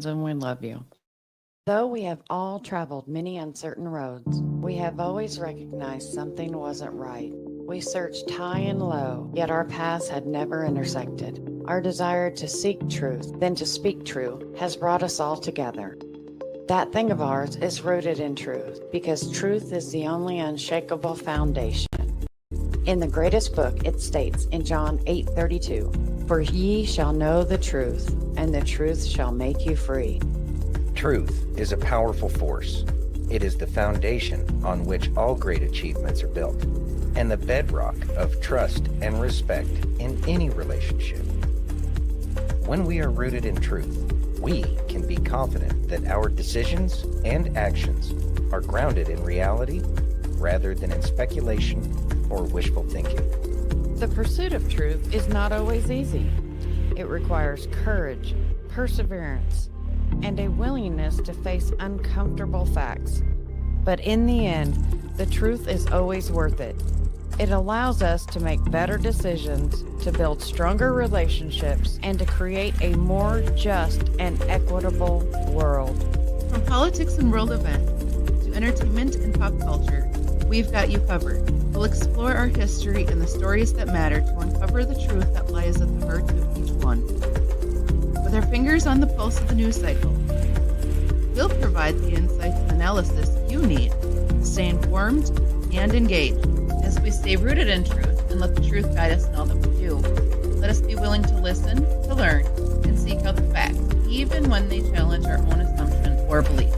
and we love you. Though we have all traveled many uncertain roads, we have always recognized something wasn't right. We searched high and low, yet our paths had never intersected. Our desire to seek truth, then to speak true, has brought us all together. That thing of ours is rooted in truth, because truth is the only unshakable foundation. In the greatest book, it states in John 8:32, "For ye shall know the truth, and the truth shall make you free." Truth is a powerful force. It is the foundation on which all great achievements are built, and the bedrock of trust and respect in any relationship. When we are rooted in truth, we can be confident that our decisions and actions are grounded in reality rather than in speculation or wishful thinking. The pursuit of truth is not always easy. It requires courage, perseverance, and a willingness to face uncomfortable facts. But in the end, the truth is always worth it. It allows us to make better decisions, to build stronger relationships, and to create a more just and equitable world. From politics and world events to entertainment and pop culture, we've got you covered. We'll explore our history and the stories that matter to uncover the truth that lies at the heart of each one. With our fingers on the pulse of the news cycle, we'll provide the insights and analysis you need to stay informed and engaged. As we stay rooted in truth and let the truth guide us in all that we do, let us be willing to listen, to learn, and seek out the facts, even when they challenge our own assumption or belief.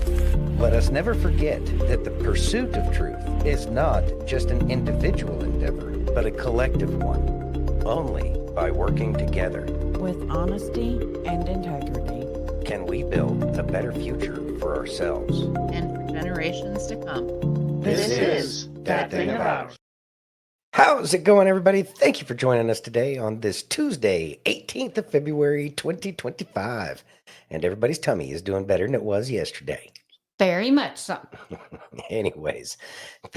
Let us never forget that the pursuit of truth is not just an individual endeavor, but a collective one. Only by working together With honesty and integrity, can we build a better future for ourselves And for generations to come. This is That Thing of Ours. How's it going, everybody? Thank you for joining us today on this Tuesday, 18th of February, 2025. And everybody's tummy is doing better than it was yesterday. very much so. Anyways,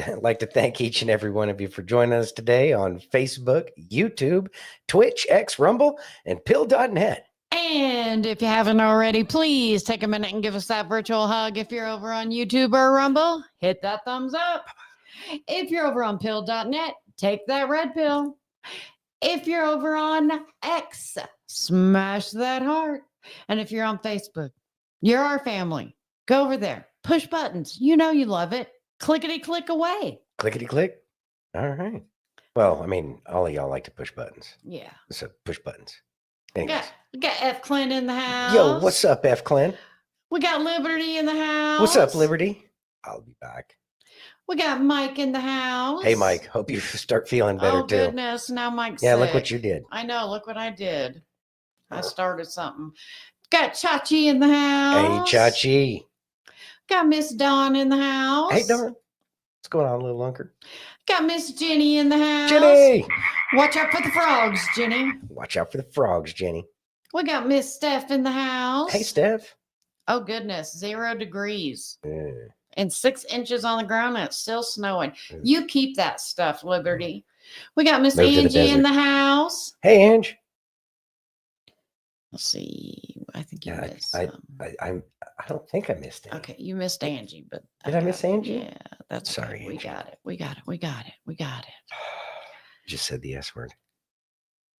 I'd like to thank each and every one of you for joining us today on Facebook, YouTube, Twitch, X, Rumble, and Pill.net. And if you haven't already, please take a minute and give us that virtual hug. If you're over on YouTube or Rumble, hit that thumbs up. If you're over on pill.net, take that red pill. If you're over on X, smash that heart. And if you're on Facebook, you're our family. Go over there, push buttons. You know you love it. Clickety click away. Clickety click. All right. Well, I mean, all of y'all like to push buttons. Yeah. So push buttons. We Anyways. got F. Clint in the house. Yo, what's up, F. Clint? We got Liberty in the house. What's up, Liberty? I'll be back. We got Mike in the house. Hey, Mike. Hope you start feeling better, Oh, too. goodness. Now Mike's Yeah, sick. look what you did. I know. Look what I did. I started something. Got Chachi in the house. Hey, Chachi. Got Miss Dawn in the house. Hey, Dawn. What's going on, little lunker? Got Miss Jenny in the house. Jenny! Watch out for the frogs, Jenny. Watch out for the frogs, Jenny. We got Miss Steph in the house. Hey, Steph. Oh, goodness. 0 degrees. Yeah. And 6 inches on the ground, and it's still snowing. Mm. You keep that stuff, Liberty. We got Miss Move to the Angie in desert. the house. Hey, Ange. Let's see. I think you Yeah, missed I some. don't think I missed it. Okay, you missed Angie, but Did I miss got it. Angie? Yeah, that's Sorry, okay. We Angie. got it. We got it. We got it. We got it. Just said the S word.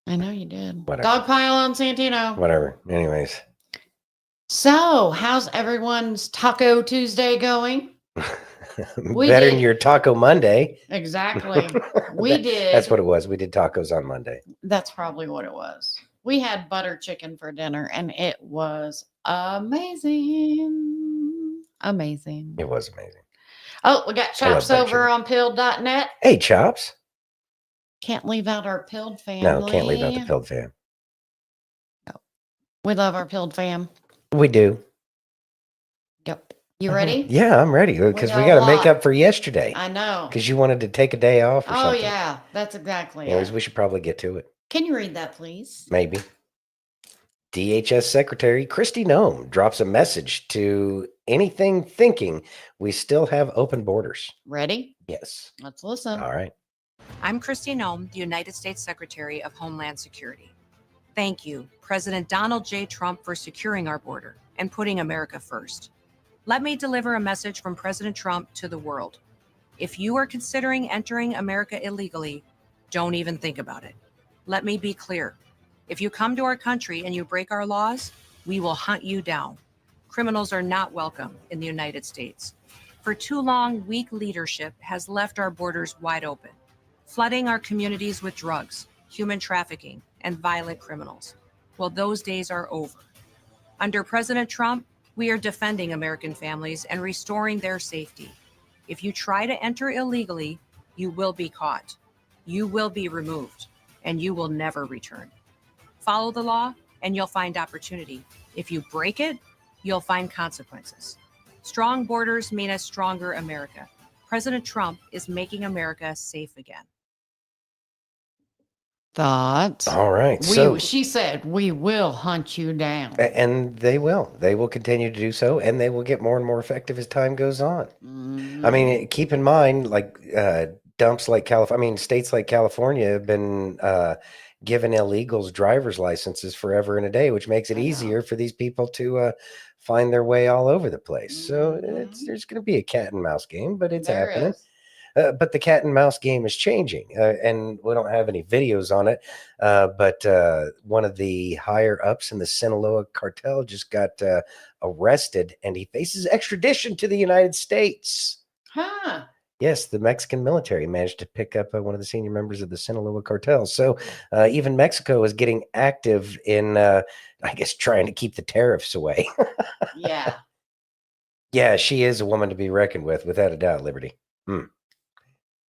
I know you did. Whatever. Dog pile on Santino. Whatever. Anyways. So, how's everyone's Taco Tuesday going? We Better did- than your Taco Monday. Exactly. We That- did. That's what it was. We did tacos on Monday. That's probably what it was. We had butter chicken for dinner, and it was amazing. Amazing. It was amazing. Oh, we got I love Chops butter over on pill.net. Hey, Chops. Can't leave out our pilled family. No, can't leave out the Pilled fam. We love our pilled fam. We do. Yep. You ready? Yeah, I'm ready because we got a got to make lot. up for yesterday I know. because you wanted to take a day off or Oh, something. yeah. That's exactly Anyways, it. we should probably get to it. Can you read that, please? Maybe. DHS Secretary Kristi Noem drops a message to anything thinking we still have open borders. Ready? Yes. Let's listen. All right. I'm Kristi Noem, the United States Secretary of Homeland Security. Thank you, President Donald J. Trump, for securing our border. and putting America first. Let me deliver a message from President Trump to the world. If you are considering entering America illegally, don't even think about it. Let me be clear. If you come to our country and you break our laws, we will hunt you down. Criminals are not welcome in the United States. For too long, weak leadership has left our borders wide open, flooding our communities with drugs, human trafficking, and violent criminals. Well, those days are over. Under President Trump, we are defending American families and restoring their safety. If you try to enter illegally, you will be caught, you will be removed, and you will never return. Follow the law, and you'll find opportunity. If you break it, you'll find consequences. Strong borders mean a stronger America. President Trump is making America safe again. Thoughts? All right. So She said, we will hunt you down. and they will. They will continue to do so, and they will get more and more effective as time goes on. I mean, keep in mind, like dumps like California. I mean, states like California have been giving illegals driver's licenses forever and a day, which makes it easier for these people to find their way all over the place. So there's going to be a cat and mouse game, but it's happening. But the cat and mouse game is changing, and we don't have any videos on it. But one of the higher ups in the Sinaloa cartel just got arrested, and he faces extradition to the United States. Huh. Yes, the Mexican military managed to pick up one of the senior members of the Sinaloa cartel. So even Mexico is getting active in, I guess, trying to keep the tariffs away. Yeah. Yeah, she is a woman to be reckoned with, without a doubt, Liberty.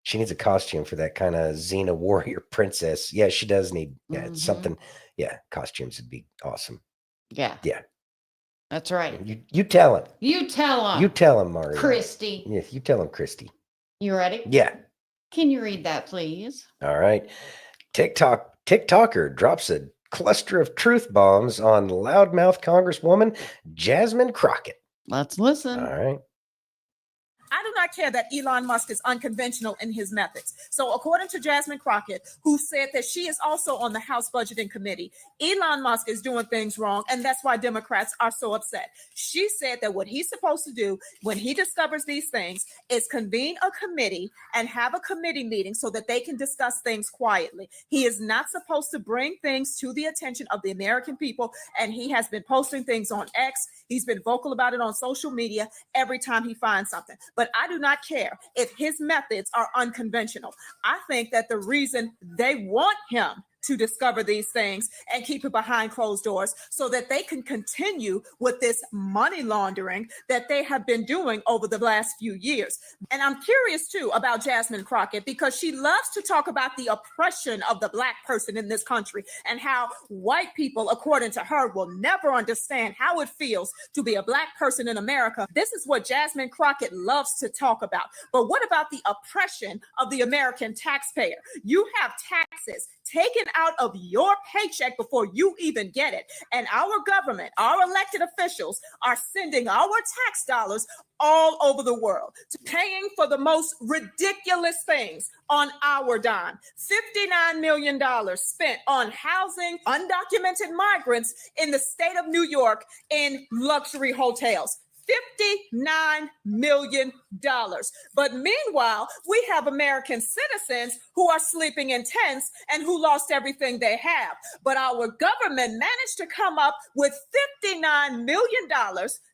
She needs a costume for that kind of Xena warrior princess. Yeah, she does need it's something. Yeah, costumes would be awesome. Yeah. Yeah. That's right. You tell him. You tell him. You tell him, Mario. Kristi. Yes, you tell him, Kristi. You ready? Yeah. Can you read that, please? All right. TikToker drops a cluster of truth bombs on loudmouth Congresswoman Jasmine Crockett. Let's listen. All right. I do not care that Elon Musk is unconventional in his methods. So according to Jasmine Crockett, who said that she is also on the House Budgeting Committee, Elon Musk is doing things wrong, and that's why Democrats are so upset. She said that what he's supposed to do when he discovers these things is convene a committee and have a committee meeting so that they can discuss things quietly. He is not supposed to bring things to the attention of the American people, and he has been posting things on X. He's been vocal about it on social media every time he finds something. But I do not care if his methods are unconventional. I think that the reason they want him to discover these things and keep it behind closed doors so that they can continue with this money laundering that they have been doing over the last few years. And I'm curious too about Jasmine Crockett because she loves to talk about the oppression of the Black person in this country and how white people, according to her, will never understand how it feels to be a Black person in America. This is what Jasmine Crockett loves to talk about. But what about the oppression of the American taxpayer? You have taxes taken out of your paycheck before you even get it. And our government, our elected officials are sending our tax dollars all over the world, to paying for the most ridiculous things on our dime. $59 million spent on housing undocumented migrants in the state of New York in luxury hotels. $59 million. But meanwhile, we have American citizens who are sleeping in tents and who lost everything they have. But our government managed to come up with $59 million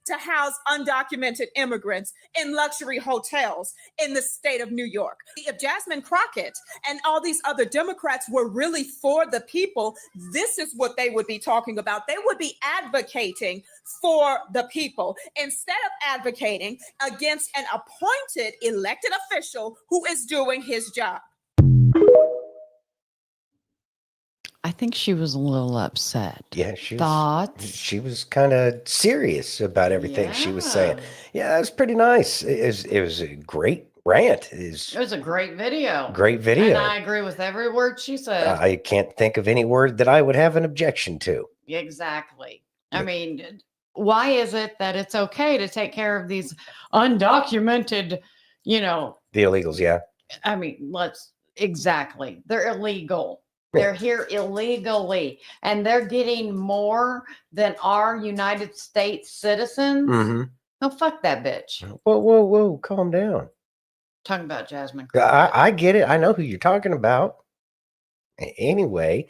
to house undocumented immigrants in luxury hotels in the state of New York. If Jasmine Crockett and all these other Democrats were really for the people, this is what they would be talking about. They would be advocating for the people instead of advocating against an appointed elected official who is doing his job. I think she was a little upset. Yeah, Thoughts? She was kind of serious about everything she was saying. Yeah, it was pretty nice. It was a great rant. It was a great video. Great video. And I agree with every word she said. I can't think of any word that I would have an objection to. Exactly. I mean, why is it that it's okay to take care of these undocumented, The illegals, yeah. I mean, exactly. They're illegal. They're here illegally, and they're getting more than our United States citizens. Mm-hmm. Oh, fuck that bitch. Whoa, calm down. Talking about Jasmine Crockett. I get it. I know who you're talking about. Anyway,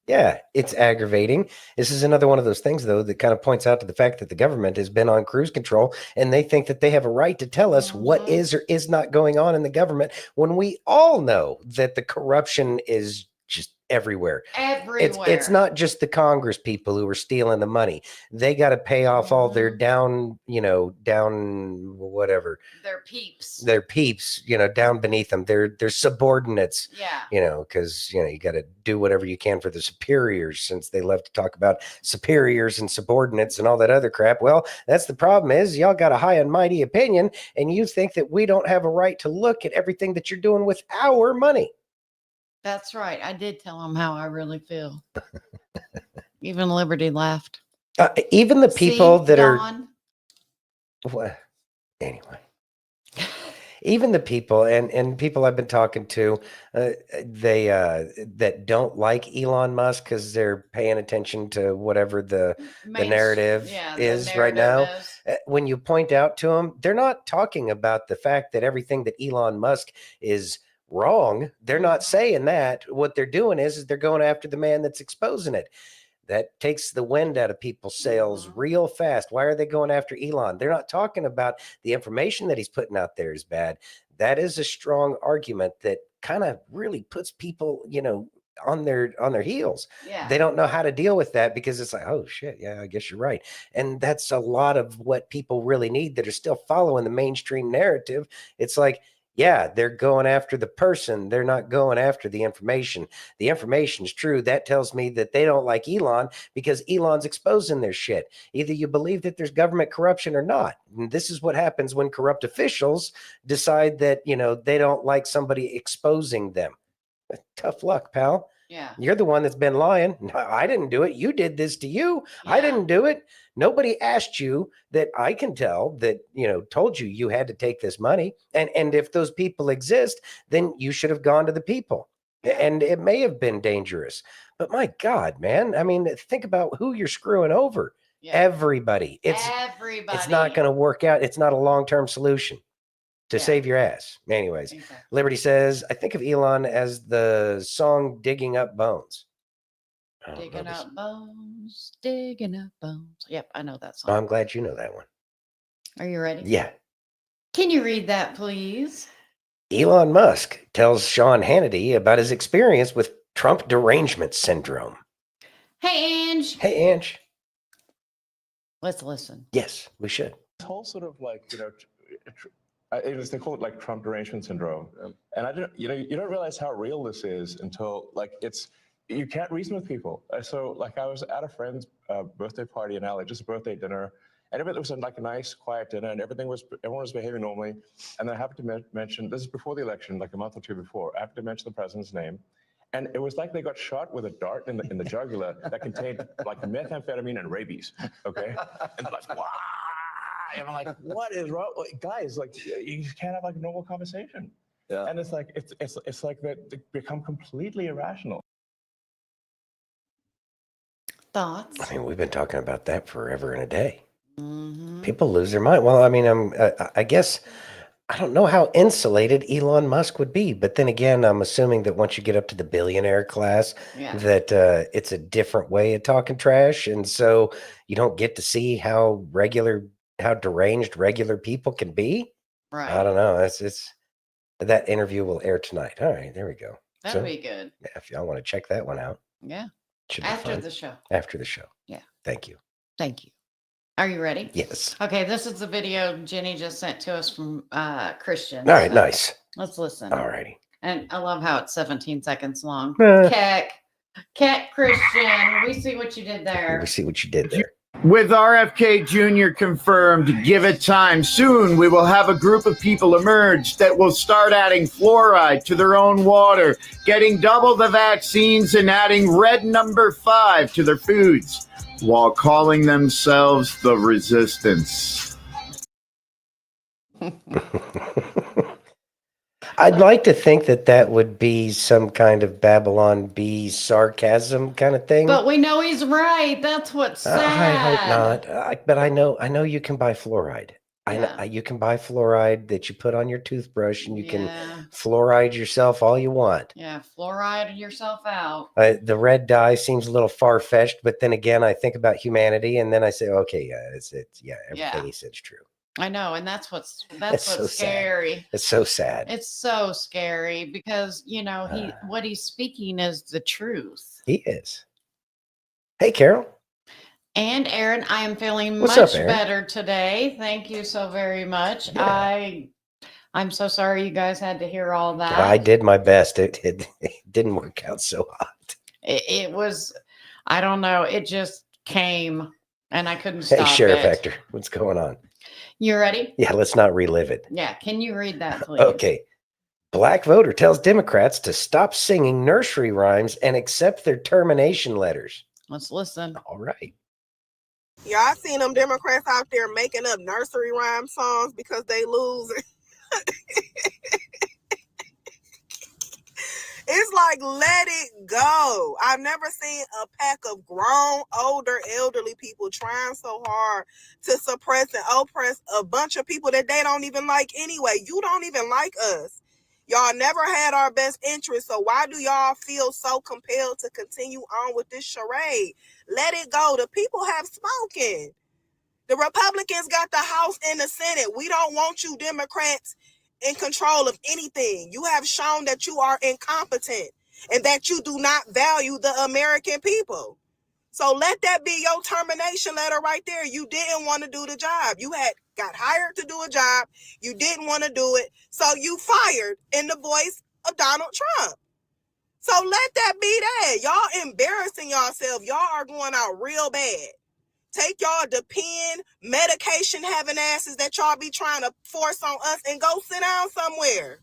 yeah, it's aggravating. This is another one of those things, though, that kind of points out to the fact that the government has been on cruise control and they think that they have a right to tell us what is or is not going on in the government when we all know that the corruption is just everywhere. It's not just the Congress people who are stealing the money. They got to pay off all their down whatever. Their peeps, down beneath them. Their subordinates. Yeah. Because you got to do whatever you can for the superiors, since they love to talk about superiors and subordinates and all that other crap. Well, that's the problem, is y'all got a high and mighty opinion, and you think that we don't have a right to look at everything that you're doing with our money. That's right. I did tell him how I really feel. Even Liberty laughed. Even the people that Dawn? are... What? Anyway. Even the people and people I've been talking to, they that don't like Elon Musk because they're paying attention to whatever the narrative is right now. When you point out to them, they're not talking about the fact that everything that Elon Musk is wrong. They're not saying that. What they're doing is they're going after the man that's exposing it. That takes the wind out of people's sails real fast. Why are they going after Elon? They're not talking about the information that he's putting out there is bad. That is a strong argument that kind of really puts people, on their heels. Yeah. They don't know how to deal with that, because it's like, oh shit, yeah, I guess you're right. And that's a lot of what people really need that are still following the mainstream narrative. It's like, yeah, they're going after the person. They're not going after the information. The information is true. That tells me that they don't like Elon because Elon's exposing their shit. Either you believe that there's government corruption or not. And this is what happens when corrupt officials decide that, they don't like somebody exposing them. Tough luck, pal. Yeah. You're the one that's been lying. No, I didn't do it. You did this to you. Yeah. I didn't do it. Nobody asked you, that I can tell, that, told you had to take this money. And if those people exist, then you should have gone to the people. And it may have been dangerous. But my God, man, I mean, think about who you're screwing over. Yeah. Everybody. It's not going to work out. It's not a long-term solution to save your ass. Anyways, exactly. Liberty says, I think of Elon as the song Digging Up Bones. Digging up bones, digging up bones. Yep, I know that song. I'm glad you know that one. Are you ready? Yeah. Can you read that, please? Elon Musk tells Sean Hannity about his experience with Trump derangement syndrome. Hey, Ange. Hey, Ange. Let's listen. Yes, we should. This whole sort of they call it like Trump derangement syndrome. And I didn't, you don't realize how real this is until you can't reason with people. So I was at a friend's birthday party in LA, just a birthday dinner, and everything was a nice, quiet dinner, and everyone was behaving normally. And then I happened to mention, this is before the election, like a month or two before, I happened to mention the president's name. And it was like they got shot with a dart in the jugular that contained methamphetamine and rabies. Okay, and they're like, wow. And I'm like, what is wrong, guys? You just can't have a normal conversation. Yeah. And it's like they become completely irrational. Thoughts? I mean, we've been talking about that forever and a day. Mm-hmm. People lose their mind. Well, I mean, I guess I don't know how insulated Elon Musk would be, but then again, I'm assuming that once you get up to the billionaire class, that it's a different way of talking trash, and so you don't get to see how deranged regular people can be. Right. I don't know. It's that interview will air tonight. All right, there we go. That'll be good. Yeah, if y'all want to check that one out. Yeah. Should be after fun. the show. After the show. Yeah. Thank you. Thank you. Are you ready? Yes. Okay, this is the video Jenny just sent to us from Christian. All right, nice. Let's listen. All righty. And I love how it's 17 seconds long. Eh. Keck, Christian, we see what you did there. We see what you did there. With RFK Jr. confirmed, give it time. Soon we will have a group of people emerge that will start adding fluoride to their own water, getting double the vaccines and adding red number 5 to their foods, while calling themselves the Resistance. I'd like to think that would be some kind of Babylon Bee sarcasm kind of thing. But we know he's right. That's what's sad. I hope not. But I know you can buy fluoride. I know Yeah. you can buy fluoride that you put on your toothbrush, and you can Yeah. fluoride yourself all you want. Yeah, fluoride yourself out. The red dye seems a little far-fetched, but then again, I think about humanity, and then I say, okay, yeah, everything he said's true. I know, and that's what's so sad. scary. It's so sad. It's so scary because what he's speaking is the truth. He is. Hey, Carol. And Aaron, I am feeling What's much up, Aaron? better today. Thank you so very much. Yeah. I'm so sorry you guys had to hear all that. I did my best. It didn't work out so hot. It was, I don't know. It just came, and I couldn't stop. Hey, Sheriff it. Hector, what's going on? You ready? Yeah, let's not relive it. Yeah. Can you read that, please? Okay. Black voter tells Democrats to stop singing nursery rhymes and accept their termination letters. Let's listen. All right. Y'all seen them Democrats out there making up nursery rhyme songs because they lose. It's like, let it go. I've never seen a pack of grown, older, elderly people trying so hard to suppress and oppress a bunch of people that they don't even like anyway. You don't even like us. Y'all never had our best interest, so why do y'all feel so compelled to continue on with this charade? Let it go. The people have spoken. The Republicans got the House and the Senate. We don't want you Democrats in control of anything. You have shown that you are incompetent and that you do not value the American people. So let that be your termination letter right there. You didn't want to do the job. You had got hired to do a job. You didn't want to do it. So you fired in the voice of Donald Trump. So let that be that. Y'all embarrassing yourself. Y'all are going out real bad. Take y'all depend medication having asses that y'all be trying to force on us and go sit down somewhere.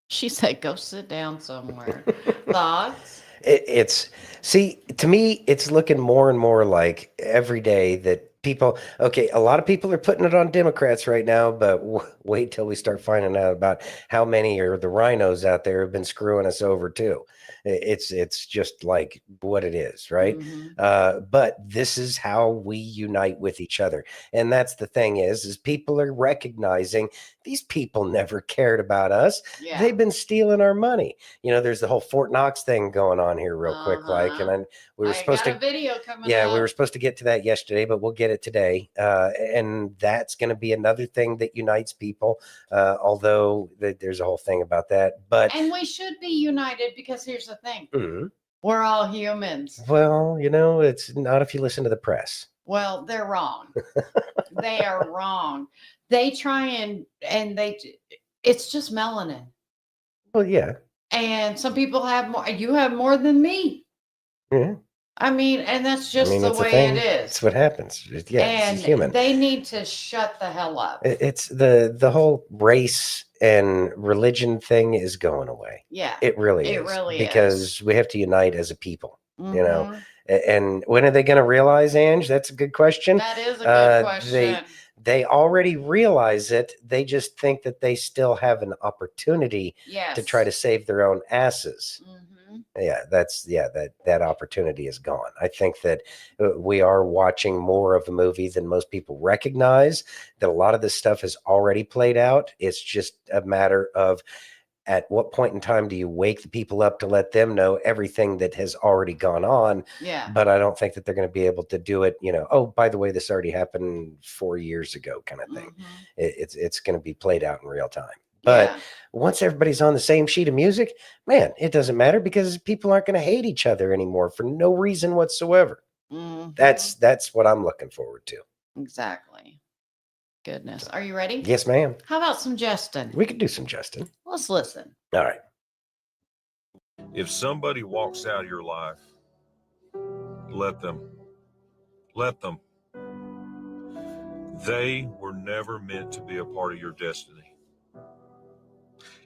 She said, go sit down somewhere. Thoughts? To me, it's looking more and more like every day that people, a lot of people are putting it on Democrats right now, but wait till we start finding out about how many are the rhinos out there have been screwing us over too. It's just like what it is, right? Mm-hmm. But this is how we unite with each other. And that's the thing is people are recognizing these people never cared about us. Yeah. They've been stealing our money. There's the whole Fort Knox thing going on here real quick. We were supposed to video coming yeah, up. we were supposed to get to that yesterday, but we'll get it today. And that's going to be another thing that unites people. Although there's a whole thing about that, but and we should be united because here's the thing. Mm-hmm. We're all humans. Well, it's not if you listen to the press. Well, they're wrong. They are wrong. They try and it's just melanin. Well, yeah. And some people have more. You have more than me. Yeah. I mean, and that's just the way it is. It's what happens. It's human. They need to shut the hell up. It's the whole race and religion thing is going away. Yeah. It really is. Because we have to unite as a people, Mm-hmm. And when are they going to realize, Ange? That's a good question. That is a good question. They already realize it. They just think that they still have an opportunity to try to save their own asses. Mm-hmm. Yeah, that opportunity is gone. I think that we are watching more of a movie than most people recognize, that a lot of this stuff has already played out. It's just a matter of at what point in time do you wake the people up to let them know everything that has already gone on? Yeah. But I don't think that they're going to be able to do it, oh, by the way, this already happened 4 years ago kind of thing. Mm-hmm. It's going to be played out in real time. But once everybody's on the same sheet of music, man, it doesn't matter because people aren't going to hate each other anymore for no reason whatsoever. Mm-hmm. That's what I'm looking forward to. Exactly. Goodness. Are you ready? Yes, ma'am. How about some Justin? We could do some Justin. Let's listen. All right. If somebody walks out of your life, let them. They were never meant to be a part of your destiny.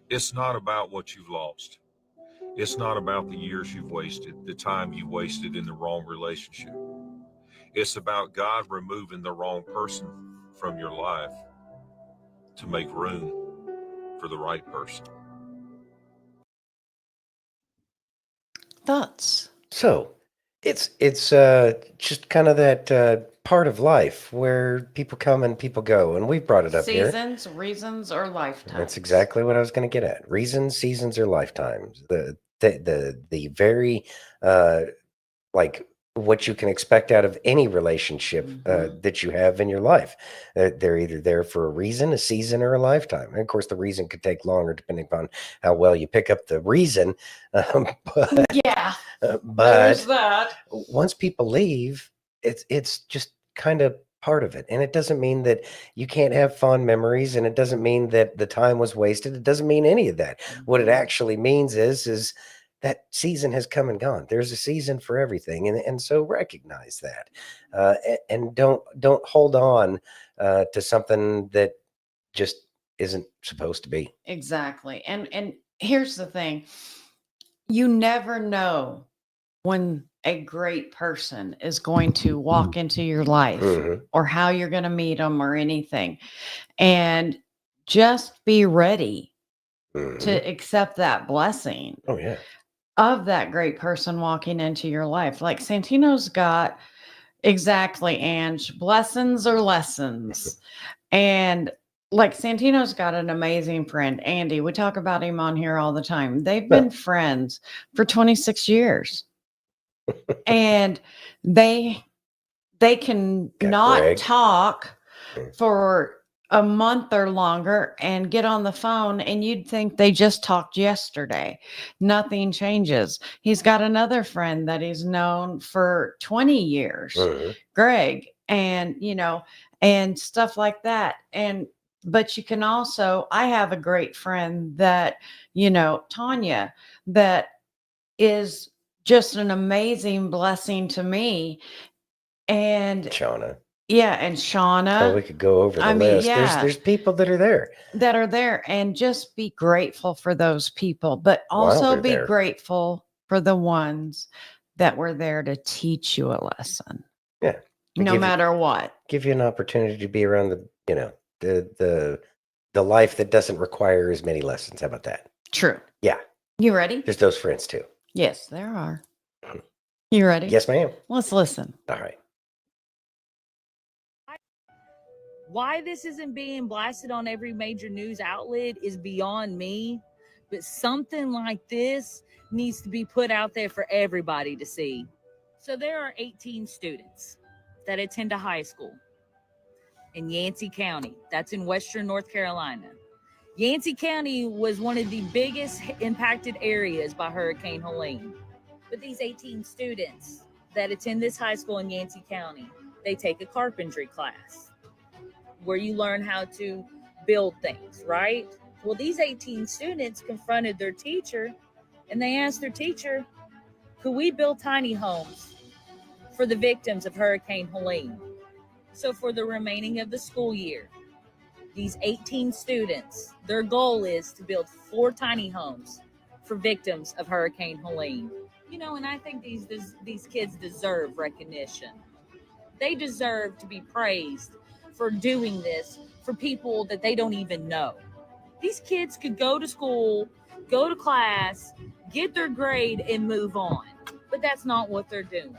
It's not about what you've lost. It's not about the years you've wasted, the time you wasted in the wrong relationship. It's about God removing the wrong person from your life to make room for the right person. Thoughts? So it's just kind of that part of life where people come and people go, and we've brought it up here. Seasons, reasons, or lifetimes? That's exactly what I was going to get at. Reasons, seasons, or lifetimes. The very like what you can expect out of any relationship that you have in your life. They're either there for a reason, a season, or a lifetime. And of course, the reason could take longer depending upon how well you pick up the reason. But Yeah, there's but that. once people leave, it's just kind of part of it. And it doesn't mean that you can't have fond memories, and it doesn't mean that the time was wasted. It doesn't mean any of that. What it actually means is that season has come and gone. There's a season for everything, and so recognize that, and don't hold on to something that just isn't supposed to be. Exactly. And here's the thing. You never know when a great person is going to walk into your life Mhm. or how you're going to meet them or anything. And just be ready Mhm. to accept that blessing Oh yeah. of that great person walking into your life. Like Santino's got exactly, Ange, blessings or lessons. And like Santino's got an amazing friend, Andy. We talk about him on here all the time. They've been friends for 26 years. And they can Got not Greg. talk for a month or longer and get on the phone, and you'd think they just talked yesterday. Nothing changes. He's got another friend that he's known for 20 years, Mhm. Greg, and and stuff like that. But you can also, I have a great friend that, Tanya, that is just an amazing blessing to me. And Shauna. yeah, and Oh, Shauna, we could go over the I mean, list. yeah, There's people that are there that are there, and just be grateful for those people, but while also they're be there. grateful for the ones that were there to teach you a lesson, Yeah. To no give matter what. give you an opportunity to be around the life that doesn't require as many lessons. How about that? True. Yeah. You ready? There's those friends too. Yes, there are. You ready? Yes, ma'am. Let's listen. All right. Why this isn't being blasted on every major news outlet is beyond me, but something like this needs to be put out there for everybody to see. So there are 18 students that attend a high school in Yancey County. That's in western North Carolina. Yancey County was one of the biggest impacted areas by Hurricane Helene. But these 18 students that attend this high school in Yancey County, they take a carpentry class where you learn how to build things, right? Well, these 18 students confronted their teacher, and they asked their teacher, could we build tiny homes for the victims of Hurricane Helene? So for the remaining of the school year, these 18 students, their goal is to build 4 tiny homes for victims of Hurricane Helene. And I think these kids deserve recognition. They deserve to be praised for doing this for people that they don't even know. These kids could go to school, go to class, get their grade, and move on. But that's not what they're doing.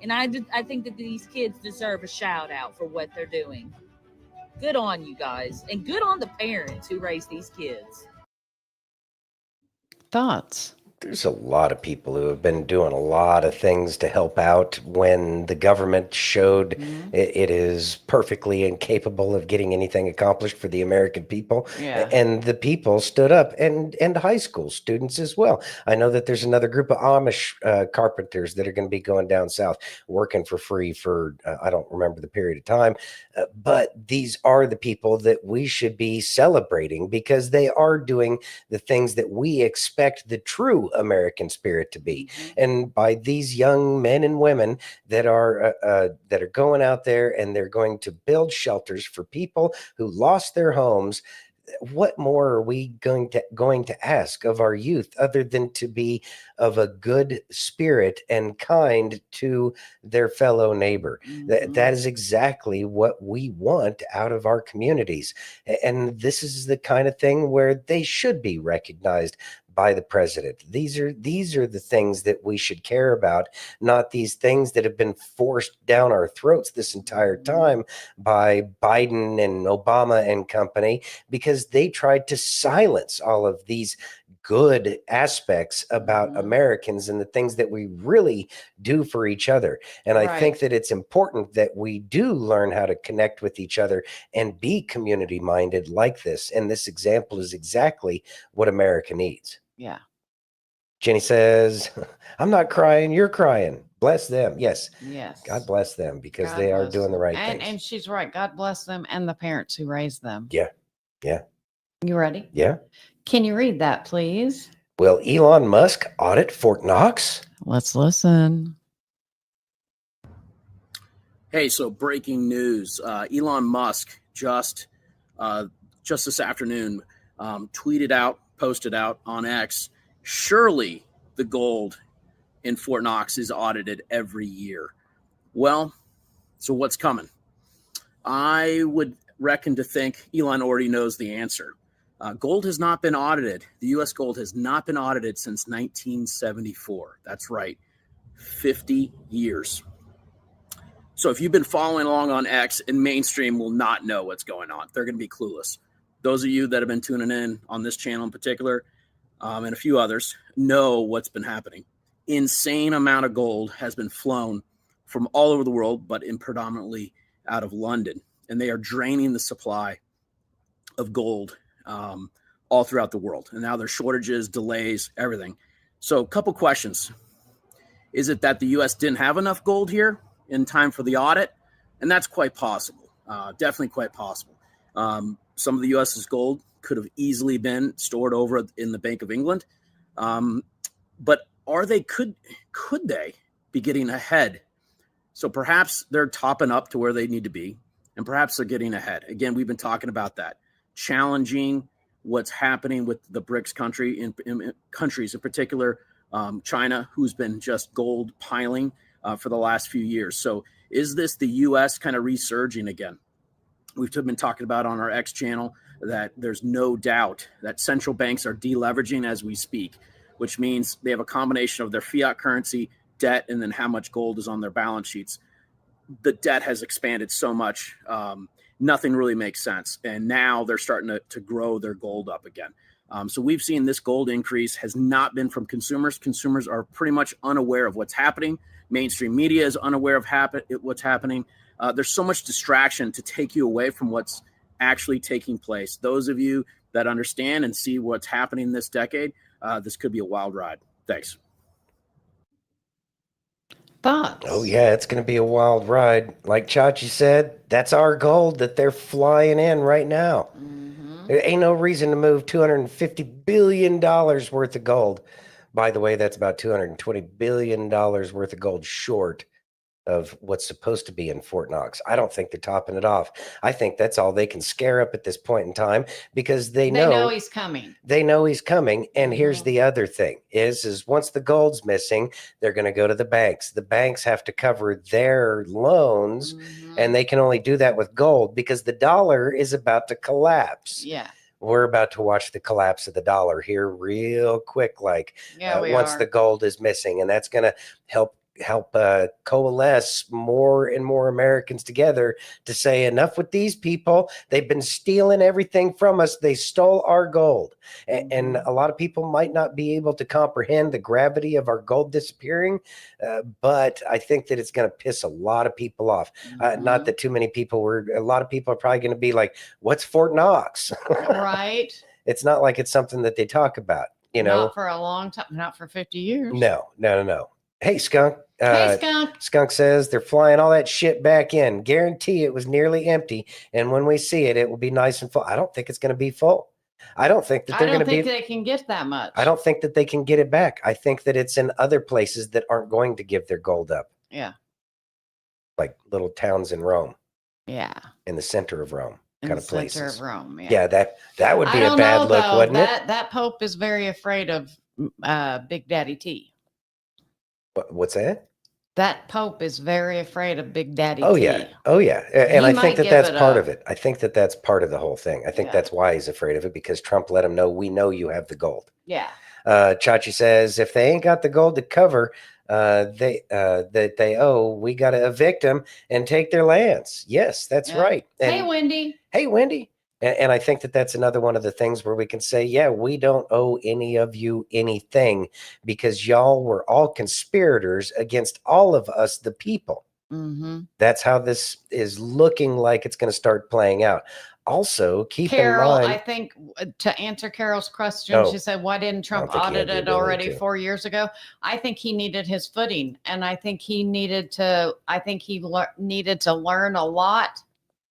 And I think that these kids deserve a shout out for what they're doing. Good on you guys, and good on the parents who raised these kids. Thoughts? There's a lot of people who have been doing a lot of things to help out when the government showed it is perfectly incapable of getting anything accomplished for the American people. Yeah. And the people stood up, and high school students as well. I know that there's another group of Amish carpenters that are going to be going down south working for free for, I don't remember the period of time. But these are the people that we should be celebrating because they are doing the things that we expect the true American spirit to be. And by these young men and women that are going out there and they're going to build shelters for people who lost their homes, what more are we going to ask of our youth other than to be of a good spirit and kind to their fellow neighbor? That is exactly what we want out of our communities. And this is the kind of thing where they should be recognized by the president. These are the things that we should care about, not these things that have been forced down our throats this entire time by Biden and Obama and company, because they tried to silence all of these good aspects about Americans and the things that we really do for each other. And I think that it's important that we do learn how to connect with each other and be community minded like this. And this example is exactly what America needs. Yeah. Jenny says, I'm not crying, you're crying. Bless them. Yes. Yes. God bless them, because God they are bless doing the them. right and, things. And she's right. God bless them and the parents who raised them. Yeah. Yeah. You ready? Yeah. Can you read that, please? Will Elon Musk audit Fort Knox? Let's listen. Hey, so breaking news. Elon Musk just this afternoon posted out on X, surely the gold in Fort Knox is audited every year. Well, so what's coming? I would reckon to think Elon already knows the answer. Gold has not been audited. The U.S. gold has not been audited since 1974. That's right, 50 years. So if you've been following along on X, and mainstream will not know what's going on. They're going to be clueless. Those of you that have been tuning in on this channel in particular, and a few others, know what's been happening. Insane amount of gold has been flown from all over the world, but in predominantly out of London. And they are draining the supply of gold all throughout the world. And now there's shortages, delays, everything. So a couple questions. Is it that the U.S. didn't have enough gold here in time for the audit? And that's quite possible, definitely quite possible. Some of the U.S.'s gold could have easily been stored over in the Bank of England. But could they be getting ahead? So perhaps they're topping up to where they need to be, and perhaps they're getting ahead. Again, we've been talking about that, challenging what's happening with the BRICS countries, in particular, China, who's been just gold piling for the last few years. So is this the U.S. kind of resurging again? We've been talking about on our X channel that there's no doubt that central banks are deleveraging as we speak, which means they have a combination of their fiat currency, debt, and then how much gold is on their balance sheets. The debt has expanded so much, nothing really makes sense. And now they're starting to grow their gold up again. So we've seen this gold increase has not been from consumers. Consumers are pretty much unaware of what's happening. Mainstream media is unaware of what's happening. There's so much distraction to take you away from what's actually taking place. Those of you that understand and see what's happening this decade, this could be a wild ride. Thanks. Thoughts? Oh, yeah, it's going to be a wild ride. Like Chachi said, that's our gold that they're flying in right now. There ain't no reason to move $250 billion worth of gold. By the way, that's about $220 billion worth of gold short of what's supposed to be in Fort Knox. I don't think they're topping it off. I think that's all they can scare up at this point in time, because they know he's coming. They know he's coming. And here's the other thing is once the gold's missing, they're going to go to the banks. The banks have to cover their loans, and they can only do that with gold because the dollar is about to collapse. Yeah. We're about to watch the collapse of the dollar here real quick, once the gold is missing, and that's going to help coalesce more and more Americans together to say enough with these people. They've been stealing everything from us. They stole our gold. And a lot of people might not be able to comprehend the gravity of our gold disappearing, but I think that it's going to piss a lot of people off. Not that too many people a lot of people are probably going to be like, what's Fort Knox? Right. It's not like it's something that they talk about, Not for a long time, not for 50 years. No. Hey, Skunk. Hey, Skunk. Skunk says they're flying all that shit back in. Guarantee it was nearly empty. And when we see it, it will be nice and full. I don't think it's going to be full. I don't think that they're going to be. They can get that much. I don't think that they can get it back. I think that it's in other places that aren't going to give their gold up. Yeah. Like little towns in Rome. Yeah. In the center of Rome. In kind the of center places. of Rome. Yeah. Yeah, that would I be a don't bad know, look, though. wouldn't it? That Pope is very afraid of Big Daddy T. What's that? That Pope is very afraid of Big Daddy Oh T. yeah, oh yeah, and He I think might that give that's it part up. of it. I think that that's part of the whole thing. I think Yeah. that's why he's afraid of it, because Trump let him know, we know you have the gold. Yeah. Chachi says, if they ain't got the gold to cover that they owe, we got to evict them and take their lands. Yes, that's Yeah. right. Hey, And Wendy. hey, Wendy. And I think that that's another one of the things where we can say, yeah, we don't owe any of you anything, because y'all were all conspirators against all of us, the people. Mm-hmm. That's how this is looking like it's going to start playing out. Also, keep Carol, in mind. I think to answer Carol's question, she said, why didn't Trump think he had audit the it ability already to. 4 years ago? I think he needed his footing, and I think he needed to learn a lot.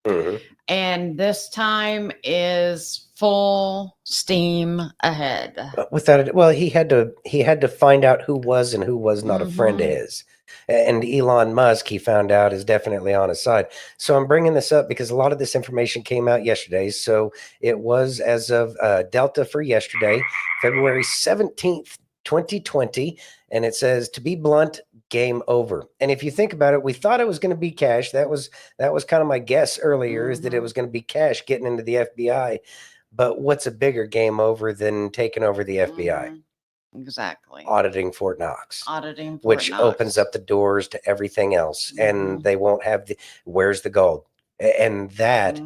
Mhm. And this time is full steam ahead. Without it, well, he had to find out who was and who was not a friend of his. And Elon Musk, he found out, is definitely on his side. So I'm bringing this up because a lot of this information came out yesterday. So it was as of Delta for yesterday, February 17th, 2020. And it says, to be blunt, game over. And if you think about it, we thought it was going to be cash. That was kind of my guess earlier, is that it was going to be cash getting into the FBI. But what's a bigger game over than taking over the FBI? Exactly. Auditing Fort Knox. Auditing Fort which Knox. opens up the doors to everything else. And they won't have where's the gold? And that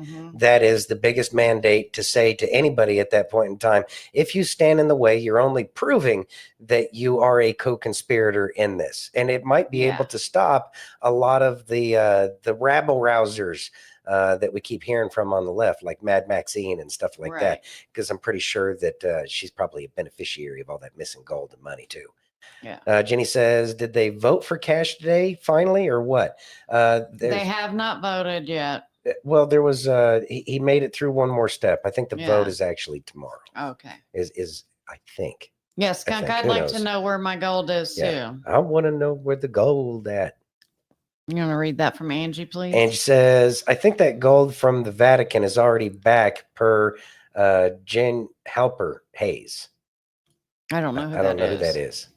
is the biggest mandate to say to anybody at that point in time. If you stand in the way, you're only proving that you are a co-conspirator in this. And it might be able to stop a lot of the rabble rousers that we keep hearing from on the left, like Mad Maxine and stuff like that, because I'm pretty sure that she's probably a beneficiary of all that missing gold and money too. Yeah. Jenny says, did they vote for cash today finally, or what? They have not voted yet. Well, there was he made it through one more step. I think the vote is actually tomorrow. Okay. Is I think. Yes, Skunk, I'd like to know where my gold is too. I want to know where the gold at. You want to read that from Angie, please? Angie says, I think that gold from the Vatican is already back per Jen Halper Hayes. I don't know who I don't know who that is.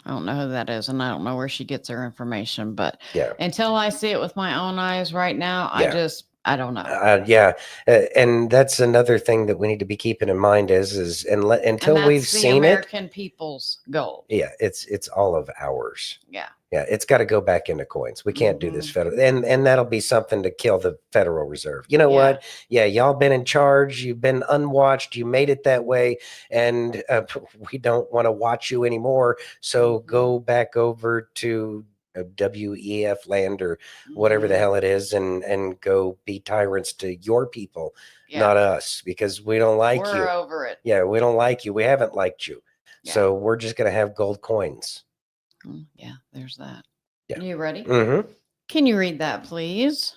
I don't know who that is, and I don't know where she gets her information. But yeah, until I see it with my own eyes right now, I don't know. And that's another thing that we need to be keeping in mind until we've seen American people's goal. Yeah, it's all of ours. Yeah. Yeah, it's got to go back into coins. We can't do this federal, and that'll be something to kill the Federal Reserve. You know what? Yeah, y'all been in charge. You've been unwatched. You made it that way, and we don't want to watch you anymore. So go back over to WEF land or whatever the hell it is, and go be tyrants to your people, not us, because we don't like you. We're over it. Yeah, we don't like you. We haven't liked you. So we're just going to have gold coins. Yeah, there's that. Yeah. You ready? Mm-hmm. Can you read that, please?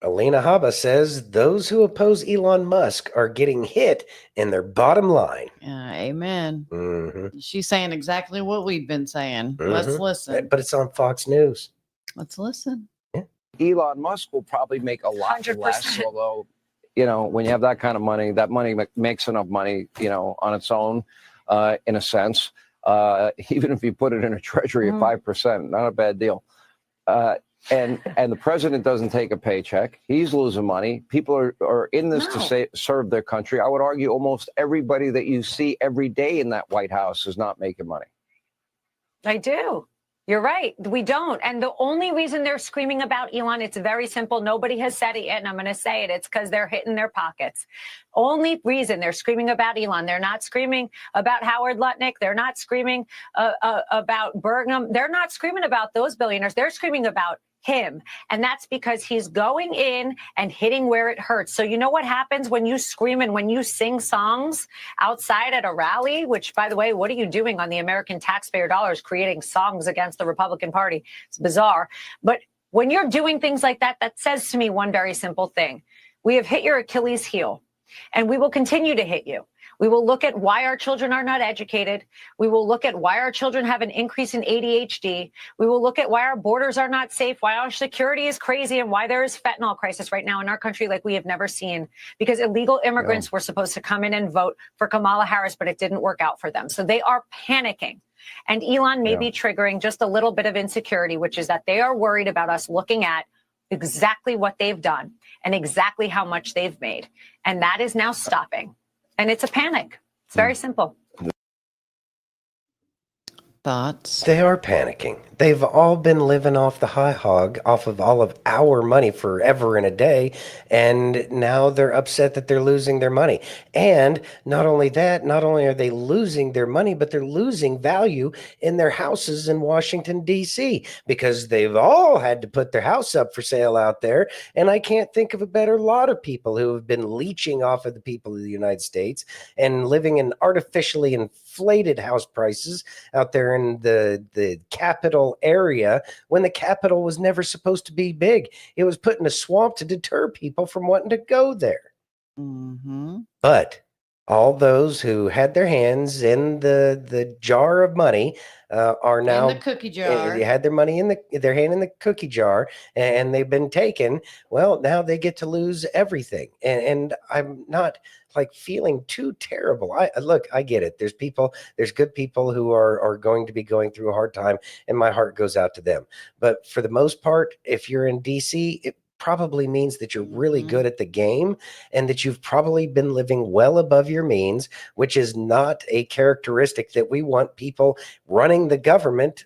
Alina Haba says, those who oppose Elon Musk are getting hit in their bottom line. Amen. Mm-hmm. She's saying exactly what we've been saying. Let's listen. But it's on Fox News. Let's listen. Yeah. Elon Musk will probably make a lot 100%. less, although, when you have that kind of money, that money makes enough money, on its own, in a sense. Even if you put it in a treasury at 5%, not a bad deal. And the president doesn't take a paycheck. He's losing money. People are in this to serve their country. I would argue almost everybody that you see every day in that White House is not making money. I do. You're right. We don't. And the only reason they're screaming about Elon, it's very simple. Nobody has said it yet, and I'm going to say it. It's because they're hitting their pockets. Only reason they're screaming about Elon. They're not screaming about Howard Lutnick. They're not screaming about Bergam. They're not screaming about those billionaires. They're screaming about him. And that's because he's going in and hitting where it hurts. So you know what happens when you scream and when you sing songs outside at a rally, which, by the way, what are you doing on the American taxpayer dollars, creating songs against the Republican Party? It's bizarre. But when you're doing things like that, that says to me one very simple thing. We have hit your Achilles heel, and we will continue to hit you. We will look at why our children are not educated. We will look at why our children have an increase in ADHD. We will look at why our borders are not safe, why our security is crazy, and why there is fentanyl crisis right now in our country like we have never seen, because illegal immigrants were supposed to come in and vote for Kamala Harris, but it didn't work out for them. So they are panicking. And Elon may be triggering just a little bit of insecurity, which is that they are worried about us looking at exactly what they've done and exactly how much they've made. And that is now stopping. And it's a panic. It's very simple. Thoughts? They are panicking. They've all been living off the high hog, off of all of our money forever and a day. And now they're upset that they're losing their money. And not only that, not only are they losing their money, but they're losing value in their houses in Washington, D.C., because they've all had to put their house up for sale out there. And I can't think of a better lot of people who have been leeching off of the people of the United States and living in artificially inflated house prices out there in the capital area, when the capital was never supposed to be big. It was put in a swamp to deter people from wanting to go there. But all those who had their hands in the jar of money are now In the cookie jar. They had their money in their hand in the cookie jar, and they've been taken. Well, now they get to lose everything. And I'm not like feeling too terrible. I get it. There's good people who are going to be going through a hard time, and my heart goes out to them. But for the most part, if you're in DC, it probably means that you're really good at the game and that you've probably been living well above your means, which is not a characteristic that we want people running the government,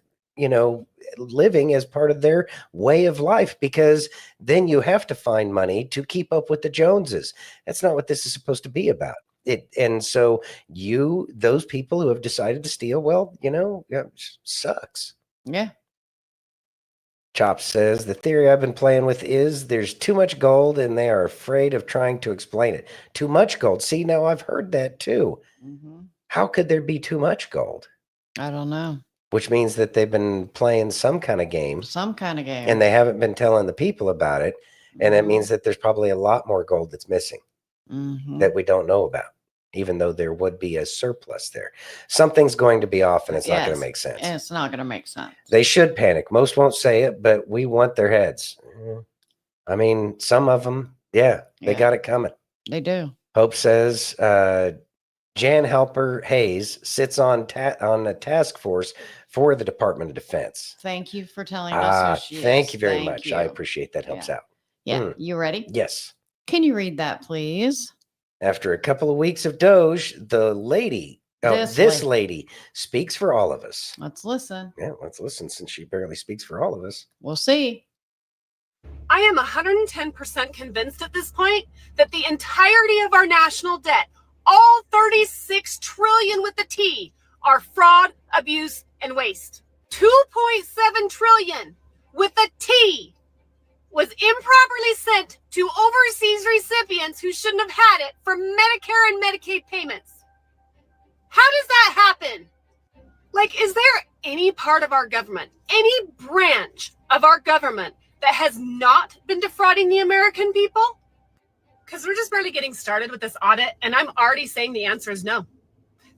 living as part of their way of life, because then you have to find money to keep up with the Joneses. That's not what this is supposed to be about. And so those people who have decided to steal, well, sucks. Yeah. Chop says, the theory I've been playing with is there's too much gold and they are afraid of trying to explain it. Too much gold. See, now I've heard that too. How could there be too much gold? I don't know. Which means that they've been playing some kind of game. And they haven't been telling the people about it. And that means that there's probably a lot more gold that's missing that we don't know about, even though there would be a surplus there. Something's going to be off, and it's not going to make sense. It's not going to make sense. They should panic. Most won't say it, but we want their heads. I mean, some of them, they got it coming. They do. Hope says, Jan Halper Hayes sits on a task force for the Department of Defense. Thank you for telling us who she is. Thank you very much. I appreciate that. Helps out. Yeah. You ready? Yes. Can you read that, please? After a couple of weeks of Doge, this lady speaks for all of us. Let's listen. Yeah, let's listen, since she barely speaks for all of us. We'll see. I am 110% convinced at this point that the entirety of our national debt, all 36 trillion with the T, are fraud, abuse, and waste. 2.7 trillion with the T was improperly sent to overseas recipients who shouldn't have had it for Medicare and Medicaid payments. How does that happen? Like, is there any part of our government, any branch of our government that has not been defrauding the American people? Because we're just barely getting started with this audit, and I'm already saying the answer is no.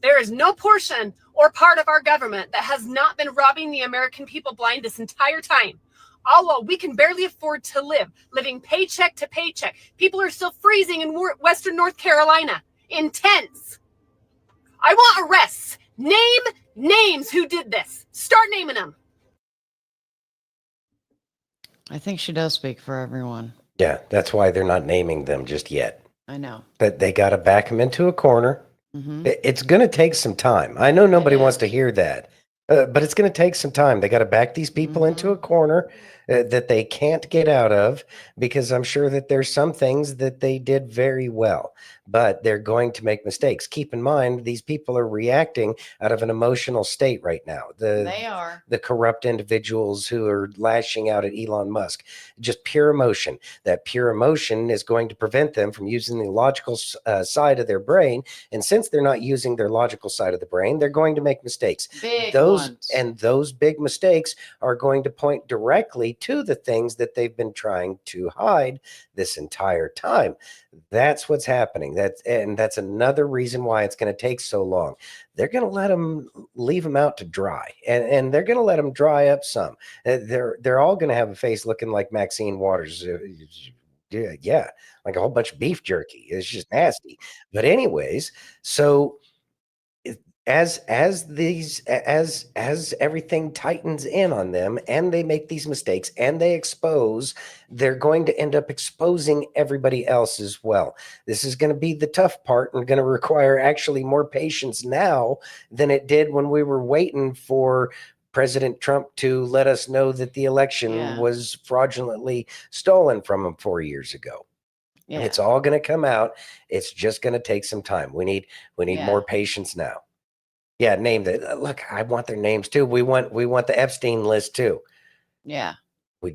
There is no portion or part of our government that has not been robbing the American people blind this entire time. Although we can barely afford to living paycheck to paycheck. People are still freezing in Western North Carolina in tents. I want arrests. Name names who did this. Start naming them. I think she does speak for everyone. Yeah, that's why they're not naming them just yet. I know. But they got to back them into a corner. It's going to take some time. I know nobody wants to hear that, but it's going to take some time. They got to back these people into a corner that they can't get out of, because I'm sure that there's some things that they did very well, but they're going to make mistakes. Keep in mind, these people are reacting out of an emotional state right now. They are. The corrupt individuals who are lashing out at Elon Musk, just pure emotion. That pure emotion is going to prevent them from using the logical side of their brain. And since they're not using their logical side of the brain, they're going to make mistakes. Big Those ones. And those big mistakes are going to point directly to the things that they've been trying to hide this entire time. That's what's happening. That's another reason why it's going to take so long. They're going to leave them out to dry, and they're going to let them dry up some. They're all going to have a face looking like Maxine Waters. Yeah, like a whole bunch of beef jerky. It's just nasty. But anyways, so as everything tightens in on them and they make these mistakes and they expose, they're going to end up exposing everybody else as well. This is going to be the tough part and going to require actually more patience now than it did when we were waiting for President Trump to let us know that the election was fraudulently stolen from him 4 years ago. Yeah. It's all going to come out. It's just going to take some time. We need more patience now. Yeah, name that. Look, I want their names too. We want the Epstein list too. Yeah.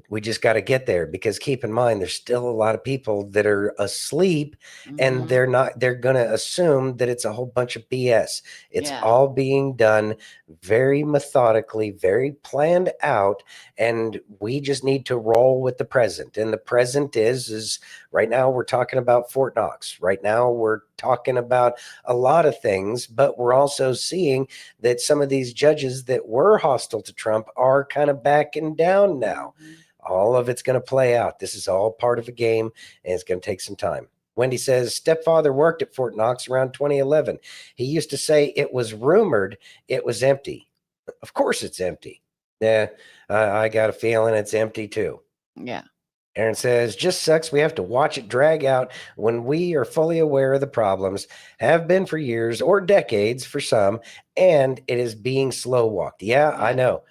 We just got to get there, because keep in mind, there's still a lot of people that are asleep and they're going to assume that it's a whole bunch of BS. It's all being done very methodically, very planned out. And we just need to roll with the present. And the present is right now we're talking about Fort Knox. Right now we're talking about a lot of things, but we're also seeing that some of these judges that were hostile to Trump are kind of backing down now. All of it's going to play out. This is all part of a game, and it's going to take some time. Wendy says, stepfather worked at Fort Knox around 2011. He used to say it was rumored it was empty. Of course it's empty. Yeah, I got a feeling it's empty too. Yeah. Aaron says, just sucks we have to watch it drag out when we are fully aware of the problems, have been for years or decades for some, and it is being slow walked. Yeah, I know.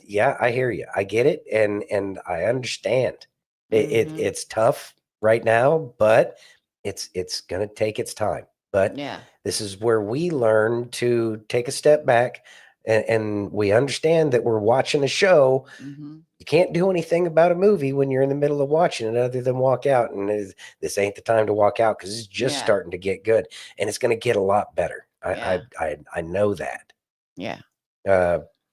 Yeah, I hear you. I get it. And I understand. It's tough right now, but it's going to take its time. But this is where we learn to take a step back, and we understand that we're watching a show. You can't do anything about a movie when you're in the middle of watching it other than walk out. And this ain't the time to walk out, because it's just starting to get good, and it's going to get a lot better. I know that. Yeah.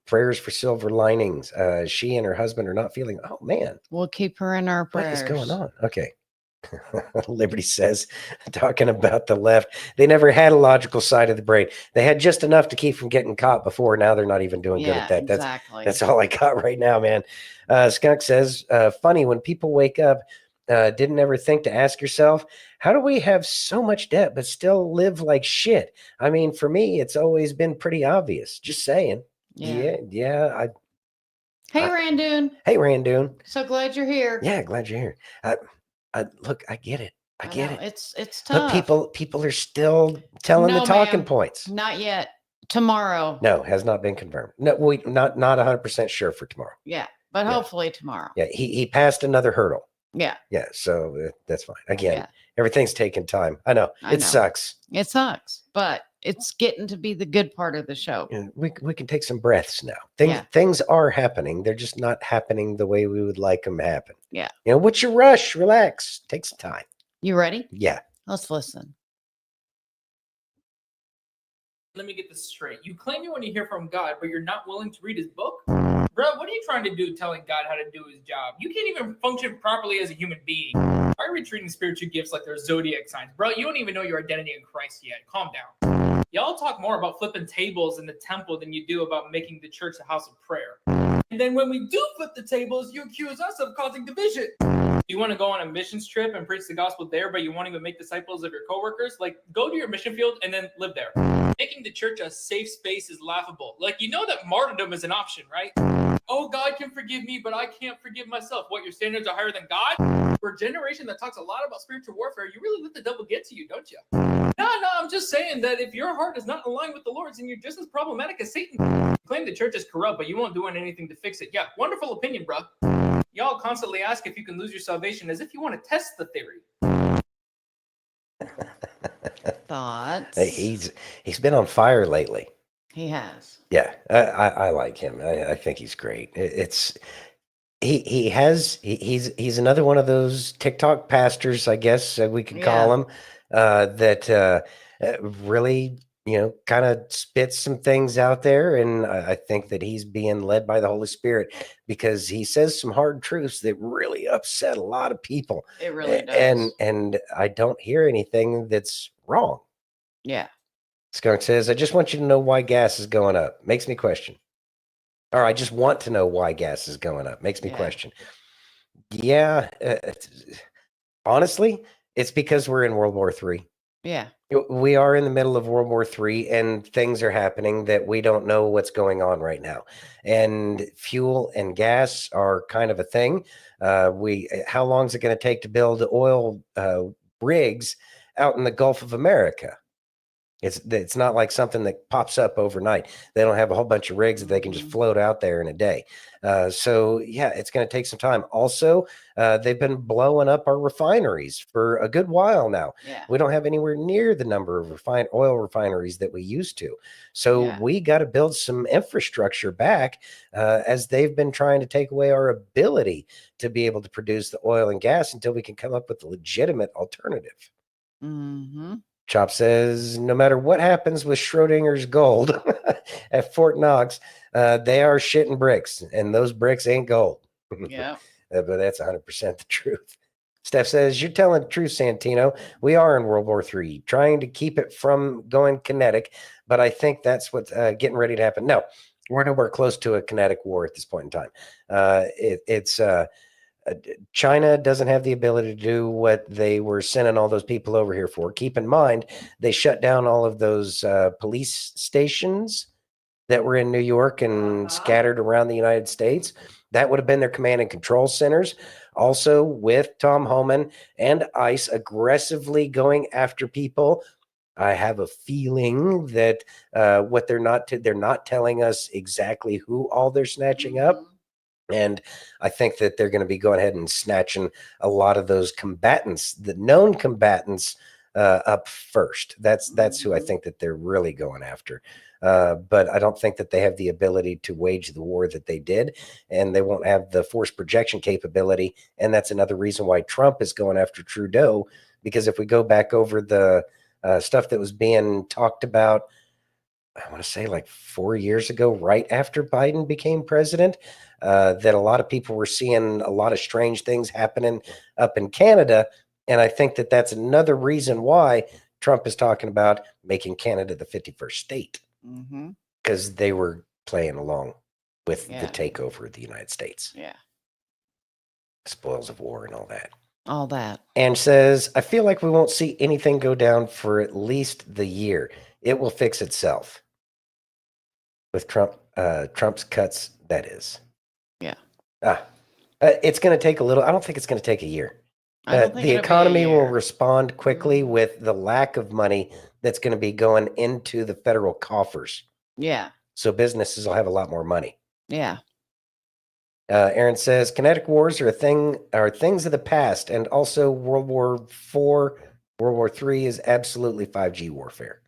Prayers for silver linings. She and her husband are not feeling. Oh man, we'll keep her in our prayers. What is going on? Okay. Liberty says, talking about the left, they never had a logical side of the brain. They had just enough to keep from getting caught before. Now they're not even doing good at that. Exactly. That's all I got right now, man. Skunk says, funny when people wake up, didn't ever think to ask yourself, how do we have so much debt but still live like shit? I mean, for me, it's always been pretty obvious. Just saying. Yeah. Hey, Randoon. Hey, Randoon. So glad you're here. Yeah, glad you're here. Look, I get it. I get it. It's tough. But people are still telling the talking points. Not yet. Tomorrow. No, has not been confirmed. No, we not 100% sure for tomorrow. Yeah, but hopefully tomorrow. Yeah, he passed another hurdle. Yeah. Yeah, so that's fine. Again, everything's taking time. I know. It sucks. It sucks, but it's getting to be the good part of the show. And we can take some breaths now. Things are happening. They're just not happening the way we would like them to happen. Yeah. What's your rush? Relax. Take some time. You ready? Yeah. Let's listen. Let me get this straight. You claim you want to hear from God, but you're not willing to read his book? Bro, what are you trying to do telling God how to do his job? You can't even function properly as a human being. Why are you treating spiritual gifts like they're zodiac signs? Bro, you don't even know your identity in Christ yet. Calm down. Y'all talk more about flipping tables in the temple than you do about making the church a house of prayer. And then when we do flip the tables, you accuse us of causing division. You want to go on a missions trip and preach the gospel there, but you won't even make disciples of your coworkers? Like, go to your mission field and then live there. Making the church a safe space is laughable. Like, you know that martyrdom is an option, right? Oh, God can forgive me, but I can't forgive myself. What, your standards are higher than God? For a generation that talks a lot about spiritual warfare, you really let the devil get to you, don't you? No, I'm just saying that if your heart is not aligned with the Lord's, then you're just as problematic as Satan. You claim the church is corrupt, but you won't do anything to fix it. Yeah, wonderful opinion, bro. Y'all constantly ask if you can lose your salvation as if you want to test the theory. Thoughts? He's been on fire lately. He has. Yeah, I like him. I think he's great. He's another one of those TikTok pastors, I guess we could call him, that really kind of spits some things out there. And I think that he's being led by the Holy Spirit because he says some hard truths that really upset a lot of people. It really does. And I don't hear anything that's wrong. Yeah. Skunk says, I just want you to know why gas is going up. Makes me question. Or I just want to know why gas is going up. Makes me question. Yeah. Honestly, it's because we're in World War III. Yeah. We are in the middle of World War III, and things are happening that we don't know what's going on right now. And fuel and gas are kind of a thing. How long is it going to take to build oil rigs out in the Gulf of America? It's not like something that pops up overnight. They don't have a whole bunch of rigs that they can just float out there in a day. So yeah, it's going to take some time. Also, they've been blowing up our refineries for a good while now. Yeah. We don't have anywhere near the number of oil refineries that we used to. So we got to build some infrastructure back as they've been trying to take away our ability to be able to produce the oil and gas until we can come up with a legitimate alternative. Mm-hmm. Chop says, no matter what happens with Schrodinger's gold at Fort Knox, they are shit and bricks, and those bricks ain't gold. Yeah. But that's 100% the truth. Steph says, you're telling the truth, Santino. We are in World War III, trying to keep it from going kinetic, but I think that's what's getting ready to happen. No, we're nowhere close to a kinetic war at this point in time. China doesn't have the ability to do what they were sending all those people over here for. Keep in mind, they shut down all of those police stations that were in New York and scattered around the United States. That would have been their command and control centers. Also, with Tom Homan and ICE aggressively going after people, I have a feeling that what they're not telling us exactly who all they're snatching up. And I think that they're going to be going ahead and snatching a lot of those combatants, the known combatants, up first. That's who I think that they're really going after. But I don't think that they have the ability to wage the war that they did, and they won't have the force projection capability. And that's another reason why Trump is going after Trudeau, because if we go back over the stuff that was being talked about, I want to say like 4 years ago, right after Biden became president, that a lot of people were seeing a lot of strange things happening up in Canada. And I think that that's another reason why Trump is talking about making Canada the 51st state, because they were playing along with the takeover of the United States. Yeah. Spoils of war and all that. All that. And says, I feel like we won't see anything go down for at least the year. It will fix itself. With Trump's cuts, that is. Yeah. It's going to take a little. I don't think it's going to take a year. The economy will respond quickly with the lack of money that's going to be going into the federal coffers. Yeah. So businesses will have a lot more money. Yeah. Aaron says kinetic wars are things of the past, and also World War IV, World War III is absolutely 5G warfare.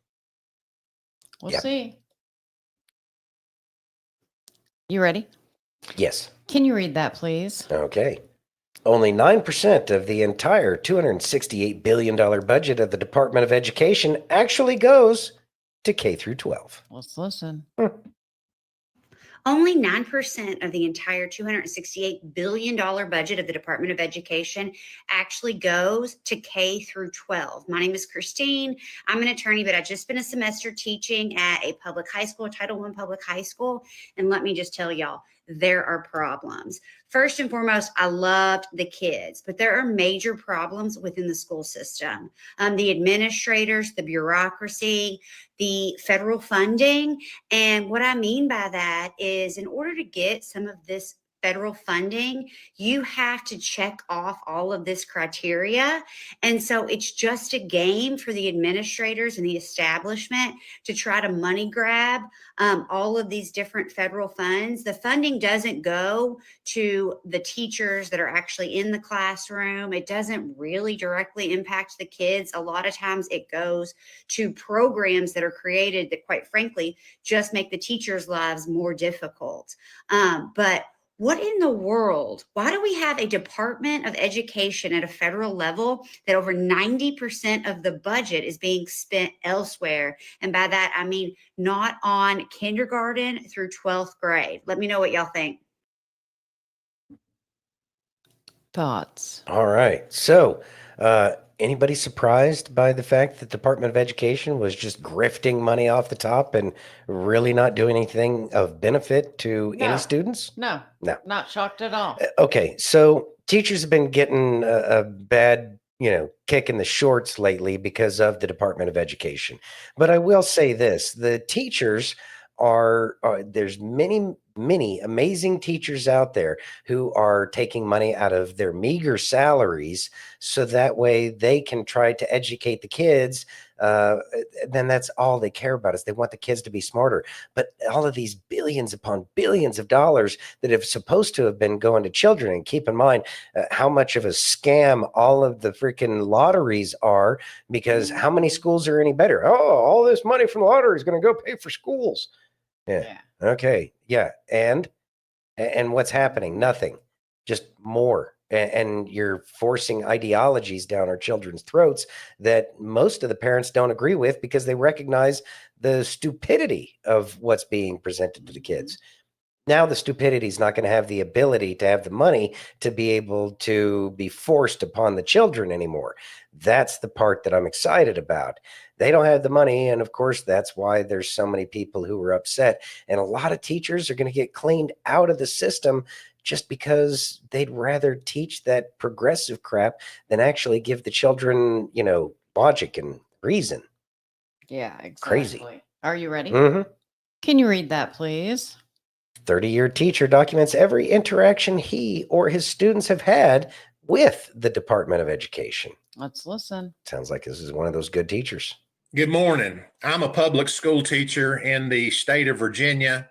We'll see. You ready? Yes. Can you read that, please? Okay. Only 9% of the entire $268 billion budget of the Department of Education actually goes to K through 12. Let's listen. Only 9% of the entire $268 billion budget of the Department of Education actually goes to K through 12. My name is Christine. I'm an attorney, but I've just spent a semester teaching at a public high school, Title I public high school. And let me just tell y'all, there are problems. First and foremost, I loved the kids, but there are major problems within the school system. The administrators, the bureaucracy, the federal funding. And what I mean by that is in order to get some of this federal funding, you have to check off all of this criteria. And so it's just a game for the administrators and the establishment to try to money grab all of these different federal funds. The funding doesn't go to the teachers that are actually in the classroom. It doesn't really directly impact the kids. A lot of times it goes to programs that are created that, quite frankly, just make the teachers' lives more difficult. But What in the world? Why do we have a Department of Education at a federal level that over 90% of the budget is being spent elsewhere? And by that, I mean not on kindergarten through 12th grade. Let me know what y'all think. Thoughts? All right. So, anybody surprised by the fact that the Department of Education was just grifting money off the top and really not doing anything of benefit to No. any students? No, No. not shocked at all. Okay, so teachers have been getting a bad, kick in the shorts lately because of the Department of Education. But I will say this: the teachers are there's many amazing teachers out there who are taking money out of their meager salaries so that way they can try to educate the kids. Then that's all they care about is they want the kids to be smarter. But all of these billions upon billions of dollars that have supposed to have been going to children, and keep in mind how much of a scam all of the freaking lotteries are, because how many schools are any better? Oh, all this money from the lottery is going to go pay for schools. Yeah. Okay. Yeah. And what's happening? Nothing. Just more. And you're forcing ideologies down our children's throats that most of the parents don't agree with because they recognize the stupidity of what's being presented to the kids. Now the stupidity is not going to have the ability to have the money to be able to be forced upon the children anymore. That's the part that I'm excited about. They don't have the money, and of course that's why there's so many people who are upset, and a lot of teachers are going to get cleaned out of the system just because they'd rather teach that progressive crap than actually give the children, logic and reason. Yeah, exactly. Crazy. Are you ready? Mm-hmm. Can you read that, please? 30-year teacher documents every interaction he or his students have had with the Department of Education. Let's listen. Sounds like this is one of those good teachers. Good morning. I'm a public school teacher in the state of Virginia,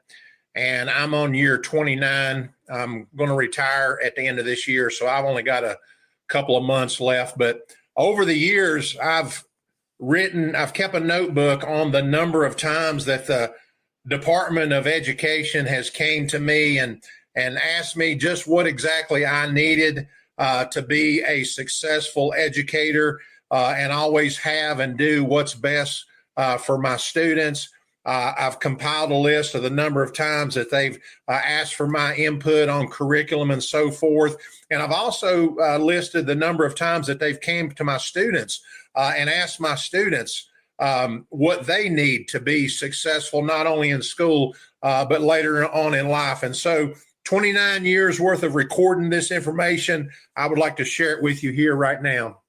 and I'm on year 29. I'm going to retire at the end of this year, so I've only got a couple of months left. But over the years, I've kept a notebook on the number of times that the Department of Education has came to me and asked me just what exactly I needed to be a successful educator, and always have and do what's best for my students. I've compiled a list of the number of times that they've asked for my input on curriculum and so forth. And I've also listed the number of times that they've came to my students and asked my students what they need to be successful, not only in school, but later on in life. And so 29 years worth of recording this information, I would like to share it with you here right now.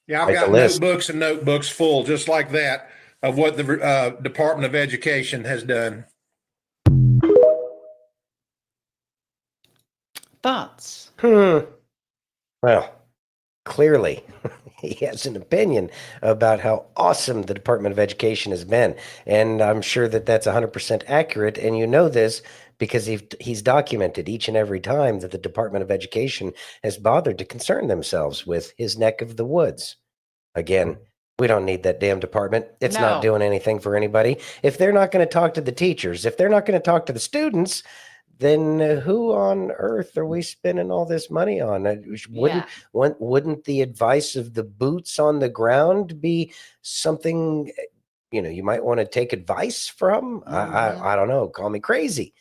Yeah, I've got notebooks and notebooks full, just like that, of what the Department of Education has done. Thoughts? Well, clearly he has an opinion about how awesome the Department of Education has been. And I'm sure that that's 100% accurate. And you know this because he's documented each and every time that the Department of Education has bothered to concern themselves with his neck of the woods. Again, we don't need that damn department. It's not doing anything for anybody. If they're not going to talk to the teachers, if they're not going to talk to the students, then who on earth are we spending all this money on? Wouldn't the advice of the boots on the ground be something, you might want to take advice from? Mm-hmm. I don't know. Call me crazy.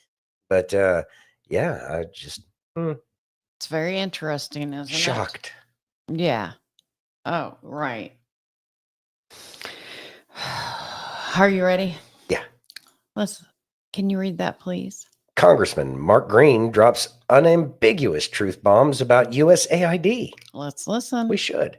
But I just... It's very interesting, isn't it? Shocked. Yeah. Oh, right. Are you ready? Yeah. Can you read that, please? Congressman Mark Green drops unambiguous truth bombs about USAID. Let's listen. We should.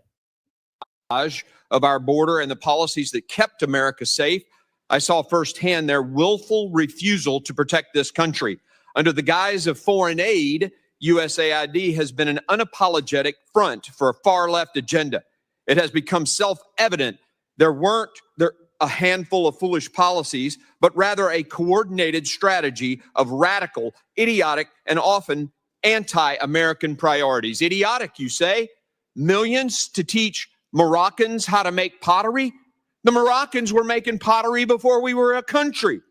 Of our border and the policies that kept America safe, I saw firsthand their willful refusal to protect this country. Under the guise of foreign aid, USAID has been an unapologetic front for a far-left agenda. It has become self-evident there weren't a handful of foolish policies, but rather a coordinated strategy of radical, idiotic, and often anti-American priorities. Idiotic, you say? Millions to teach Moroccans how to make pottery? The Moroccans were making pottery before we were a country.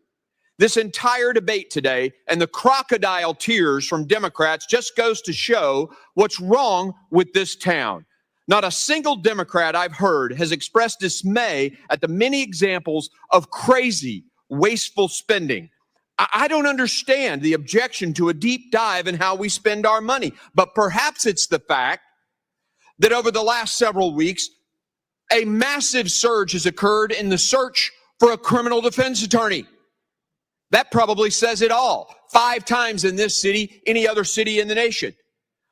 This entire debate today and the crocodile tears from Democrats just goes to show what's wrong with this town. Not a single Democrat I've heard has expressed dismay at the many examples of crazy, wasteful spending. I don't understand the objection to a deep dive in how we spend our money, but perhaps it's the fact that over the last several weeks, a massive surge has occurred in the search for a criminal defense attorney. That probably says it all. 5 times in this city, any other city in the nation.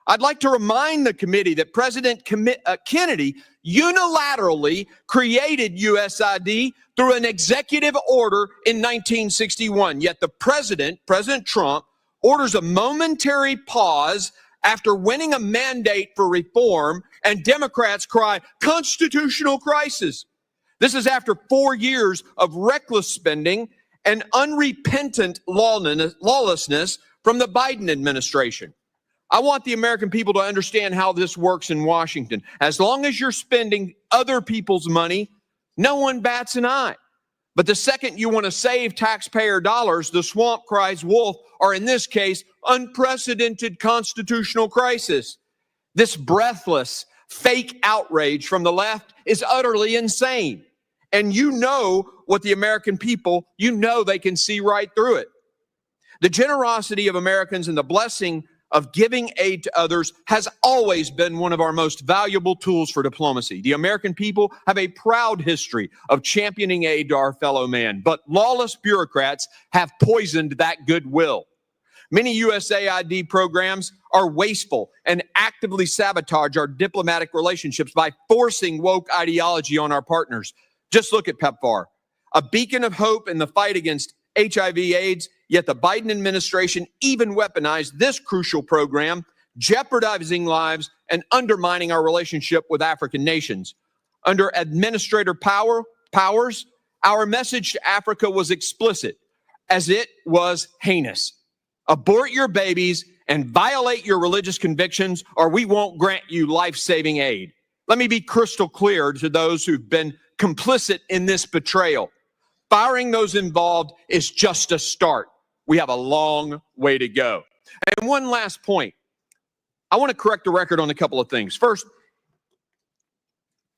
I'd like to remind the committee that President Kennedy unilaterally created USID through an executive order in 1961. Yet the President Trump, orders a momentary pause after winning a mandate for reform, and Democrats cry, constitutional crisis. This is after 4 years of reckless spending and unrepentant lawlessness from the Biden administration. I want the American people to understand how this works in Washington. As long as you're spending other people's money, no one bats an eye. But the second you want to save taxpayer dollars, the swamp cries wolf, or in this case, unprecedented constitutional crisis. This breathless, fake outrage from the left is utterly insane. And you know what the American people, you know they can see right through it. The generosity of Americans and the blessing of giving aid to others has always been one of our most valuable tools for diplomacy. The American people have a proud history of championing aid to our fellow man, but lawless bureaucrats have poisoned that goodwill. Many USAID programs are wasteful and actively sabotage our diplomatic relationships by forcing woke ideology on our partners. Just look at PEPFAR, a beacon of hope in the fight against HIV/AIDS, yet the Biden administration even weaponized this crucial program, jeopardizing lives and undermining our relationship with African nations. Under Administrator Powers, our message to Africa was explicit, as it was heinous. Abort your babies and violate your religious convictions, or we won't grant you life-saving aid. Let me be crystal clear to those who've been complicit in this betrayal. Firing those involved is just a start. We have a long way to go. And one last point. I want to correct the record on a couple of things. First,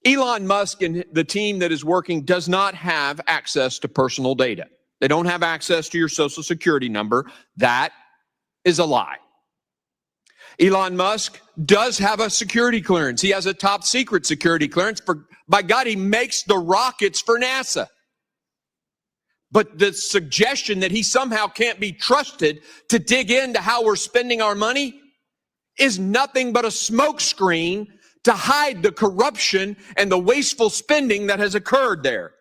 Elon Musk and the team that is working does not have access to personal data. They don't have access to your social security number. That is a lie. Elon Musk does have a security clearance. He has a top secret security clearance. By God, he makes the rockets for NASA. But the suggestion that he somehow can't be trusted to dig into how we're spending our money is nothing but a smokescreen to hide the corruption and the wasteful spending that has occurred there.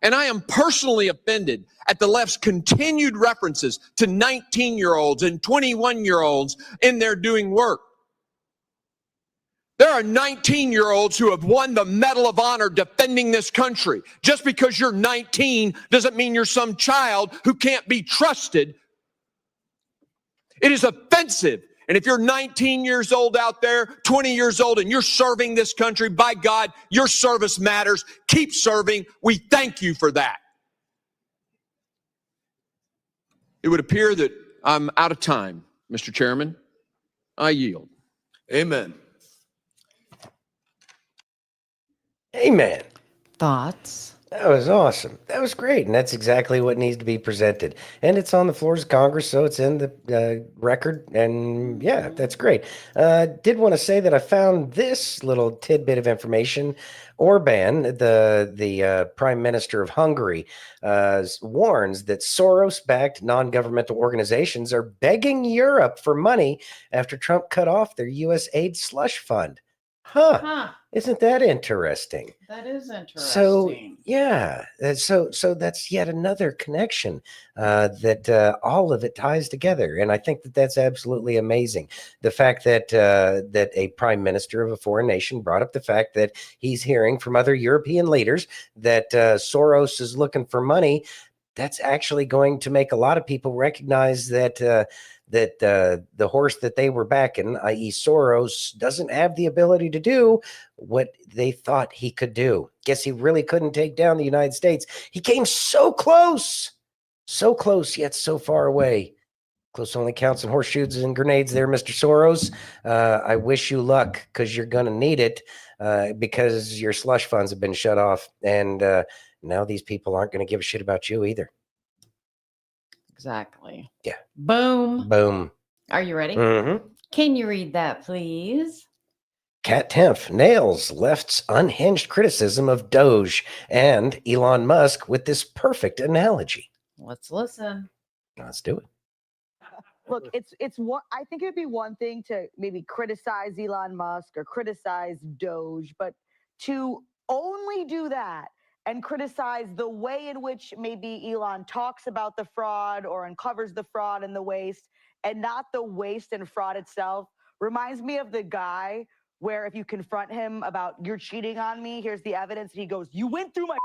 And I am personally offended at the left's continued references to 19-year-olds and 21-year-olds in their doing work. There are 19-year-olds who have won the Medal of Honor defending this country. Just because you're 19 doesn't mean you're some child who can't be trusted. It is offensive. And if you're 19 years old out there, 20 years old, and you're serving this country, by God, your service matters. Keep serving. We thank you for that. It would appear that I'm out of time, Mr. Chairman. I yield. Amen. Amen. Thoughts? That was awesome. That was great. And that's exactly what needs to be presented. And it's on the floors of Congress, so it's in the record. And yeah, that's great. Did want to say that I found this little tidbit of information. Orban, the Prime Minister of Hungary, warns that Soros-backed non-governmental organizations are begging Europe for money after Trump cut off their U.S. aid slush fund. Huh. Isn't that interesting? That is interesting. So yeah, so that's yet another connection that all of it ties together, and I think that that's absolutely amazing. The fact that that a prime minister of a foreign nation brought up the fact that he's hearing from other European leaders that Soros is looking for money. That's actually going to make a lot of people recognize that that the horse that they were backing, i.e. Soros, doesn't have the ability to do what they thought he could do. Guess he really couldn't take down the United States. He came so close, yet so far away. Close only counts in horseshoes and grenades there, Mr. Soros. I wish you luck because you're going to need it because your slush funds have been shut off. And now these people aren't going to give a shit about you either. Exactly. Yeah. Boom. Boom. Are you ready? Mm-hmm. Can you read that, please? Kat Tempf nails left's unhinged criticism of Doge and Elon Musk with this perfect analogy. Let's listen. Let's do it. Look, it's what I think it'd be one thing to maybe criticize Elon Musk or criticize Doge, but to only do that and criticize the way in which maybe Elon talks about the fraud or uncovers the fraud and the waste, and not the waste and fraud itself, reminds me of the guy where if you confront him about you're cheating on me, here's the evidence, and he goes, "You went through my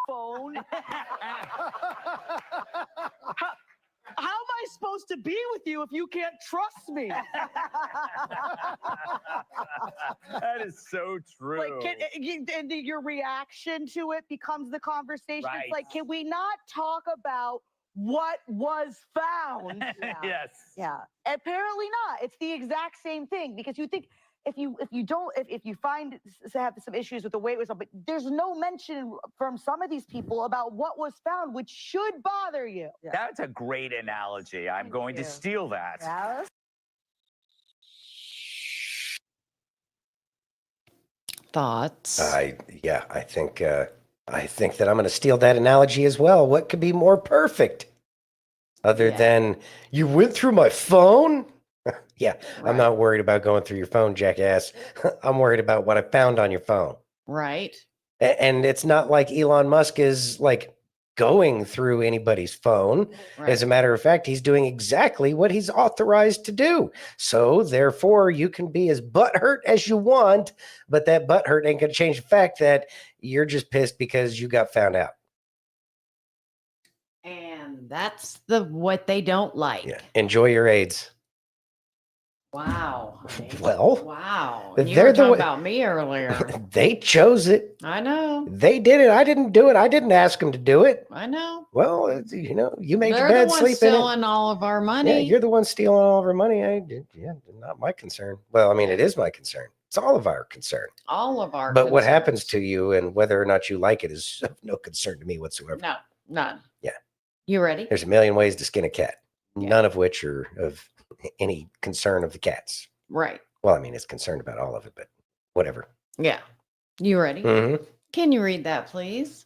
phone." How am I supposed to be with you if you can't trust me? That is so true. Like, and your reaction to it becomes the conversation. Right. It's like, can we not talk about what was found? Yes. Yeah. Apparently not. It's the exact same thing, because you think if you find to have some issues with the weight or something, there's no mention from some of these people about what was found, which should bother you. That's a great analogy. I'm going to steal that. Yes. Thoughts? I think that I'm going to steal that analogy as well. What could be more perfect other than you went through my phone? Yeah, right. I'm not worried about going through your phone, jackass. I'm worried about what I found on your phone. Right. And it's not like Elon Musk is like going through anybody's phone. Right. As a matter of fact, he's doing exactly what he's authorized to do. So therefore, you can be as butthurt as you want, but that butthurt ain't going to change the fact that you're just pissed because you got found out. And that's what they don't like. Yeah. Enjoy your AIDS. Wow. Well, wow. They're You were talking the about me earlier. They chose it. I know. They did it. I didn't do it. I didn't ask them to do it. I know. Well, you made They're your bed, the ones sleep in stealing it. all of our money. Yeah, you're the one stealing all of our money. Not my concern. Well, I mean, it is my concern. It's all of our concern. All of our But what concerns. happens to you and whether or not you like it is of no concern to me whatsoever. No, none. Yeah. You ready? There's a million ways to skin a cat, none of which are of any concern of the cats. Right. Well, I mean, it's concerned about all of it, but whatever. Yeah. You ready? Mm-hmm. Can you read that, please?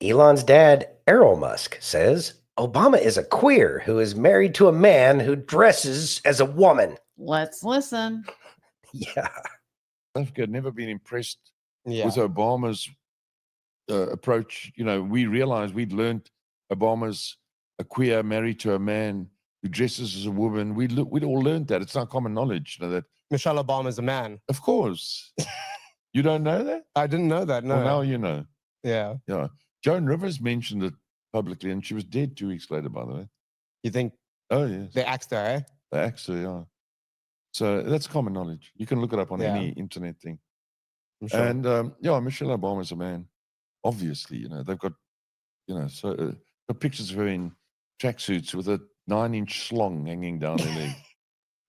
Elon's dad, Errol Musk, says Obama is a queer who is married to a man who dresses as a woman. Let's listen. Yeah. I've never been impressed with Obama's approach. You know, we realized we'd learned Obama's a queer married to a man who dresses as a woman. We'd all learned that. It's not common knowledge. You know, that Michelle Obama's a man. Of course. You don't know that? I didn't know that, no. Well, now you know. Yeah. Yeah. Joan Rivers mentioned it publicly, and she was dead 2 weeks later, by the way. You think? Oh, yes. They axed her, eh? They axed her, yeah. So that's common knowledge. You can look it up on any internet thing. Sure. And, Michelle Obama's a man. Obviously, you know, they've got, got pictures of her in tracksuits with a 9-inch slong hanging down her leg.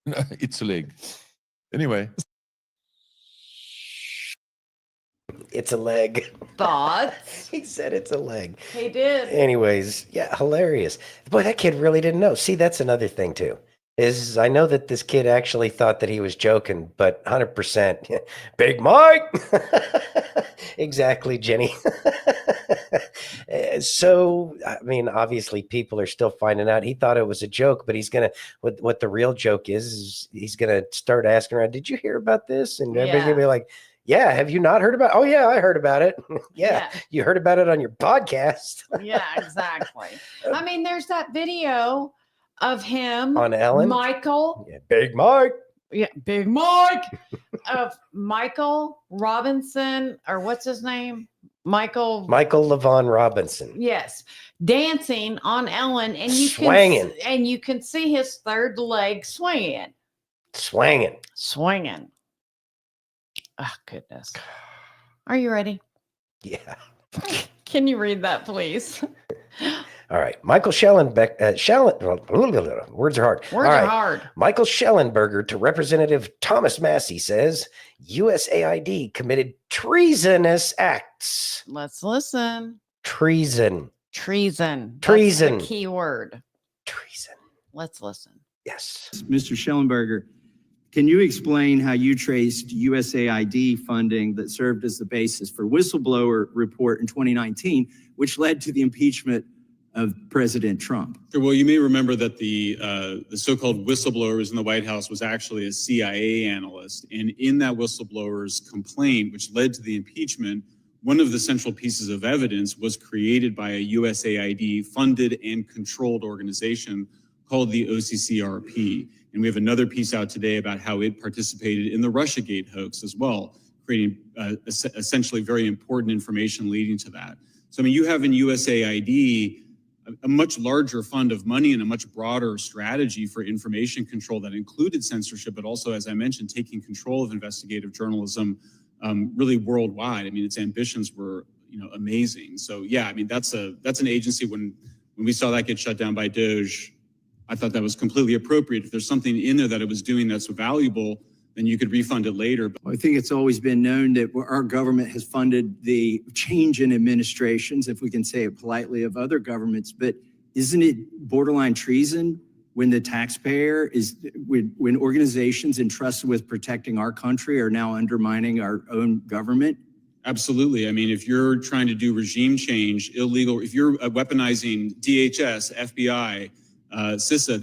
No, it's a leg. Anyway. It's a leg. Thoughts? He said it's a leg. He did. Anyways, yeah, hilarious. Boy, that kid really didn't know. See, that's another thing, too. Is I know that this kid actually thought that he was joking, but 100%. Big Mike! Exactly, Jenny. So, I mean, obviously people are still finding out. He thought it was a joke, but he's going to, what the real joke is he's going to start asking around, did you hear about this? And everybody's going to be like, yeah, have you not heard about it? Oh, yeah, I heard about it. Yeah, you heard about it on your podcast. Yeah, exactly. I mean, there's that video of him on Ellen, Michael, Big Mike. Yeah, Big Mike of Michael Robinson, or what's his name? Michael LaVaughn Robinson. Yes, dancing on Ellen, and Swanging. you can see his third leg swinging. Swanging. Oh goodness. Are you ready? Yeah. Can you read that, please? All right. Michael Schellenberger, words are hard. Words are hard. Michael Schellenberger to Representative Thomas Massey says USAID committed treasonous acts. Let's listen. Treason. Treason. Treason. That's the key word. Treason. Let's listen. Yes. Mr. Schellenberger, can you explain how you traced USAID funding that served as the basis for whistleblower report in 2019, which led to the impeachment of President Trump? Well, you may remember that the so-called whistleblowers in the White House was actually a CIA analyst. And in that whistleblower's complaint, which led to the impeachment, one of the central pieces of evidence was created by a USAID funded and controlled organization called the OCCRP. And we have another piece out today about how it participated in the Russiagate hoax as well, creating essentially very important information leading to that. So, I mean, you have in USAID a much larger fund of money and a much broader strategy for information control that included censorship, but also, as I mentioned, taking control of investigative journalism really worldwide. I mean, its ambitions were, amazing. So, yeah, I mean, that's an agency. When we saw that get shut down by DOJ, I thought that was completely appropriate. If there's something in there that it was doing that's valuable, then you could refund it later. I think it's always been known that our government has funded the change in administrations, if we can say it politely, of other governments. But isn't it borderline treason when the taxpayer when organizations entrusted with protecting our country are now undermining our own government? Absolutely. I mean, if you're trying to do regime change, illegal, if you're weaponizing DHS, FBI, CISA,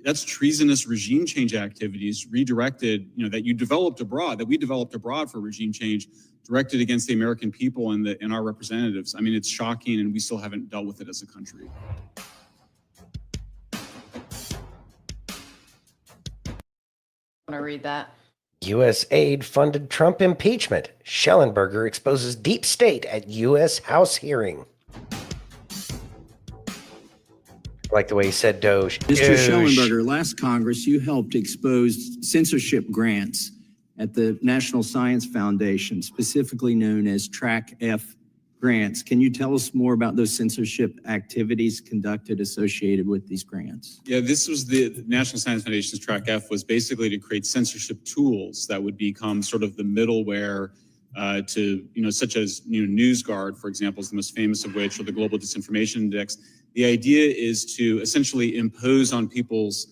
that's treasonous regime change activities redirected, that you developed abroad, that we developed abroad for regime change, directed against the American people and our representatives. I mean, it's shocking, and we still haven't dealt with it as a country. Want to read that? U.S. aid funded Trump impeachment. Schellenberger exposes deep state at U.S. House hearing. Like the way he said Doge. Mr. Schellenberger, last Congress, you helped expose censorship grants at the National Science Foundation, specifically known as Track F grants. Can you tell us more about those censorship activities conducted associated with these grants? Yeah, this was the National Science Foundation's Track F was basically to create censorship tools that would become sort of the middleware to, such as NewsGuard, for example, is the most famous of which, or the Global Disinformation Index. The idea is to essentially impose on people's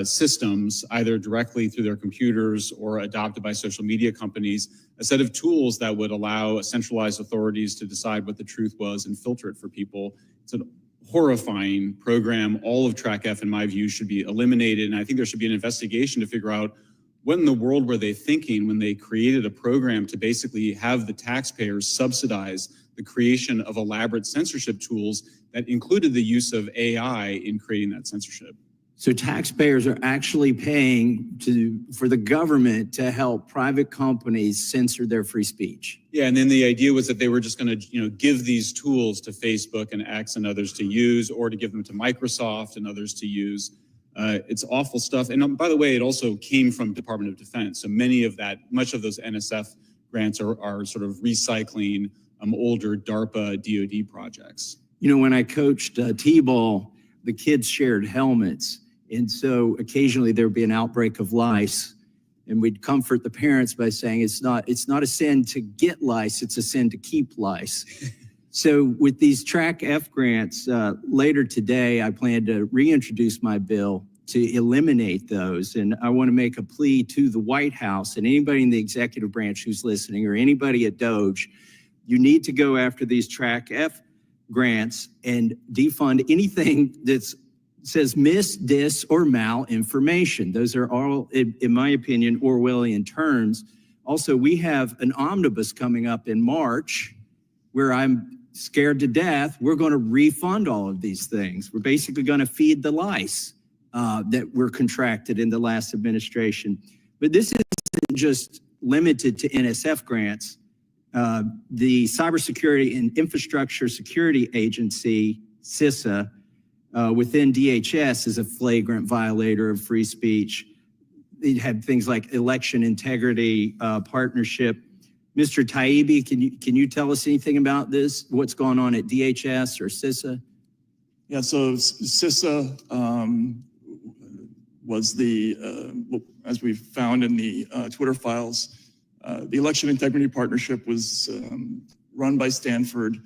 systems, either directly through their computers or adopted by social media companies, a set of tools that would allow centralized authorities to decide what the truth was and filter it for people. It's a horrifying program. All of Track F, in my view, should be eliminated. And I think there should be an investigation to figure out what in the world were they thinking when they created a program to basically have the taxpayers subsidize the creation of elaborate censorship tools that included the use of AI in creating that censorship. So taxpayers are actually paying for the government to help private companies censor their free speech. Yeah, and then the idea was that they were just going to, give these tools to Facebook and X and others to use, or to give them to Microsoft and others to use. It's awful stuff. And by the way, it also came from Department of Defense. So much of those NSF grants are sort of recycling older DARPA DoD projects. When I coached T-ball, the kids shared helmets. And so occasionally there'd be an outbreak of lice, and we'd comfort the parents by saying it's not a sin to get lice, it's a sin to keep lice. So with these Track F grants, later today, I plan to reintroduce my bill to eliminate those. And I want to make a plea to the White House and anybody in the executive branch who's listening, or anybody at DOJ, you need to go after these Track F grants and defund anything that says mis, dis, or malinformation. Those are all, in my opinion, Orwellian terms. Also, we have an omnibus coming up in March where I'm scared to death we're going to refund all of these things. We're basically going to feed the lice that were contracted in the last administration. But this isn't just limited to NSF grants. The Cybersecurity and Infrastructure Security Agency, CISA, within DHS is a flagrant violator of free speech. They had things like election integrity partnership. Mr. Taibbi, can you tell us anything about this? What's going on at DHS or CISA? Yeah, so CISA was as we found in the Twitter files, the election integrity partnership was run by Stanford.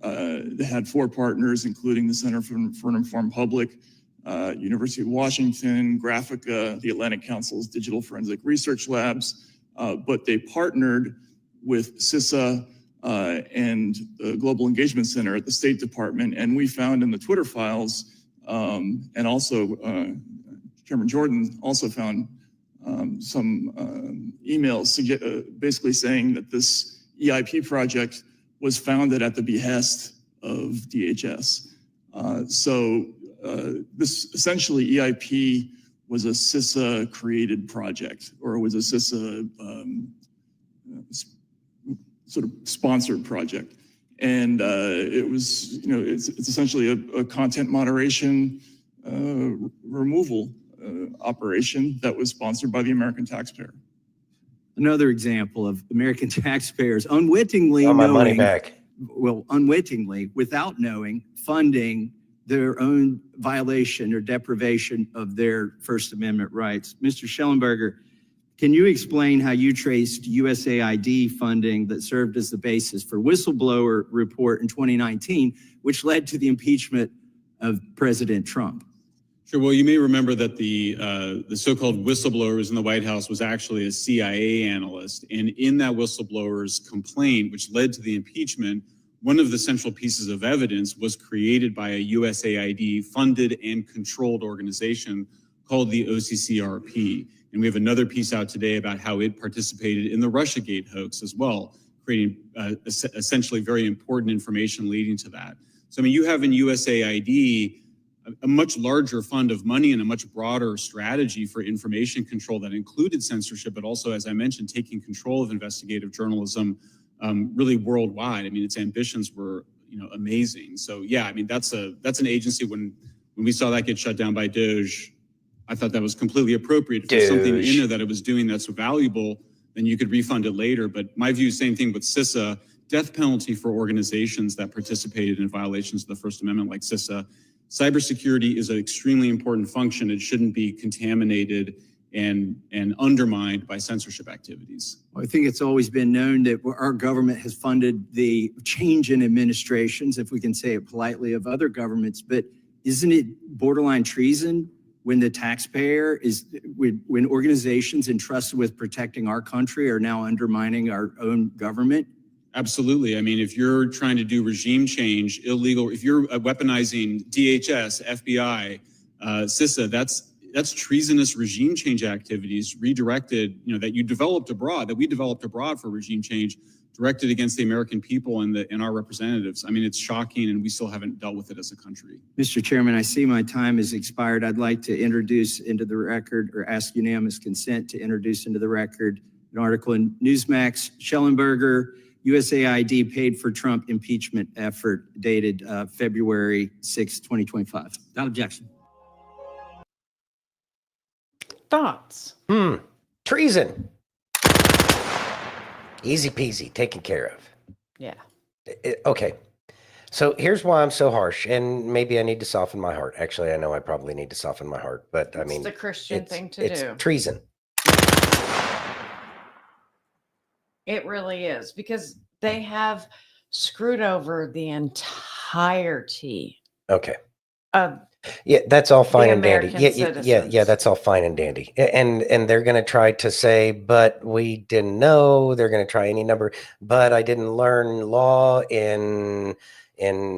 They had 4 partners, including the Center for an Informed Public, University of Washington, Graphica, the Atlantic Council's Digital Forensic Research Labs, but they partnered with CISA and the Global Engagement Center at the State Department. And we found in the Twitter files, and also Chairman Jordan also found some emails basically saying that this EIP project was founded at the behest of DHS. This essentially EIP was a CISA created project, or it was a CISA sort of sponsored project. And it was, it's essentially a content moderation removal operation that was sponsored by the American taxpayer. Another example of American taxpayers unwittingly my money back. Well, unwittingly, without knowing, funding their own violation or deprivation of their First Amendment rights. Mr. Schellenberger, can you explain how you traced USAID funding that served as the basis for whistleblower report in 2019, which led to the impeachment of President Trump? Sure. Well, you may remember that the so-called whistleblowers in the White House was actually a CIA analyst. And in that whistleblower's complaint, which led to the impeachment, one of the central pieces of evidence was created by a USAID funded and controlled organization called the OCCRP. And we have another piece out today about how it participated in the Russiagate hoax as well, creating essentially very important information leading to that. So, I mean, you have in USAID a much larger fund of money and a much broader strategy for information control that included censorship, but also, as I mentioned, taking control of investigative journalism really worldwide. I mean, its ambitions were, amazing. So yeah, I mean, that's an agency when we saw that get shut down by DOJ, I thought that was completely appropriate. If there's something in there that it was doing that's valuable, then you could refund it later. But my view, same thing with CISA, death penalty for organizations that participated in violations of the First Amendment like CISA. Cybersecurity is an extremely important function. It shouldn't be contaminated and undermined by censorship activities. Well, I think it's always been known that our government has funded the change in administrations, if we can say it politely, of other governments. But isn't it borderline treason when the taxpayer when organizations entrusted with protecting our country are now undermining our own government? Absolutely. I mean, if you're trying to do regime change, illegal, if you're weaponizing DHS, FBI, CISA, that's treasonous regime change activities redirected, that you developed abroad, that we developed abroad for regime change, directed against the American people and our representatives. I mean, it's shocking, and we still haven't dealt with it as a country. Mr. Chairman, I see my time has expired. I'd like to introduce into the record, or ask unanimous consent to introduce into the record, an article in Newsmax, Schellenberger, USAID paid for Trump impeachment effort, dated February 6, 2025. Without objection. Thoughts? Treason. Easy peasy, taken care of. Yeah. Okay. So here's why I'm so harsh, and maybe I need to soften my heart. Actually, I know I probably need to soften my heart, but I mean, it's the Christian thing to it's do. Treason. It really is, because they have screwed over the entirety Okay. of Yeah, that's all fine and dandy. American Yeah, that's all fine and dandy. And they're going to try to say, but we didn't know. They're going to try any number, but I didn't learn law in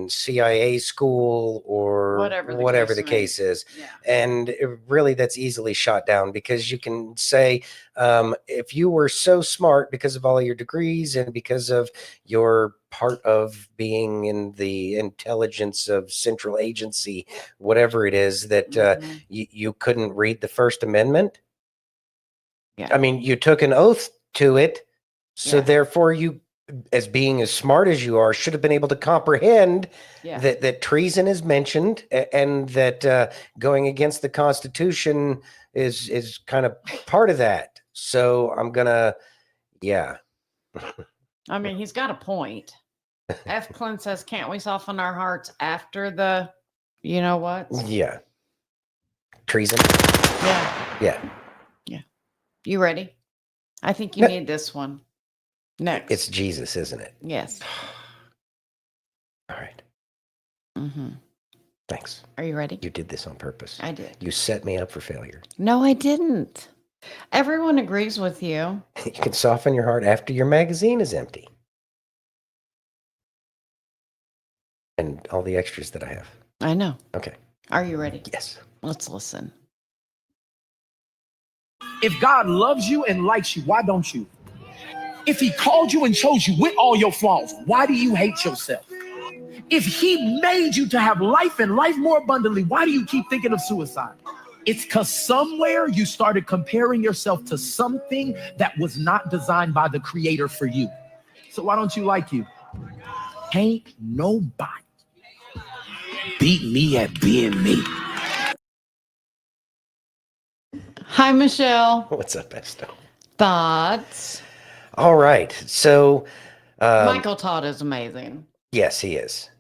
CIA school or whatever the case is. Yeah. And really, that's easily shot down, because you can say, if you were so smart because of all your degrees and because of your part of being in the intelligence of central agency, whatever it is, that you couldn't read the First Amendment. Yeah. I mean, you took an oath to it, so therefore you as being as smart as you are, should have been able to comprehend Yeah. that treason is mentioned and that going against the Constitution is kind of part of that. So I'm gonna, yeah. I mean, he's got a point. F. Clint says, can't we soften our hearts after the, you know what? Yeah. Treason. Yeah. Yeah. You ready? I think you need this one. Next. It's Jesus, isn't it? Yes. All right. Mm-hmm. Thanks. Are you ready? You did this on purpose. I did. You set me up for failure. No, I didn't. Everyone agrees with you. You can soften your heart after your magazine is empty. And all the extras that I have. I know. Okay. Are you ready? Yes. Let's listen. If God loves you and likes you, why don't you? If he called you and chose you with all your flaws, why do you hate yourself? If he made you to have life and life more abundantly, why do you keep thinking of suicide? It's because somewhere you started comparing yourself to something that was not designed by the creator for you. So why don't you like you? Ain't nobody beat me at being me. Hi, Michelle. What's up, Esto? Thoughts? All right. So Michael Todd is amazing. yes, he is.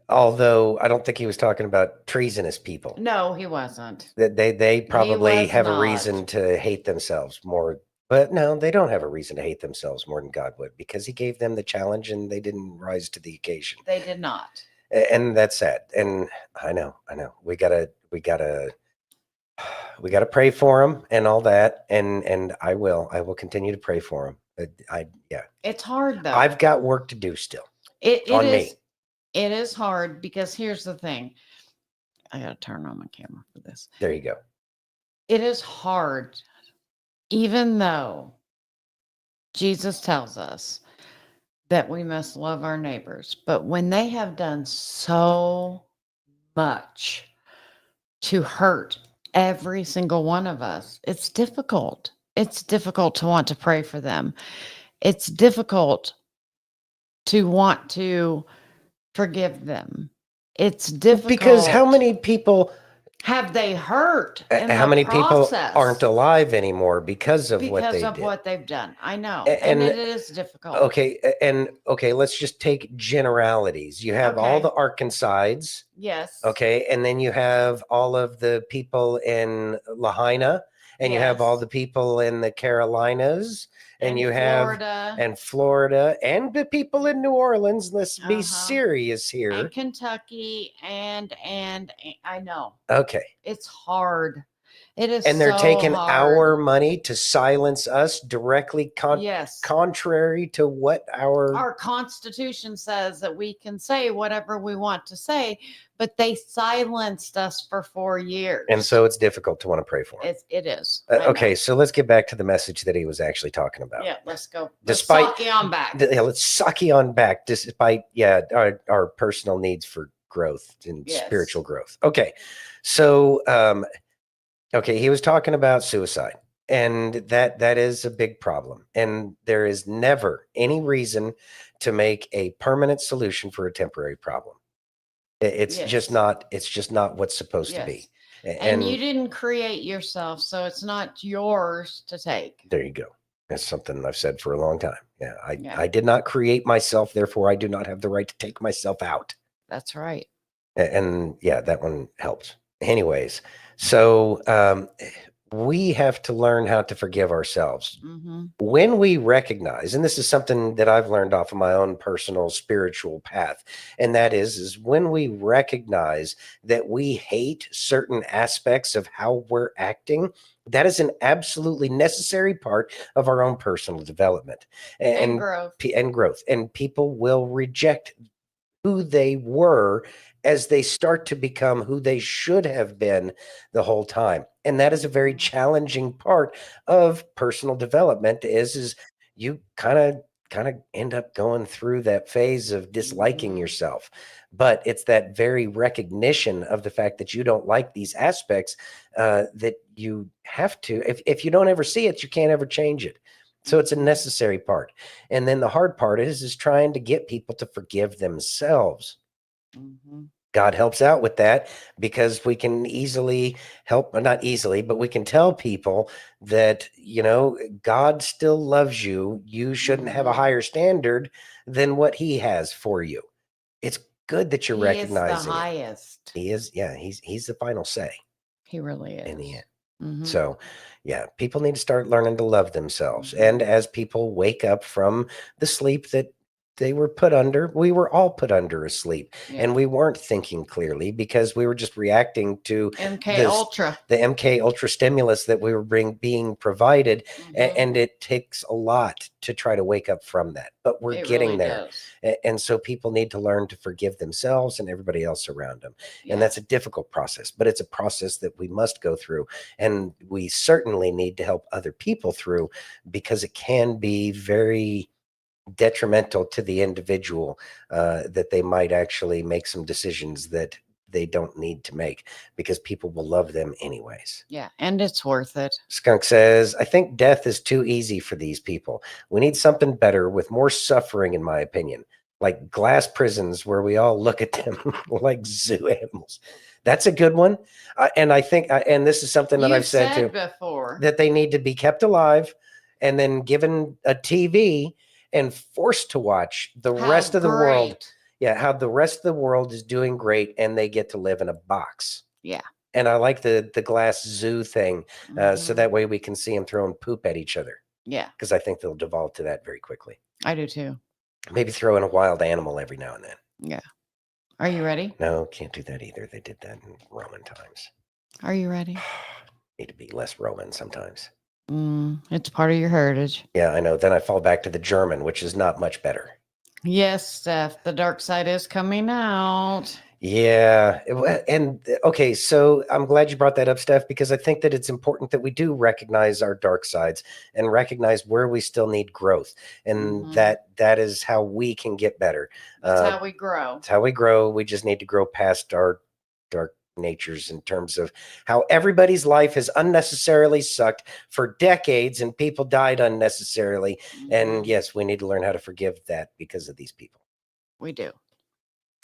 Although I don't think he was talking about treasonous people. No, he wasn't. That they probably was have a not. reason to hate themselves more. But no, they don't have a reason to hate themselves more than God would, because he gave them the challenge and they didn't rise to the occasion. They did not. And that's sad. And I know. We gotta pray for him and all that. And I will continue to pray for him. Yeah. It's hard though. I've got work to do still. It on is. me. It is hard because here's the thing. I gotta turn on my camera for this. There you go. It is hard, even though Jesus tells us that we must love our neighbors. But when they have done so much to hurt every single one of us, it's difficult. It's difficult to want to pray for them. It's difficult to want to forgive them. It's difficult Because how many people have they hurt? how many people aren't alive anymore because of what they did? What they've done. I know. And And it is difficult. Okay, let's just take generalities. You have all Okay. the Arkancides, Yes. okay, and then you have all of the people in Lahaina, and you have all the people in the Carolinas, and you have Florida, and the people in New Orleans. Let's be serious here. And Kentucky and I know. Okay. It's hard. It is. And they're so taking hard. our money to silence us directly Yes. contrary to what Our Constitution says that we can say whatever we want to say, but they silenced us for 4 years. and so it's difficult to want to pray for him. It is. I know. Okay, so let's get back to the message that he was actually talking about. Yeah, let's go. Despite- let's suck you on back. Let's suck you on back despite our personal needs for growth and Yes. spiritual growth. Okay. So okay, he was talking about suicide, and that is a big problem, and there is never any reason to make a permanent solution for a temporary problem. It's Yes. just not what's supposed to be. And you didn't create yourself, so it's not yours to take. There you go. That's something I've said for a long time. Yeah, I did not create myself, therefore I do not have the right to take myself out. That's right. And yeah, that one helped. Anyways, so we have to learn how to forgive ourselves. Mm-hmm. When we recognize, and this is something that I've learned off of my own personal spiritual path, and that is when we recognize that we hate certain aspects of how we're acting, that is an absolutely necessary part of our own personal development And growth. and growth. And people will reject who they were as they start to become who they should have been the whole time. And that is a very challenging part of personal development is you kind of end up going through that phase of disliking yourself. But it's that very recognition of the fact that you don't like these aspects that you have to, if you don't ever see it, you can't ever change it. So it's a necessary part. And then the hard part is trying to get people to forgive themselves. God helps out with that because we can easily help, not easily, but we can tell people that, you know, God still loves you. You shouldn't have a higher standard than what he has for you. It's good that you're recognizing He is the highest. He is. Yeah. He's the final say. He really is. In the end. Mhm. So, yeah, people need to start learning to love themselves. And as people wake up from the sleep that they were put under, we were all put under asleep, and we weren't thinking clearly because we were just reacting to MK Ultra. the MK Ultra stimulus that we were being provided. And it takes a lot to try to wake up from that, but we're It getting really there. does. And so people need to learn to forgive themselves and everybody else around them. And that's a difficult process, but it's a process that we must go through. And we certainly need to help other people through because it can be very detrimental to the individual that they might actually make some decisions that they don't need to make because people will love them anyways. Yeah, and it's worth it. Skunk says, I think death is too easy for these people. We need something better with more suffering, in my opinion, like glass prisons where we all look at them like zoo animals. That's a good one. And I think, and this is something that I've said too, before, that they need to be kept alive and then given a TV and forced to watch the rest of the world. Yeah, how the rest of the world is doing great and they get to live in a box. Yeah. And I like the glass zoo thing, so that way we can see them throwing poop at each other. Yeah. Because I think they'll devolve to that very quickly. I do too. Maybe throw in a wild animal every now and then. Yeah. Are you ready? No, can't do that either. They did that in Roman times. Are you ready? Need to be less Roman sometimes. It's part of your heritage. Yeah, I know. Then I fall back to the German, which is not much better. Yes, Steph, the dark side is coming out. Yeah. And okay, so I'm glad you brought that up, Steph, because I think that it's important that we do recognize our dark sides and recognize where we still need growth. And that is how we can get better. That's how we grow. It's how we grow. We just need to grow past our dark natures in terms of how everybody's life has unnecessarily sucked for decades and people died unnecessarily. And yes, we need to learn how to forgive that because of these people. We do.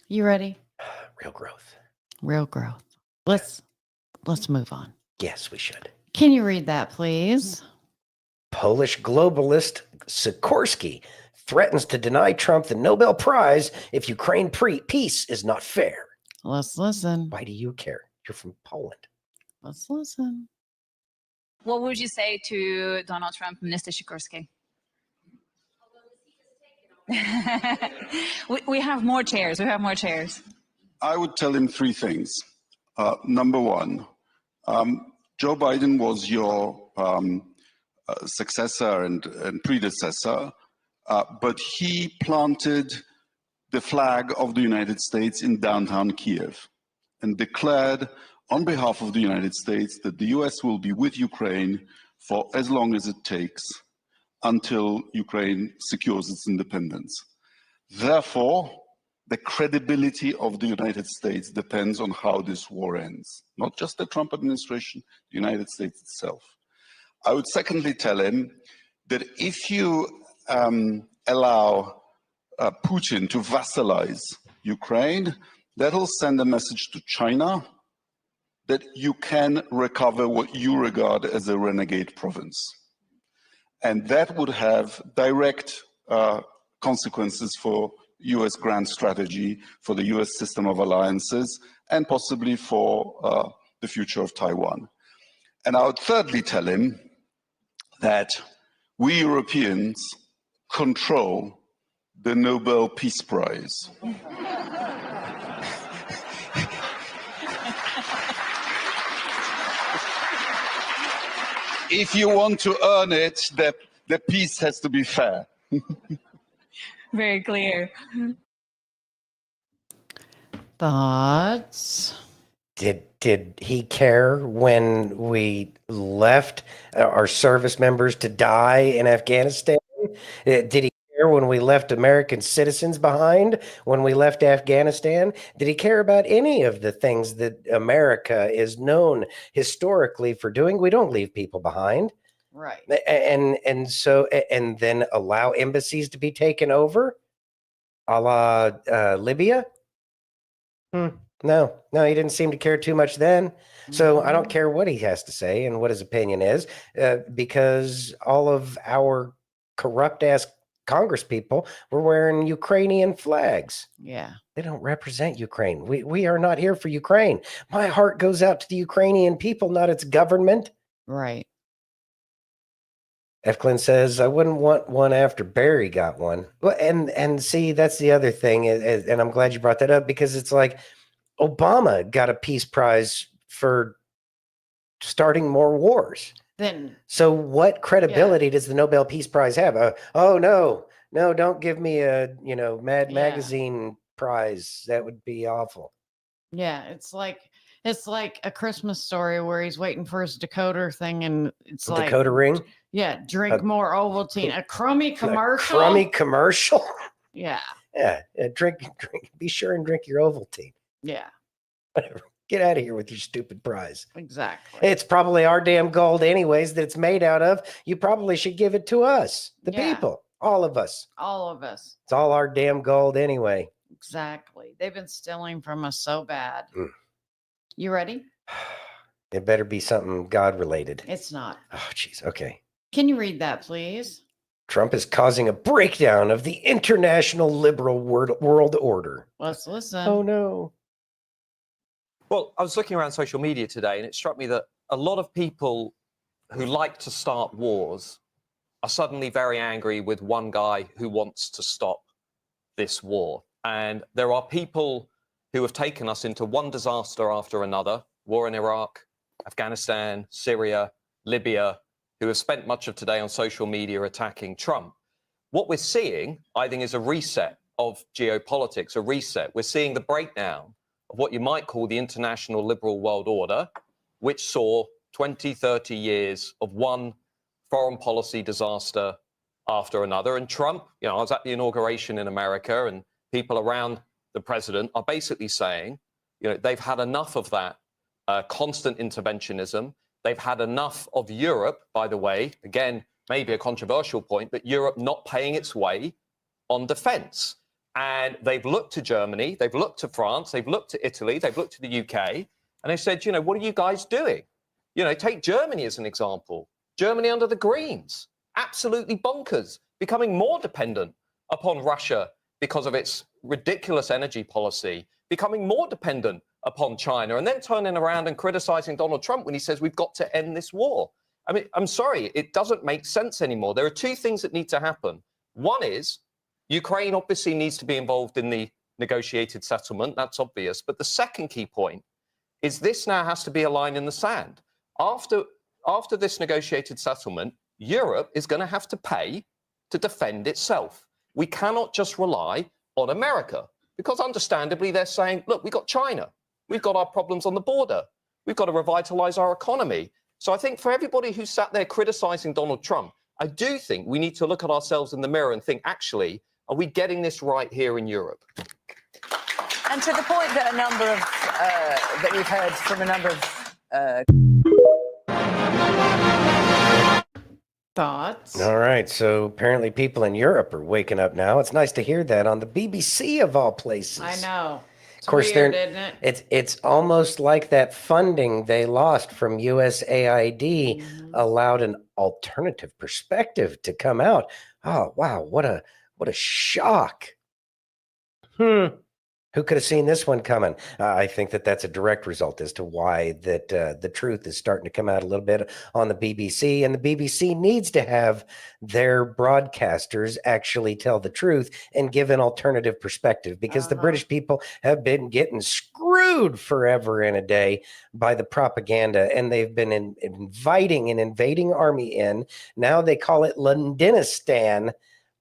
You ready? Real growth. Real growth. Let's move on. Yes, we should. Can you read that, please? Polish globalist Sikorski threatens to deny Trump the Nobel Prize if Ukraine peace is not fair. Let's listen. Why do you care? You're from Poland. Let's listen. What would you say to Donald Trump, Minister Sikorski? we have more chairs. We have more chairs. I would tell him three things. Number one, Joe Biden was your successor and predecessor, but he planted the flag of the United States in downtown Kiev and declared on behalf of the United States that the US will be with Ukraine for as long as it takes until Ukraine secures its independence. Therefore, the credibility of the United States depends on how this war ends, not just the Trump administration, the United States itself. I would secondly tell him that if you allow Putin to vassalize Ukraine, that'll send a message to China that you can recover what you regard as a renegade province. And that would have direct consequences for US grand strategy, for the US system of alliances, and possibly for the future of Taiwan. And I would thirdly tell him that we Europeans control the Nobel Peace Prize. If you want to earn it, the peace has to be fair. Very clear. Thoughts? Did he care when we left our service members to die in Afghanistan? Did he care when we left American citizens behind, when we left Afghanistan? Did he care about any of the things that America is known historically for doing? We don't leave people behind. Right. And then allow embassies to be taken over, a la Libya. No, he didn't seem to care too much then. So I don't care what he has to say and what his opinion is, because all of our corrupt ass Congress people were wearing Ukrainian flags. Yeah. They don't represent Ukraine. We are not here for Ukraine. My heart goes out to the Ukrainian people, not its government. Right. F. Clint says, I wouldn't want one after Barry got one. Well, and see, that's the other thing. And I'm glad you brought that up, because it's like Obama got a peace prize for starting more wars. Then So what credibility does the Nobel Peace Prize have? Oh, no, don't give me a, Mad Magazine prize. That would be awful. Yeah, it's like a Christmas Story where he's waiting for his decoder thing, and it's like Dakota ring. Yeah, drink more Ovaltine. A crummy commercial. Crummy commercial. Yeah. Yeah. Drink. Be sure and drink your Ovaltine. Yeah. Whatever. Get out of here with your stupid prize. Exactly. It's probably our damn gold anyways that it's made out of. You probably should give it to us, the people, all of us. All of us. It's all our damn gold anyway. Exactly. They've been stealing from us so bad. You ready? It better be something God related. It's not. Oh, jeez. Okay. Can you read that, please? Trump is causing a breakdown of the international liberal world order. Let's listen. Oh, no. Well, I was looking around social media today, and it struck me that a lot of people who like to start wars are suddenly very angry with one guy who wants to stop this war. And there are people who have taken us into one disaster after another, war in Iraq, Afghanistan, Syria, Libya, who have spent much of today on social media attacking Trump. What we're seeing, I think, is a reset of geopolitics, a reset. We're seeing the breakdown of what you might call the international liberal world order, which saw 20, 30 years of one foreign policy disaster after another. And Trump, I was at the inauguration in America, and people around the president are basically saying, they've had enough of that constant interventionism. They've had enough of Europe, by the way, again, maybe a controversial point, but Europe not paying its way on defense. And they've looked to Germany, they've looked to France, they've looked to Italy, they've looked to the UK, and they said, what are you guys doing? Take Germany as an example. Germany under the Greens, absolutely bonkers, becoming more dependent upon Russia because of its ridiculous energy policy, becoming more dependent upon China, and then turning around and criticizing Donald Trump when he says we've got to end this war. I mean, I'm sorry, it doesn't make sense anymore. There are two things that need to happen. One is Ukraine obviously needs to be involved in the negotiated settlement. That's obvious. But the second key point is this now has to be a line in the sand. After this negotiated settlement, Europe is going to have to pay to defend itself. We cannot just rely on America, because understandably they're saying, look, we've got China. We've got our problems on the border. We've got to revitalize our economy. So I think for everybody who sat there criticizing Donald Trump, I do think we need to look at ourselves in the mirror and think, actually, are we getting this right here in Europe? And to the point that a number of, that we've heard from a number of thoughts. All right. So apparently people in Europe are waking up now. It's nice to hear that on the BBC of all places. I know. Of course, weird, isn't it? It's almost like that funding they lost from USAID allowed an alternative perspective to come out. Oh, wow. What a shock. Who could have seen this one coming? I think that's a direct result as to why that the truth is starting to come out a little bit on the BBC, and the BBC needs to have their broadcasters actually tell the truth and give an alternative perspective, because the British people have been getting screwed forever and a day by the propaganda, and they've been inviting an invading army in. Now they call it Londonistan,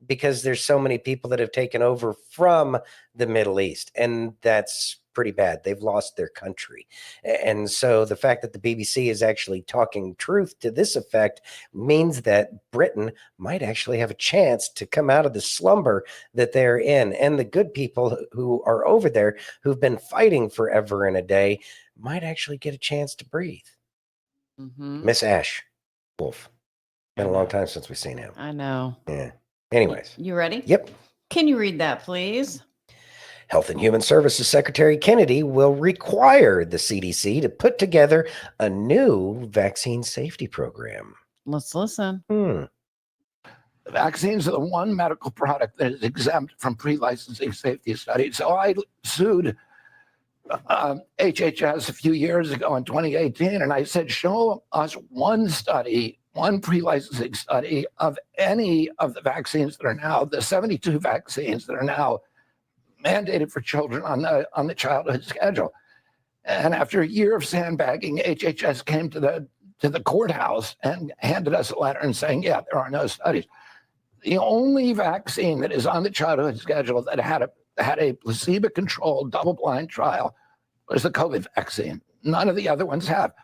because there's so many people that have taken over from the Middle East, and that's pretty bad. They've lost their country. And so the fact that the BBC is actually talking truth to this effect means that Britain might actually have a chance to come out of the slumber that they're in. And the good people who are over there, who've been fighting forever and a day, might actually get a chance to breathe. Miss Ash Wolf. Been a long time since we've seen him. I know. Yeah. Anyways. You ready? Yep. Can you read that, please? Health and Human Services Secretary Kennedy will require the CDC to put together a new vaccine safety program. Let's listen. Vaccines are the one medical product that is exempt from pre-licensing safety studies. So I sued HHS a few years ago in 2018, and I said, show us one study, one pre-licensing study of any of the vaccines that are now, the 72 vaccines that are now mandated for children on the childhood schedule. And after a year of sandbagging, HHS came to the courthouse and handed us a letter and saying, yeah, there are no studies. The only vaccine that is on the childhood schedule that had a placebo-controlled double-blind trial was the COVID vaccine. None of the other ones have.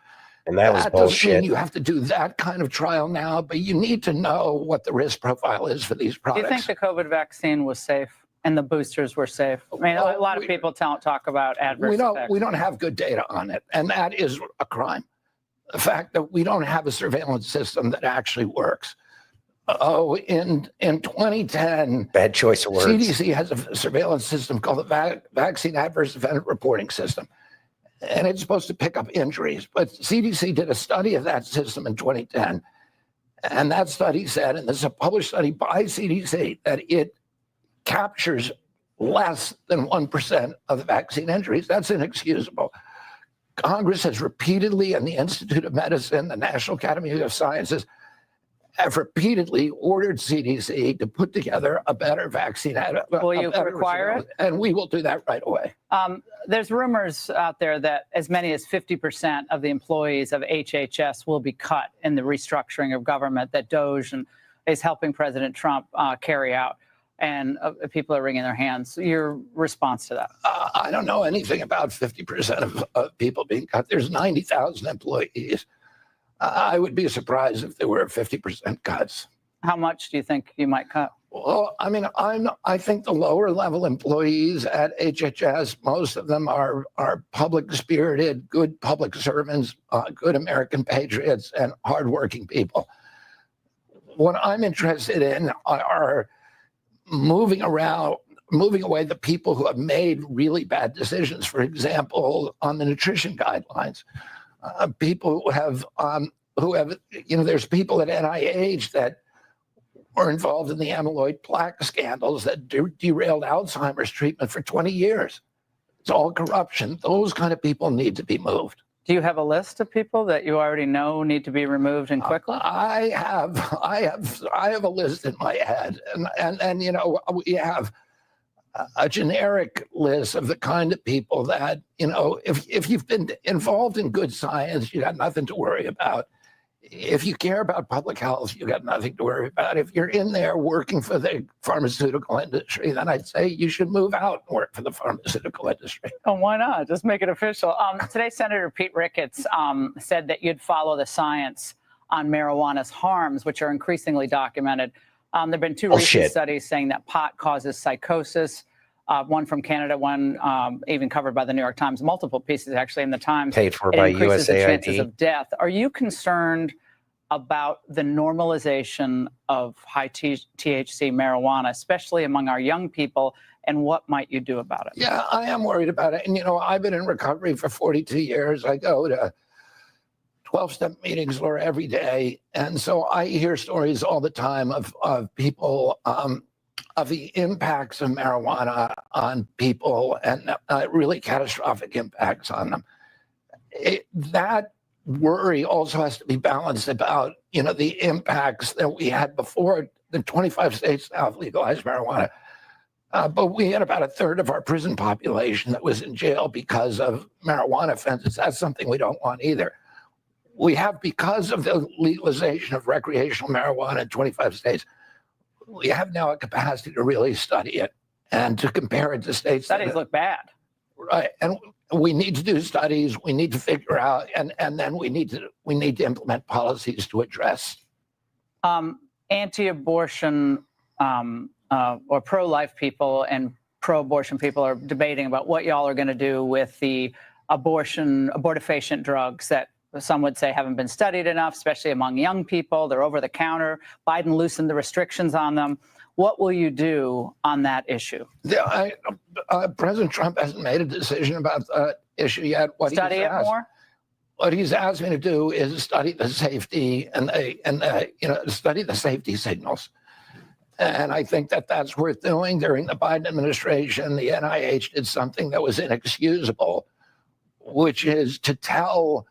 And that was doesn't mean bullshit. you have to do that kind of trial now, but you need to know what the risk profile is for these Do products. you think the COVID vaccine was safe and the boosters were safe? I mean, a lot of people talk about adverse effects. We don't have good data on it, and that is a crime. The fact that we don't have a surveillance system that actually works. In 2010, bad choice of words. CDC has a surveillance system called the Vaccine Adverse Event Reporting System, and it's supposed to pick up injuries. But CDC did a study of that system in 2010, and that study said, and this is a published study by CDC, that it captures less than 1% of the vaccine injuries. That's inexcusable. Congress has repeatedly, and the Institute of Medicine, the National Academy of Sciences, have repeatedly ordered CDC to put together a better vaccine. Will you require it? And we will do that right away. There's rumors out there that as many as 50% of the employees of HHS will be cut in the restructuring of government that DOJ is helping President Trump carry out. And people are wringing their hands. Your response to that? I don't know anything about 50% of people being cut. There's 90,000 employees. I would be surprised if there were 50% cuts. How much do you think you might cut? Well, I mean, I think the lower level employees at HHS, most of them are public spirited, good public servants, good American patriots, and hardworking people. What I'm interested in are moving away the people who have made really bad decisions. For example, on the nutrition guidelines. People who have, there's people at NIH that were involved in the amyloid plaque scandals that derailed Alzheimer's treatment for 20 years. It's all corruption. Those kind of people need to be moved. Do you have a list of people that you already know need to be removed and quickly? I have a list in my head, and we have a generic list of the kind of people that, if you've been involved in good science, you got nothing to worry about. If you care about public health, you got nothing to worry about. If you're in there working for the pharmaceutical industry, then I'd say you should move out and work for the pharmaceutical industry. Oh, why not? Just make it official. Today, Senator Pete Ricketts said that you'd follow the science on marijuana's harms, which are increasingly documented. There have been two recent studies saying that pot causes psychosis, one from Canada, one even covered by the New York Times, multiple pieces actually in the Times. Paid for by increases the chances USAID. of death. Are you concerned about the normalization of high THC marijuana, especially among our young people, and what might you do about it? Yeah, I am worried about it. And, I've been in recovery for 42 years. I go to 12-step meetings every day. And so I hear stories all the time of people, of the impacts of marijuana on people and really catastrophic impacts on them. That worry also has to be balanced about, the impacts that we had before. The 25 states now have legalized marijuana. But we had about a third of our prison population that was in jail because of marijuana offenses. That's something we don't want either. We have, because of the legalization of recreational marijuana in 25 states, we have now a capacity to really study it and to compare it to states. Studies look bad. Right. And we need to do studies. We need to figure out, and then we need to implement policies to address. Anti-abortion or pro-life people and pro-abortion people are debating about what y'all are going to do with the abortifacient drugs that some would say haven't been studied enough, especially among young people. They're over the counter. Biden loosened the restrictions on them. What will you do on that issue? President Trump hasn't made a decision about the issue yet. Study it more? What he's asked me to do is study the safety and study the safety signals. And I think that that's worth doing. During the Biden administration, the NIH did something that was inexcusable, which is to tell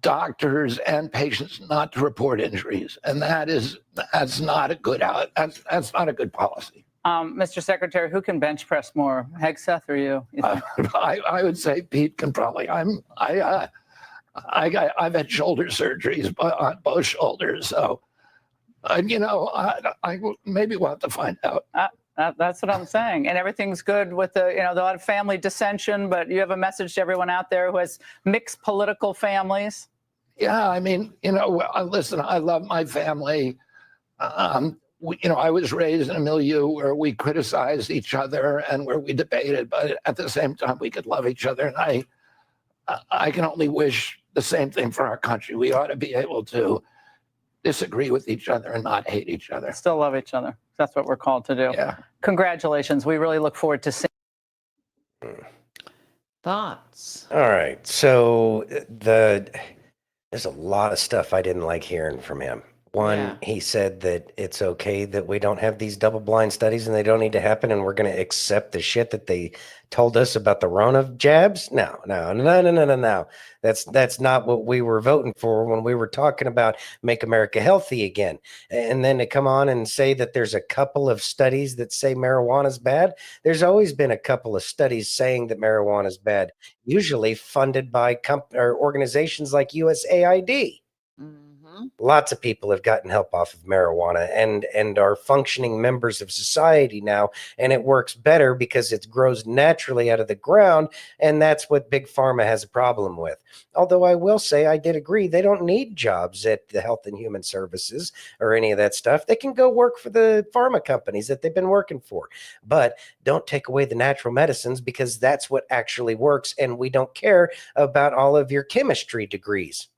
doctors and patients not to report injuries, and that's not a good that's not a good policy. Mr. Secretary, who can bench press more, Hegseth or you? I would say Pete can probably. I've had shoulder surgeries on both shoulders, so I maybe we'll have to find out. That's what I'm saying. And everything's good with the, a lot of family dissension, but you have a message to everyone out there who has mixed political families. Yeah, I mean, listen, I love my family. I was raised in a milieu where we criticized each other and where we debated, but at the same time, we could love each other. And I can only wish the same thing for our country. We ought to be able to disagree with each other and not hate each other. Still love each other. That's what we're called to do. Yeah. Congratulations. We really look forward to seeing. Thoughts? All right. So there's a lot of stuff I didn't like hearing from him. One, he said that it's okay that we don't have these double-blind studies and they don't need to happen, and we're going to accept the shit that they told us about the Rona jabs. No. That's not what we were voting for when we were talking about make America healthy again. And then to come on and say that there's a couple of studies that say marijuana is bad. There's always been a couple of studies saying that marijuana is bad, usually funded by or organizations like USAID. Lots of people have gotten help off of marijuana and are functioning members of society now, and it works better because it grows naturally out of the ground, and that's what Big Pharma has a problem with. Although I will say I did agree they don't need jobs at the Health and Human Services or any of that stuff. They can go work for the pharma companies that they've been working for, but don't take away the natural medicines because that's what actually works, and we don't care about all of your chemistry degrees.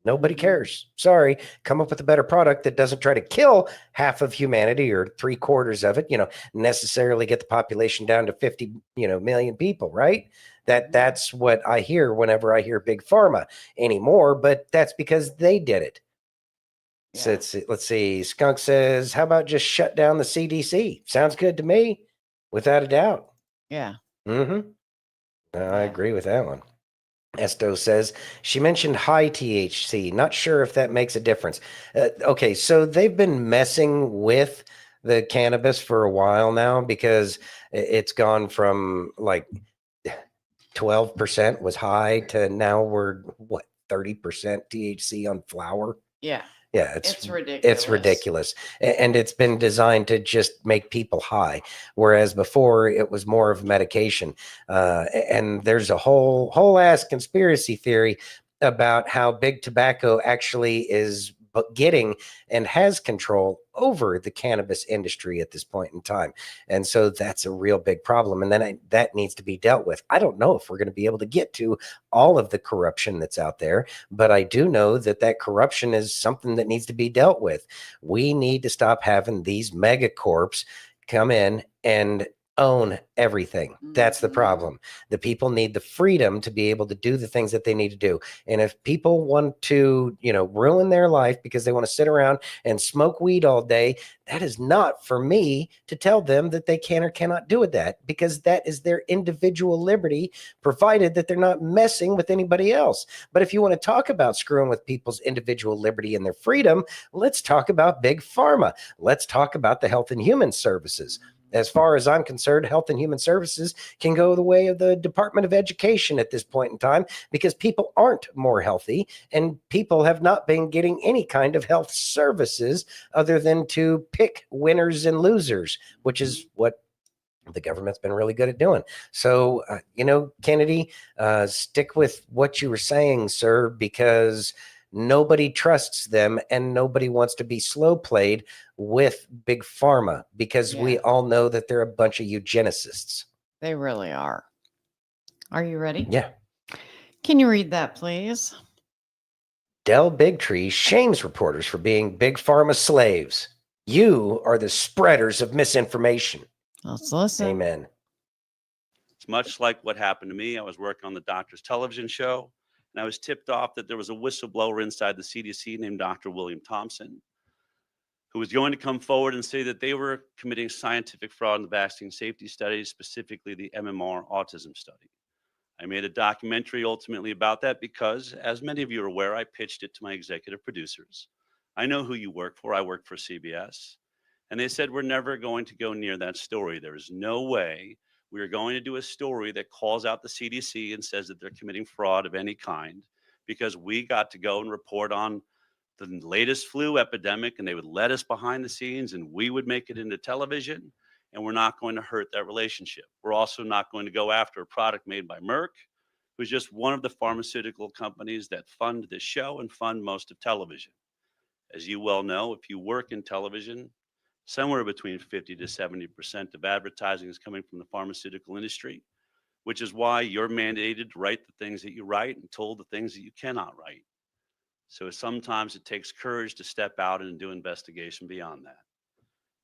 Nobody cares. Sorry. Come up with a better product that doesn't try to kill half of humanity or 3/4 of it, necessarily get the population down to 50, million people, right? That's what I hear whenever I hear Big Pharma anymore, but that's because they did it. Yeah. So let's see. Skunk says, how about just shut down the CDC? Sounds good to me, without a doubt. Yeah. I agree with that one. Esto says, she mentioned high THC. Not sure if that makes a difference. Okay, so they've been messing with the cannabis for a while now because it's gone from like 12% was high to now we're, 30% THC on flower? Yeah. Yeah, it's ridiculous. It's ridiculous. And it's been designed to just make people high, whereas before it was more of medication. And there's a whole ass conspiracy theory about how big tobacco actually is getting and has control over the cannabis industry at this point in time. And so that's a real big problem. And then that needs to be dealt with. I don't know if we're going to be able to get to all of the corruption that's out there, but I do know that corruption is something that needs to be dealt with. We need to stop having these megacorps come in and own everything. That's the problem. The people need the freedom to be able to do the things that they need to do. And if people want to, ruin their life because they want to sit around and smoke weed all day, that is not for me to tell them that they can or cannot do that, because that is their individual liberty, provided that they're not messing with anybody else. But if you want to talk about screwing with people's individual liberty and their freedom, let's talk about Big Pharma. Let's talk about the Health and Human Services. As far as I'm concerned, Health and Human Services can go the way of the Department of Education at this point in time, because people aren't more healthy and people have not been getting any kind of health services other than to pick winners and losers, which is what the government's been really good at doing. So, Kennedy, stick with what you were saying, sir, because nobody trusts them and nobody wants to be slow played with Big Pharma, because we all know that they're a bunch of eugenicists. They really are. Are you ready? Yeah. Can you read that, please? Del Bigtree shames reporters for being big pharma slaves. You are the spreaders of misinformation. Let's listen. Amen. It's much like what happened to me. I was working on the doctor's television show, and I was tipped off that there was a whistleblower inside the CDC named Dr. William Thompson, who was going to come forward and say that they were committing scientific fraud in the vaccine safety studies, specifically the MMR autism study. I made a documentary ultimately about that because, as many of you are aware, I pitched it to my executive producers. I know who you work for. I work for CBS. And they said, we're never going to go near that story. There is no way we are going to do a story that calls out the CDC and says that they're committing fraud of any kind, because we got to go and report on the latest flu epidemic, and they would let us behind the scenes and we would make it into television, and we're not going to hurt that relationship. We're also not going to go after a product made by Merck, who's just one of the pharmaceutical companies that fund this show and fund most of television. As you well know, if you work in television, somewhere between 50 to 70% of advertising is coming from the pharmaceutical industry, which is why you're mandated to write the things that you write and told the things that you cannot write. So sometimes it takes courage to step out and do investigation beyond that.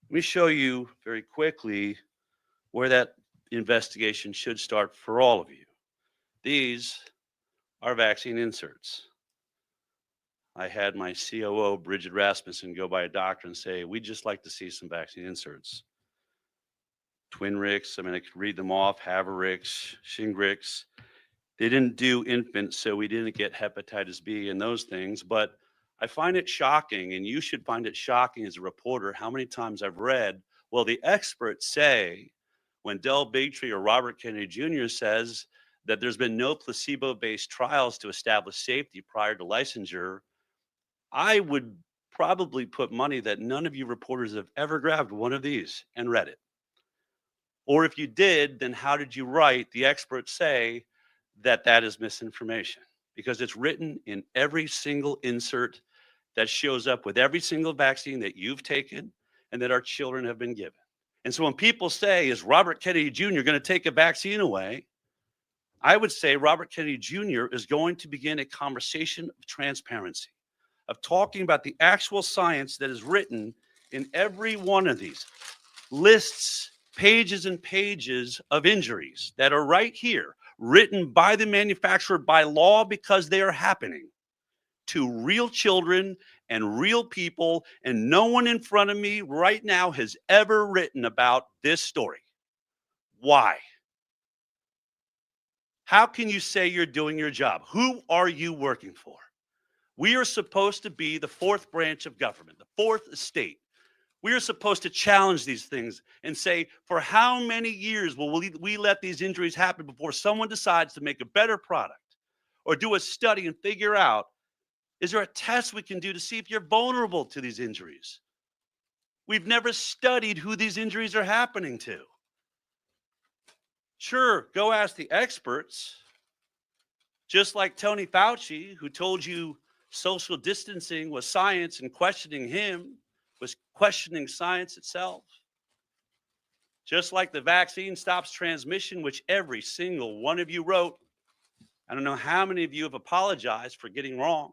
Let me show you very quickly where that investigation should start for all of you. These are vaccine inserts. I had my COO, Bridget Rasmussen, go by a doctor and say, we'd just like to see some vaccine inserts. Twinrix, I mean, I could read them off, Haverix, Shingrix. They didn't do infants, so we didn't get hepatitis B and those things. But I find it shocking, and you should find it shocking as a reporter, how many times I've read, well, the experts say, when Del Bigtree or Robert Kennedy Jr. says that there's been no placebo-based trials to establish safety prior to licensure, I would probably put money that none of you reporters have ever grabbed one of these and read it. Or if you did, then how did you write? The experts say that that is misinformation, because it's written in every single insert that shows up with every single vaccine that you've taken and that our children have been given. And so when people say, is Robert Kennedy Jr. going to take a vaccine away? I would say Robert Kennedy Jr. is going to begin a conversation of transparency, of talking about the actual science that is written in every one of these lists, pages and pages of injuries that are right here, written by the manufacturer by law, because they are happening to real children and real people. And no one in front of me right now has ever written about this story. Why? How can you say you're doing your job? Who are you working for? We are supposed to be the fourth branch of government, the fourth estate. We are supposed to challenge these things and say, for how many years will we let these injuries happen before someone decides to make a better product or do a study and figure out, is there a test we can do to see if you're vulnerable to these injuries? We've never studied who these injuries are happening to. Sure, go ask the experts, just like Tony Fauci, who told you social distancing was science, and questioning him was questioning science itself. Just like the vaccine stops transmission, which every single one of you wrote. I don't know how many of you have apologized for getting wrong.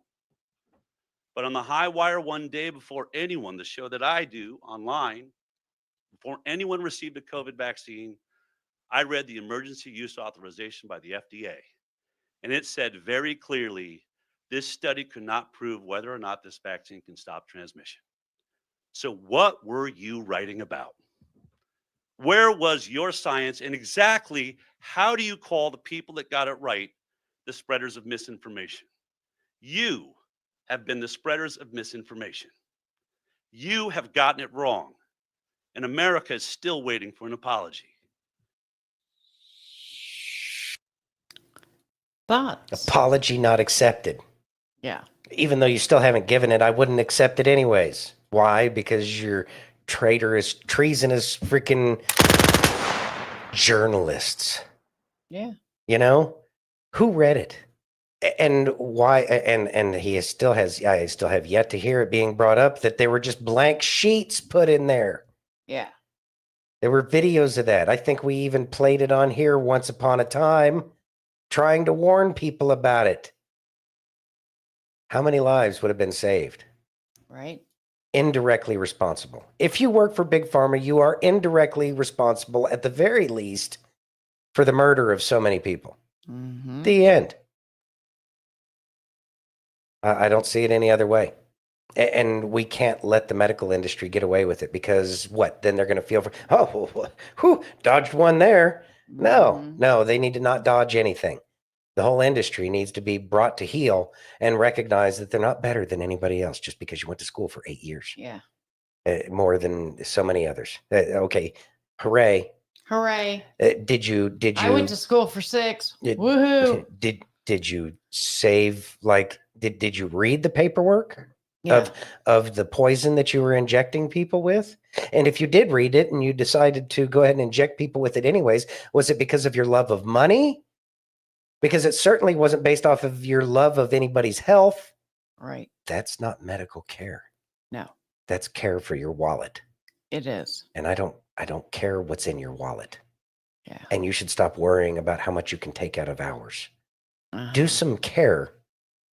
But on the high wire one day before anyone, the show that I do online, before anyone received a COVID vaccine, I read the emergency use authorization by the FDA. And it said very clearly, this study could not prove whether or not this vaccine can stop transmission. So what were you writing about? Where was your science, and exactly how do you call the people that got it right the spreaders of misinformation? You have been the spreaders of misinformation. You have gotten it wrong, and America is still waiting for an apology. But apology not accepted. Yeah. Even though you still haven't given it, I wouldn't accept it anyways. Why? Because you're traitorous, treasonous freaking journalists. Yeah. You know? Who read it? And why? And he still has, I still have yet to hear it being brought up that there were just blank sheets put in there. Yeah. There were videos of that. I think we even played it on here once upon a time. trying to warn people about it. How many lives would have been saved? Right. Indirectly responsible. If you work for Big Pharma, you are indirectly responsible, at the very least, for the murder of so many people. Mm-hmm. The end. I don't see it any other way. And we can't let the medical industry get away with it, because what? Then they're going to feel for, whew, dodged one there. No, they need to not dodge anything. The whole industry needs to be brought to heel and recognize that they're not better than anybody else just because you went to school for 8 years. Yeah. More than so many others. Okay. Hooray. Hooray. Did you? I went to school for 6. Did- Woohoo. Did you save, like, did you read the paperwork Yeah. of the poison that you were injecting people with? And if you did read it and you decided to go ahead and inject people with it anyways, was it because of your love of money? Because it certainly wasn't based off of your love of anybody's health. Right. That's not medical care. No, That's care for your wallet. it is. And I don't care what's in your wallet. Yeah. And you should stop worrying about how much you can take out of ours. Uh-huh. Do some care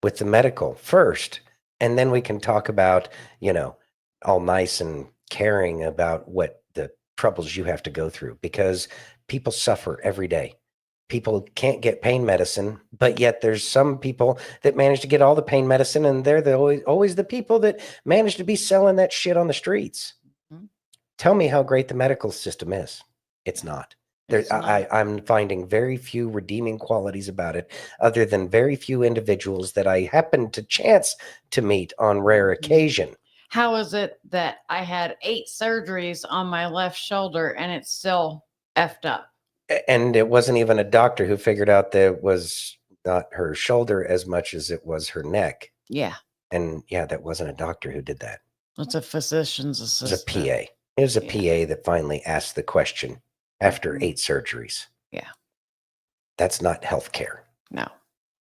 with the medical first, and then we can talk about, all nice and caring about what the troubles you have to go through, because people suffer every day. People can't get pain medicine, but yet there's some people that manage to get all the pain medicine, and they're always the people that manage to be selling that shit on the streets. Mhm. Tell me how great the medical system is. It's not. It's not. I'm finding very few redeeming qualities about it, other than very few individuals that I happen to chance to meet on rare occasion. How is it that I had 8 surgeries on my left shoulder and it's still effed up? And it wasn't even a doctor who figured out that it was not her shoulder as much as it was her neck. Yeah. And yeah, that wasn't a doctor who did that. It's a physician's It was assistant. a PA. It was a PA that finally asked the question after 8 surgeries. Yeah. That's not healthcare. No.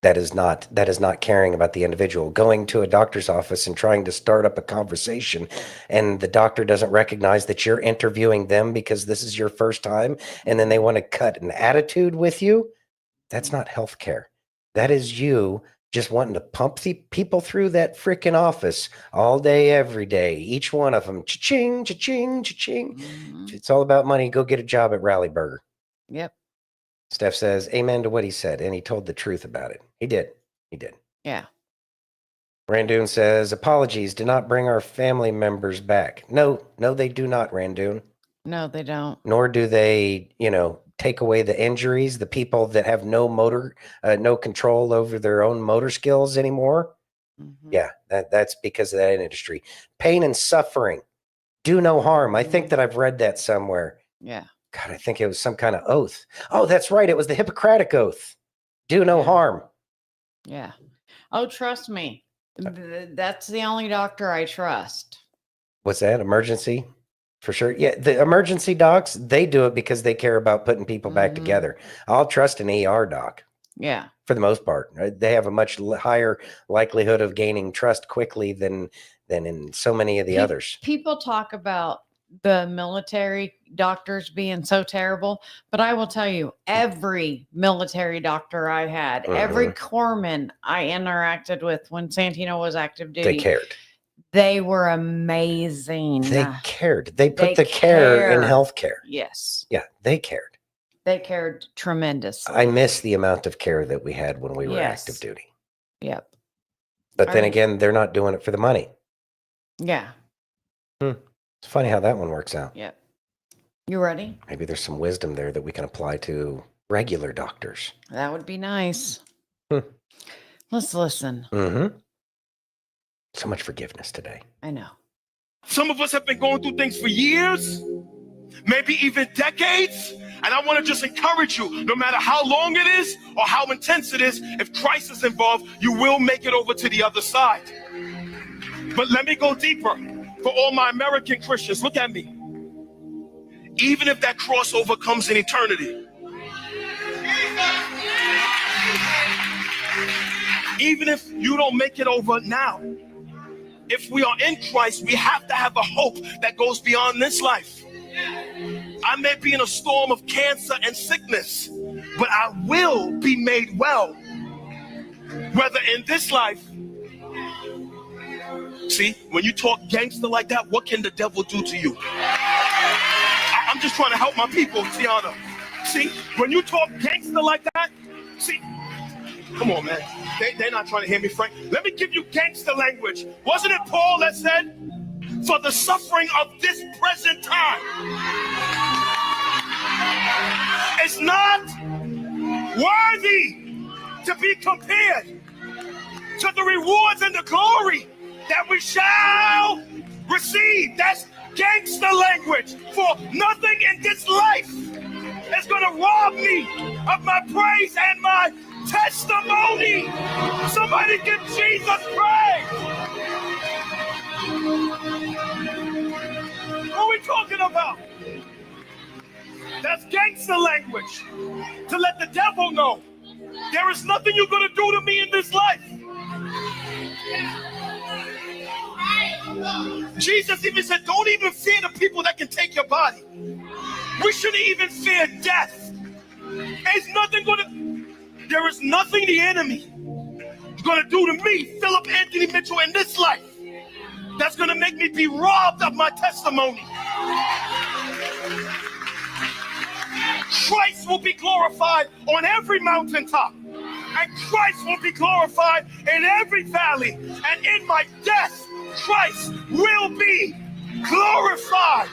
That is not caring about the individual. Going to a doctor's office and trying to start up a conversation, and the doctor doesn't recognize that you're interviewing them because this is your first time, and then they want to cut an attitude with you. That's not healthcare. That is you just wanting to pump the people through that freaking office all day, every day. Each one of them, cha-ching, cha-ching, cha-ching. It's all about money. Go get a job at Rally Burger. Yep. Steph says, amen to what he said, and he told the truth about it. He did. Yeah. Randoon says, apologies, do not bring our family members back. No, they do not, Randoon. No, they don't. Nor do they, take away the injuries, the people that have no control over their own motor skills anymore. Mm-hmm. Yeah, that's because of that industry. Pain and suffering. Do no harm. I think that I've read that somewhere. Yeah. God, I think it was some kind of oath. Oh, that's right. It was the Hippocratic Oath. Do no harm. Yeah. Oh, trust me. That's the only doctor I trust. What's that? Emergency? For sure. Yeah, the emergency docs, they do it because they care about putting people back together. I'll trust an ER doc. Yeah. For the most part. Right? They have a much higher likelihood of gaining trust quickly than in so many of the others. People talk about the military doctors being so terrible, but I will tell you, every military doctor I had, every corpsman I interacted with when Santino was active duty, They cared. They were amazing. They cared. They put the care in healthcare. Yes. Yeah, they cared. They cared tremendously. I miss the amount of care that we had when we were active duty. Yep. But then again, they're not doing it for the money. Yeah. It's funny how that one works out. Yep. You ready? Maybe there's some wisdom there that we can apply to regular doctors. That would be nice. Let's listen. Mm-hmm. So much forgiveness today. I know. Some of us have been going through things for years, maybe even decades. And I want to just encourage you, no matter how long it is or how intense it is, if Christ is involved, you will make it over to the other side. But let me go deeper. For all my American Christians, look at me. Even if that crossover comes in eternity, even if you don't make it over now, if we are in Christ, we have to have a hope that goes beyond this life. I may be in a storm of cancer and sickness, but I will be made well, whether in this life. See, when you talk gangster like that, what can the devil do to you? I'm just trying to help my people, Tiana. See, when you talk gangster like that, see, come on, man. They're not trying to hear me, Frank. Let me give you gangster language. Wasn't it Paul that said, for the suffering of this present time is not worthy to be compared to the rewards and the glory that we shall receive. That's gangster language. For nothing in this life is going to rob me of my praise and my testimony. Somebody give Jesus praise. What are we talking about? That's gangster language. To let the devil know there is nothing you're going to do to me in this life. Jesus even said, don't even fear the people that can take your body. We shouldn't even fear death. There is nothing the enemy is going to do to me, Philip Anthony Mitchell, in this life that's going to make me be robbed of my testimony. Christ will be glorified on every mountaintop, and Christ will be glorified in every valley, and in my death, Christ will be glorified.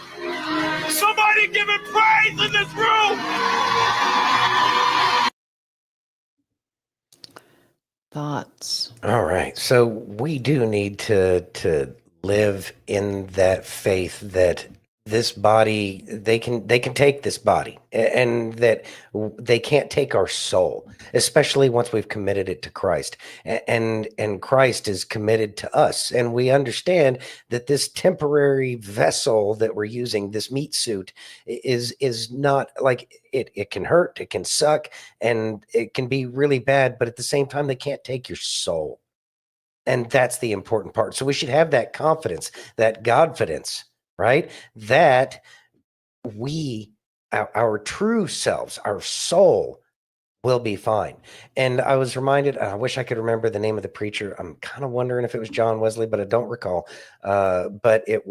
Somebody give him praise in this room. Thoughts? All right. So we do need to live in that faith that this body, they can take this body, and that they can't take our soul, especially once we've committed it to Christ, and Christ is committed to us. And we understand that this temporary vessel that we're using, this meat suit, is not like it can hurt, it can suck, and it can be really bad, but at the same time, they can't take your soul. And that's the important part. So we should have that confidence, that Godfidence, right? That we, our true selves, our soul will be fine. And I was reminded, I wish I could remember the name of the preacher. I'm kind of wondering if it was John Wesley, but I don't recall. But there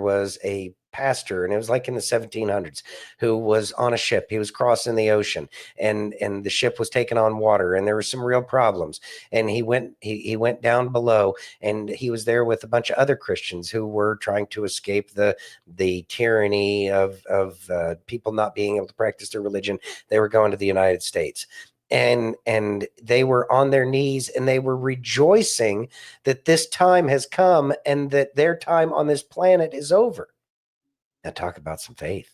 was a pastor, and it was like in the 1700s, who was on a ship. He was crossing the ocean, and the ship was taking on water, and there were some real problems. And he went down below, and he was there with a bunch of other Christians who were trying to escape the tyranny of people not being able to practice their religion. They were going to the United States. And they were on their knees, and they were rejoicing that this time has come and that their time on this planet is over. Now talk about some faith.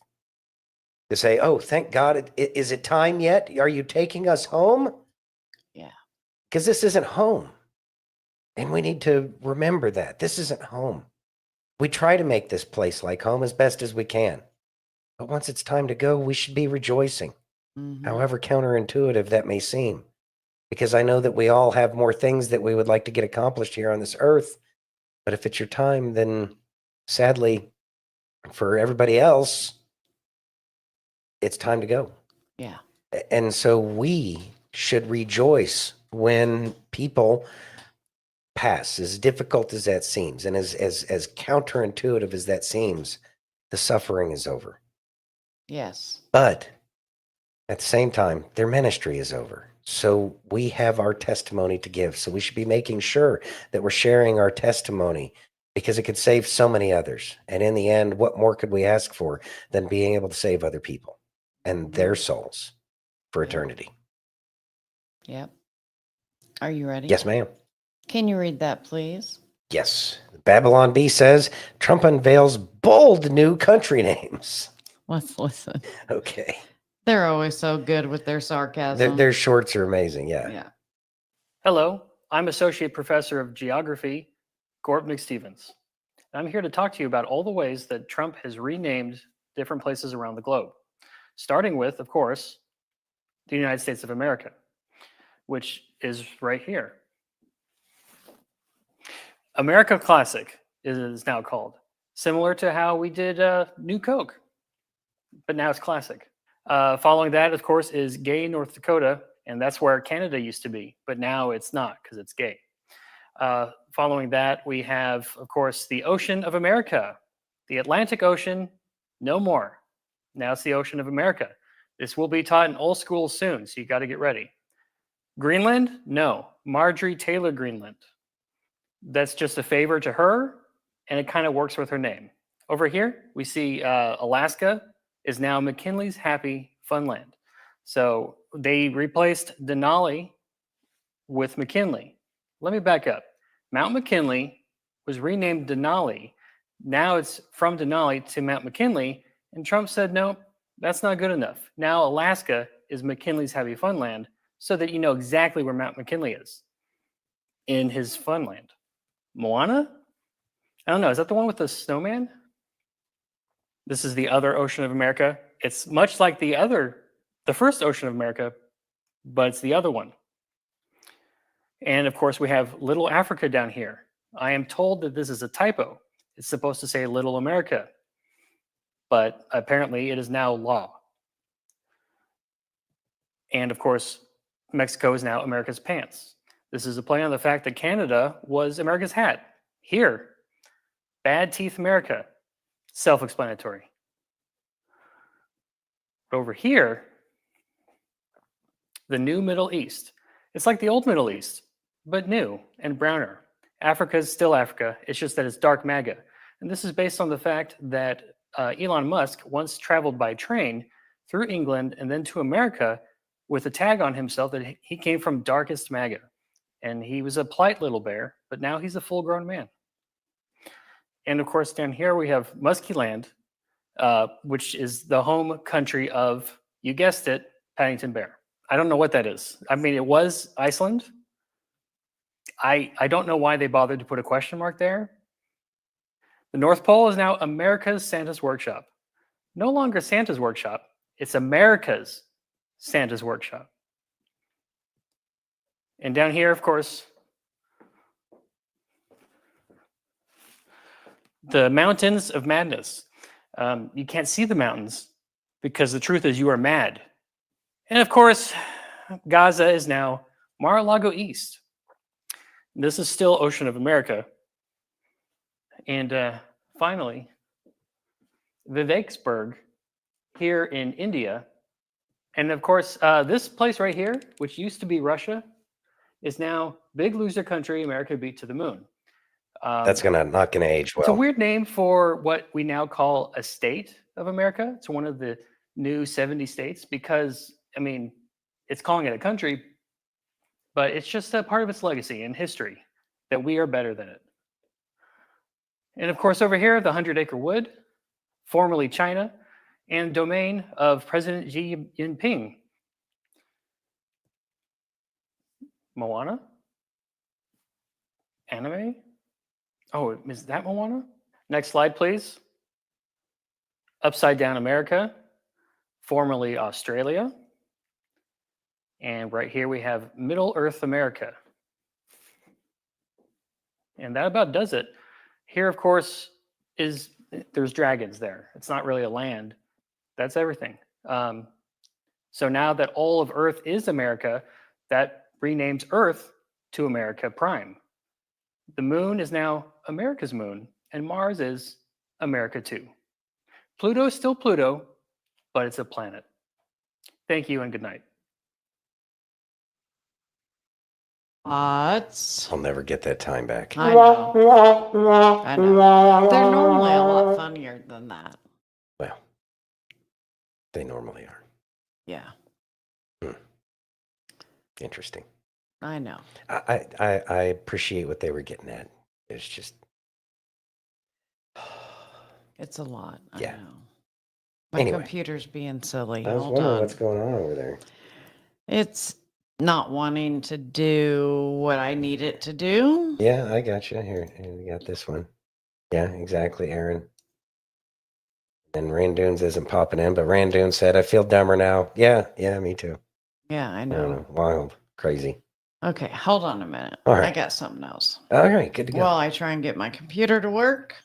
To say, oh, thank God, is it time yet? Are you taking us home? Yeah. Because this isn't home. And we need to remember that. This isn't home. We try to make this place like home as best as we can. But once it's time to go, we should be rejoicing. Mm-hmm. However counterintuitive that may seem. Because I know that we all have more things that we would like to get accomplished here on this earth. But if it's your time, then sadly, for everybody else, it's time to go. Yeah. And so we should rejoice when people pass, as difficult as that seems, and as counterintuitive as that seems. The suffering is over. Yes. But at the same time, their ministry is over. So we have our testimony to give. So we should be making sure that we're sharing our testimony, because it could save so many others. And in the end, what more could we ask for than being able to save other people and their souls for eternity? Yep. Are you ready? Yes, ma'am. Can you read that, please? Yes. Babylon B says, Trump unveils bold new country names. Let's listen. Okay. They're always so good with their sarcasm. Their shorts are amazing. Yeah. Yeah. Hello, I'm Associate Professor of Geography, Gort McStevens. I'm here to talk to you about all the ways that Trump has renamed different places around the globe, starting with, of course, the United States of America, which is right here. America Classic is now called, similar to how we did New Coke, but now it's Classic. Following that, of course, is gay North Dakota, and that's where Canada used to be, but now it's not because it's gay. Following that, we have, of course, the Ocean of America. The Atlantic Ocean, no more. Now it's the Ocean of America. This will be taught in all schools soon, so you got to get ready. Greenland, no. Marjorie Taylor Greenland. That's just a favor to her, and it kind of works with her name. Over here, we see Alaska is now McKinley's Happy Funland. So they replaced Denali with McKinley. Let me back up. Mount McKinley was renamed Denali. Now it's from Denali to Mount McKinley, and Trump said, no, that's not good enough. Now Alaska is McKinley's Happy Funland, so that you know exactly where Mount McKinley is in his funland. Moana? I don't know. Is that the one with the snowman? This is the other Ocean of America. It's much like the first Ocean of America, but it's the other one. And of course, we have Little Africa down here. I am told that this is a typo. It's supposed to say Little America, but apparently it is now law. And of course, Mexico is now America's pants. This is a play on the fact that Canada was America's hat. Here, Bad Teeth America, self-explanatory. But over here, the new Middle East. It's like the old Middle East, but new and browner. Africa is still Africa. It's just that it's dark MAGA. And this is based on the fact that Elon Musk once traveled by train through England and then to America with a tag on himself that he came from darkest MAGA. And he was a polite little bear, but now he's a full-grown man. And of course, down here we have Muskie Land, which is the home country of, you guessed it, Paddington Bear. I don't know what that is. I mean, it was Iceland. I don't know why they bothered to put a question mark there. The North Pole is now America's Santa's Workshop. No longer Santa's Workshop. It's America's Santa's Workshop. And down here, of course, the Mountains of Madness. You can't see the mountains because the truth is you are mad. And of course, Gaza is now Mar-a-Lago East. This is still Ocean of America. And finally, Viveksburg here in India. And of course, this place right here, which used to be Russia, is now Big Loser Country, America Beat to the Moon. That's not gonna age well. It's a weird name for what we now call a state of America. It's one of the new 70 states because, I mean, it's calling it a country, but it's just a part of its legacy and history that we are better than it. And of course, over here, the 100-acre wood, formerly China, and domain of President Xi Jinping. Moana? Anime? Oh, is that Moana? Next slide, please. Upside Down America, formerly Australia. And right here we have Middle Earth America. And that about does it. Here, of course, there's dragons there. It's not really a land. That's everything. So now that all of Earth is America, that renames Earth to America Prime. The moon is now America's moon, and Mars is America too. Pluto is still Pluto, but it's a planet. Thank you and good night. I'll never get that time back. I know. I know. They're normally a lot funnier than that. Well, they normally are. Yeah. Interesting. I know. I appreciate what they were getting at. It's just, It's a lot. Yeah. I know. My Anyway. computer's being silly. I was Hold wondering on. what's going on over there. It's not wanting to do what I need it to do. Yeah, I got you. Here, we got this one. Yeah, exactly, Aaron. And Randoons isn't popping in, but Randoon said, I feel dumber now. Yeah, me too. Yeah, I I know. don't know. Wild, crazy. Okay, hold on a minute. All right. I got something else. All right, good to go. While I try and get my computer to work.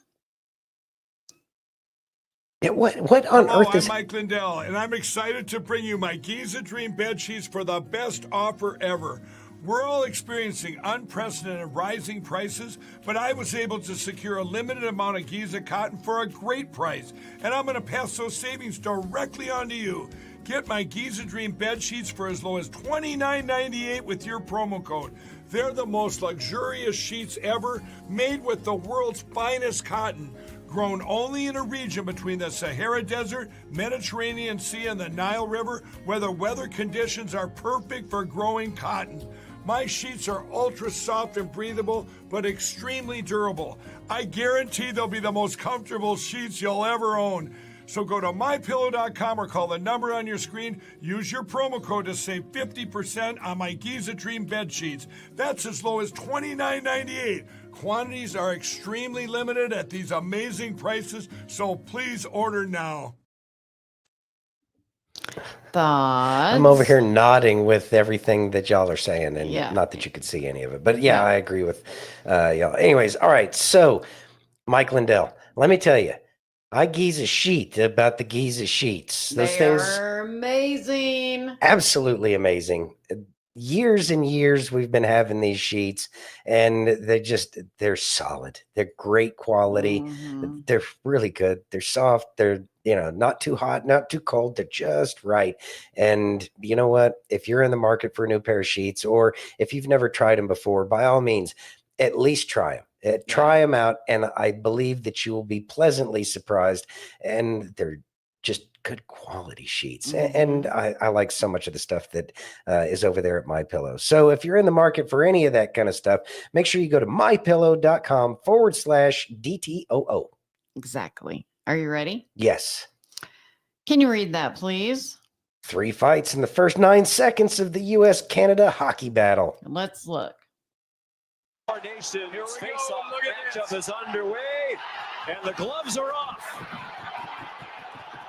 What on Hello, earth I'm is? Mike Lindell, and I'm excited to bring you my Giza Dream bed sheets for the best offer ever. We're all experiencing unprecedented rising prices, but I was able to secure a limited amount of Giza cotton for a great price, and I'm going to pass those savings directly on to you. Get my Giza Dream bed sheets for as low as $29.98 with your promo code. They're the most luxurious sheets ever, made with the world's finest cotton. Grown only in a region between the Sahara Desert, Mediterranean Sea, and the Nile River, where the weather conditions are perfect for growing cotton. My sheets are ultra soft and breathable, but extremely durable. I guarantee they'll be the most comfortable sheets you'll ever own. So go to mypillow.com or call the number on your screen. Use your promo code to save 50% on my Giza Dream bed sheets. That's as low as $29.98. Quantities are extremely limited at these amazing prices, so please order now. Thoughts? I'm over here nodding with everything that y'all are saying, and Yeah. not that you could see any of it, but yeah, No. I agree with y'all. Anyways, all right. So, Mike Lindell, let me tell you, I Giza sheet about the Giza sheets. Those things They're amazing. absolutely amazing. Years and years we've been having these sheets, and they're solid. They're great quality. Mm-hmm. They're really good. They're soft. They're, not too hot, not too cold. They're just right. And you know what? If you're in the market for a new pair of sheets, or if you've never tried them before, by all means, at least try them. Try them out, and I believe that you will be pleasantly surprised. And they're just good quality sheets. And I like so much of the stuff that is over there at MyPillow. So if you're in the market for any of that kind of stuff, make sure you go to mypillow.com/DTOO. Exactly. Are you ready? Yes. Can you read that, please? 3 fights in the first 9 seconds of the U.S.-Canada hockey battle. Let's look. Our nation's face-off matchup is underway, and the gloves are off.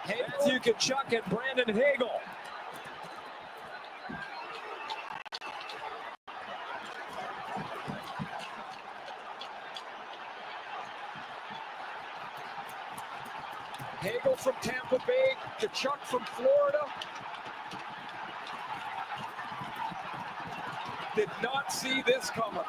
Matthew Tkachuk and Brandon Hagel. Hagel from Tampa Bay, Tkachuk from Florida. Did not see this coming.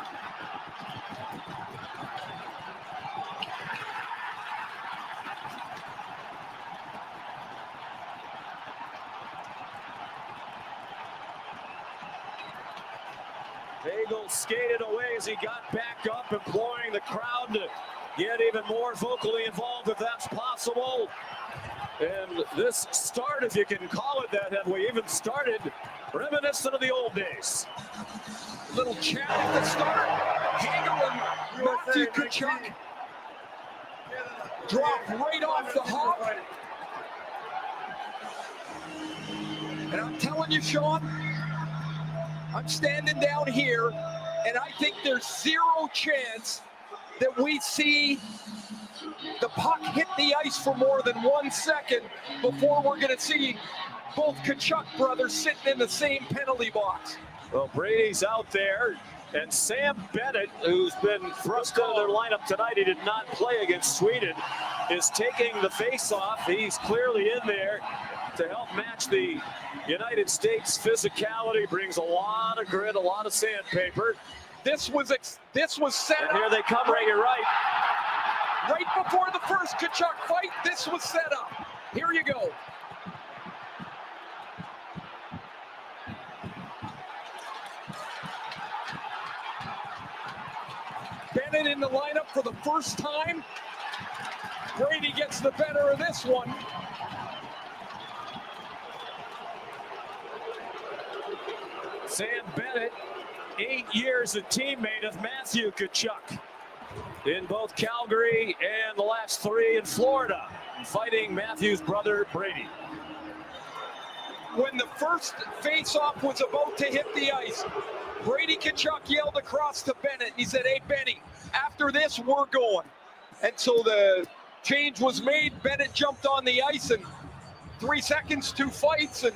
Hagel skated away as he got back up, imploring the crowd to get even more vocally involved if that's possible. And this start, if you can call it that, have we even started, reminiscent of the old days. Little chat at the start. Hagel and Matthew Tkachuk drop right off the hop. And I'm telling you, Sean, I'm standing down here, and I think there's zero chance that we see the puck hit the ice for more than 1 second before we're going to see both Tkachuk brothers sitting in the same penalty box. Well, Brady's out there, and Sam Bennett, who's been thrust into their lineup tonight, he did not play against Sweden, is taking the face-off. He's clearly in there to help match the United States physicality. Brings a lot of grit, a lot of sandpaper. This was set up. And here they come, right, you're right. Right before the first Tkachuk fight, this was set up. Here you go. Bennett in the lineup for the first time. Brady gets the better of this one. Sam Bennett, 8 years a teammate of Matthew Tkachuk in both Calgary and the last 3 in Florida, fighting Matthew's brother Brady. When the first face-off was about to hit the ice, Brady Tkachuk yelled across to Bennett. He said, "Hey, Benny, after this, we're going." And so the change was made. Bennett jumped on the ice, and 3 seconds, 2 fights, and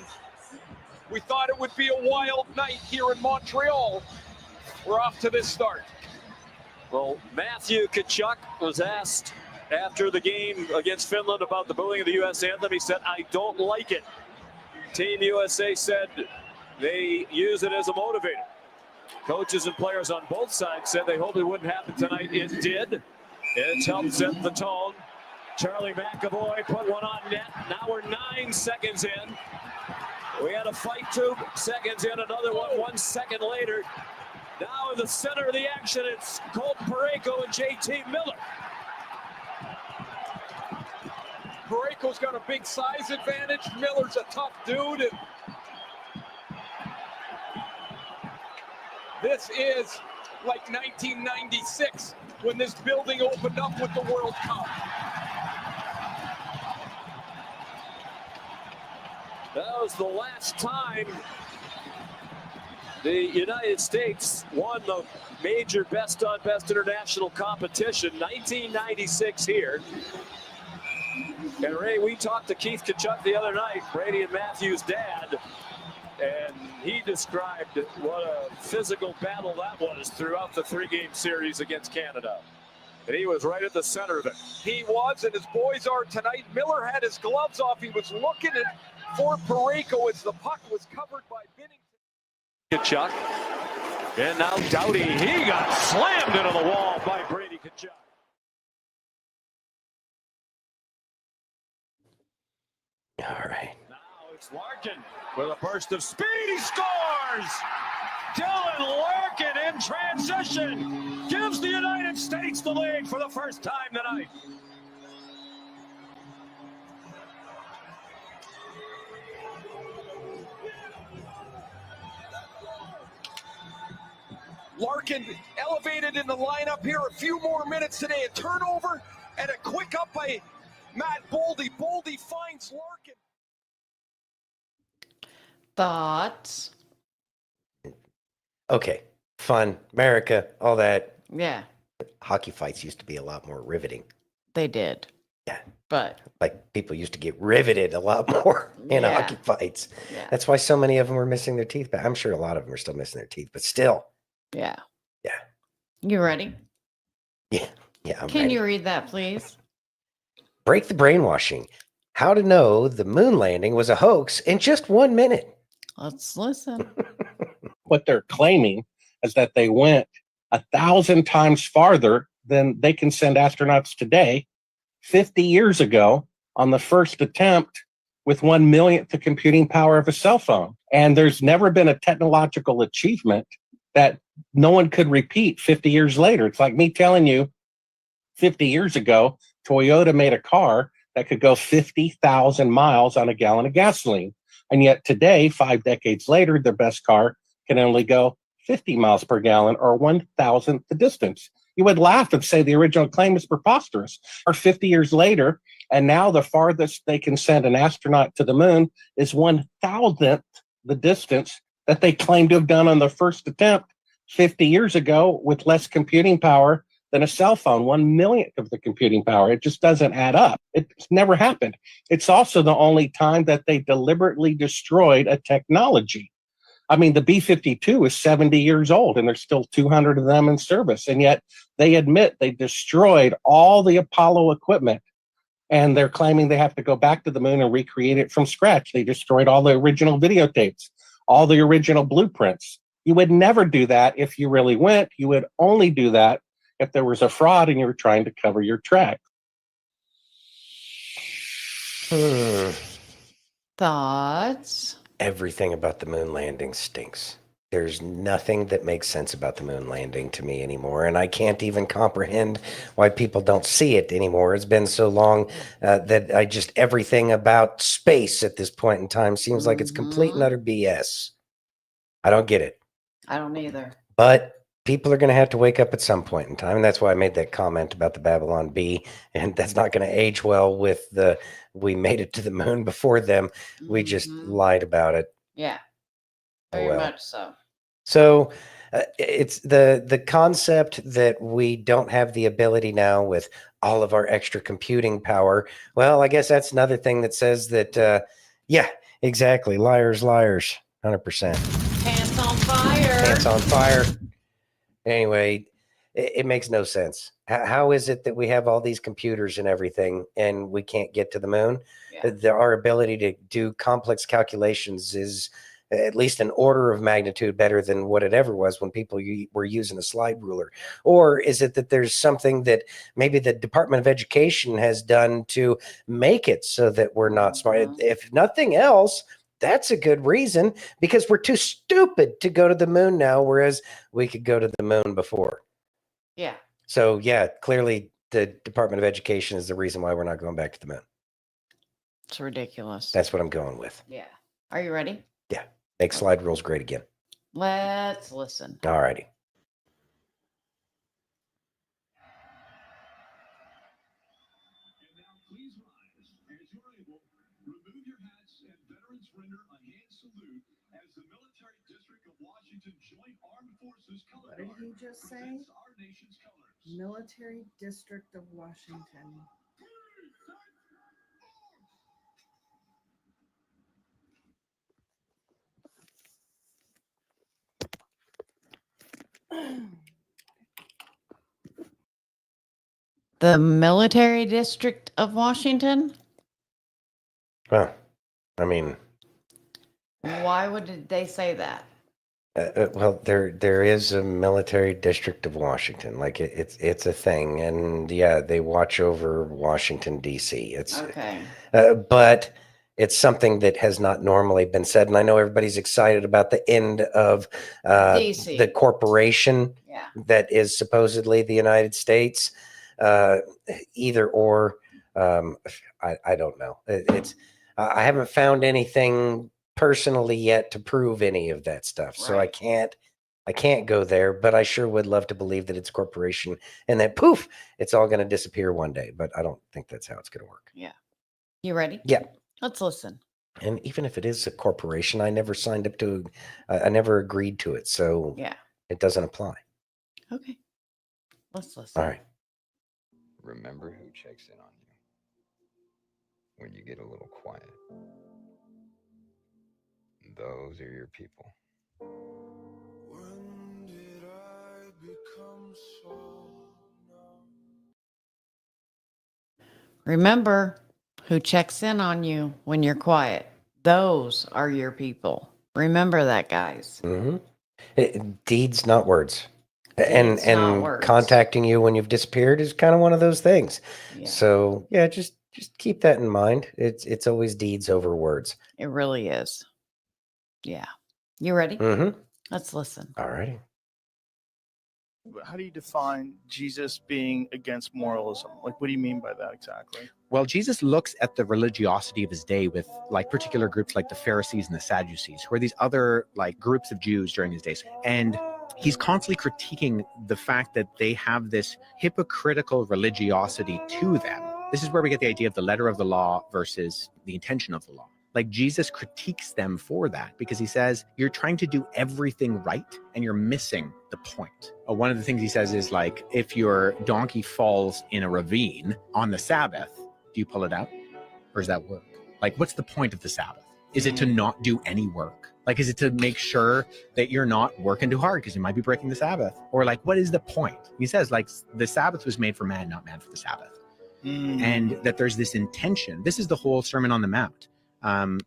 we thought it would be a wild night here in Montreal. We're off to this start. Well, Matthew Tkachuk was asked after the game against Finland about the booing of the U.S. anthem. He said, "I don't like it." Team USA said they use it as a motivator. Coaches and players on both sides said they hoped it wouldn't happen tonight. It did. It's helped set the tone. Charlie McAvoy put one on net. Now we're 9 seconds in. We had a fight 2 seconds in, another one 1 second later. Now in the center of the action, it's Colton Parayko and JT Miller. Parayko's got a big size advantage. Miller's a tough dude. And this is like 1996 when this building opened up with the World Cup. That was the last time the United States won the major best-on-best international competition, 1996 here. And Ray, we talked to Keith Tkachuk the other night, Brady and Matthew's dad, and he described what a physical battle that was throughout the 3-game series against Canada. And he was right at the center of it. He was, and his boys are tonight. Miller had his gloves off. He was looking at for Parayko as the puck was covered by Binnington. Tkachuk. And now Doughty, he got slammed into the wall by Brady Tkachuk. All right. Now it's Larkin with a burst of speed. He scores! Dylan Larkin in transition gives the United States the lead for the first time tonight. Larkin elevated in the lineup here. A few more minutes today. A turnover and a quick up by Matt Boldy. Boldy finds Larkin. Thoughts? Okay. Fun. America. All that. Yeah, Hockey fights used to be a lot more riveting. they did. Yeah. But Like people used to get riveted a lot more in Yeah. hockey fights. Yeah. That's why so many of them were missing their teeth. But I'm sure a lot of them are still missing their teeth. But still. yeah. Yeah. You ready? Yeah. I'm Can ready. you read that, please? Break the brainwashing. How to know the moon landing was a hoax in just 1 minute. Let's listen. What they're claiming is that they went 1,000 times farther than they can send astronauts today, 50 years ago, on the first attempt with 1/1,000,000th the computing power of a cell phone. And there's never been a technological achievement that no one could repeat 50 years later. It's like me telling you 50 years ago, Toyota made a car that could go 50,000 miles on a gallon of gasoline. And yet today, 5 decades later, their best car can only go 50 miles per gallon or 1,000th the distance. You would laugh and say the original claim is preposterous. Or 50 years later, and now the farthest they can send an astronaut to the moon is 1,000th the distance that they claim to have done on the first attempt 50 years ago with less computing power than a cell phone, 1/1,000,000th of the computing power. It just doesn't add up. It's never happened. It's also the only time that they deliberately destroyed a technology. I mean, the B-52 is 70 years old and there's still 200 of them in service. And yet they admit they destroyed all the Apollo equipment and they're claiming they have to go back to the moon and recreate it from scratch. They destroyed all the original videotapes, all the original blueprints. You would never do that if you really went. You would only do that if there was a fraud and you were trying to cover your tracks. Thoughts? Everything about the moon landing stinks. There's nothing that makes sense about the moon landing to me anymore. And I can't even comprehend why people don't see it anymore. It's been so long that everything about space at this point in time seems like it's complete and utter BS. I don't get it. I don't either. But people are going to have to wake up at some point in time. And that's why I made that comment about the Babylon Bee. And that's not going to age well with we made it to the moon before them. We just lied about it. Yeah. Oh, Very well. much so. So it's the concept that we don't have the ability now with all of our extra computing power. Well, I guess that's another thing that says that, yeah, exactly. Liars, 100%. Pants on fire. Pants on fire. Anyway, It makes no sense. How is it that we have all these computers and everything and we can't get to the moon? Our ability to do complex calculations is at least an order of magnitude better than what it ever was when people were using a slide ruler. Or is it that there's something that maybe the Department of Education has done to make it so that we're not smart? If nothing else, that's a good reason, because we're too stupid to go to the moon now, whereas we could go to the moon before. Yeah. So yeah, clearly the Department of Education is the reason why we're not going back to the moon. It's ridiculous. That's what I'm going with. Yeah. Are you ready? Yeah. Make slide rules great again. Let's listen. All righty. What did he just say? Military District of Washington. The military district of Washington? Well, I mean, Why would they say that? well, there is a military district of Washington. Like it's a thing, and yeah, they watch over Washington D.C. It's okay, but it's something that has not normally been said. And I know everybody's excited about the end of DC. the corporation that is supposedly the United States. Either or, I don't know. I haven't found anything personally yet to prove any of that stuff. So I can't go there, but I sure would love to believe that it's a corporation and that poof, it's all going to disappear one day. But I don't think that's how it's going to work. Yeah. You ready? Yeah. Let's listen. And even if it is a corporation, I never signed up to, I never agreed to it. So yeah, it doesn't apply. Okay. Let's listen. All right. Remember who checks in on you when you get a little quiet. Those are your people. When did I become so numb? Remember who checks in on you when you're quiet. Those are your people. Remember that, guys. Deeds, not words. And Deeds, not words. Contacting you when you've disappeared is kind of one of those things. Yeah. So yeah, just keep that in mind. It's always deeds over words. It really is. Yeah. You ready? Mm-hmm. Let's listen. All righty. How do you define Jesus being against moralism? Like, what do you mean by that exactly? Well, Jesus looks at the religiosity of his day with like particular groups like the Pharisees and the Sadducees, who are these other like groups of Jews during his days. And he's constantly critiquing the fact that they have this hypocritical religiosity to them. This is where we get the idea of the letter of the law versus the intention of the law. Like Jesus critiques them for that because he says, you're trying to do everything right and you're missing the point. One of the things he says is like, if your donkey falls in a ravine on the Sabbath, do you pull it out? Or does that work? Like, what's the point of the Sabbath? Is it to not do any work? Like, is it to make sure that you're not working too hard because you might be breaking the Sabbath? Or like, what is the point? He says like the Sabbath was made for man, not man for the Sabbath. And that there's this intention. This is the whole Sermon on the Mount.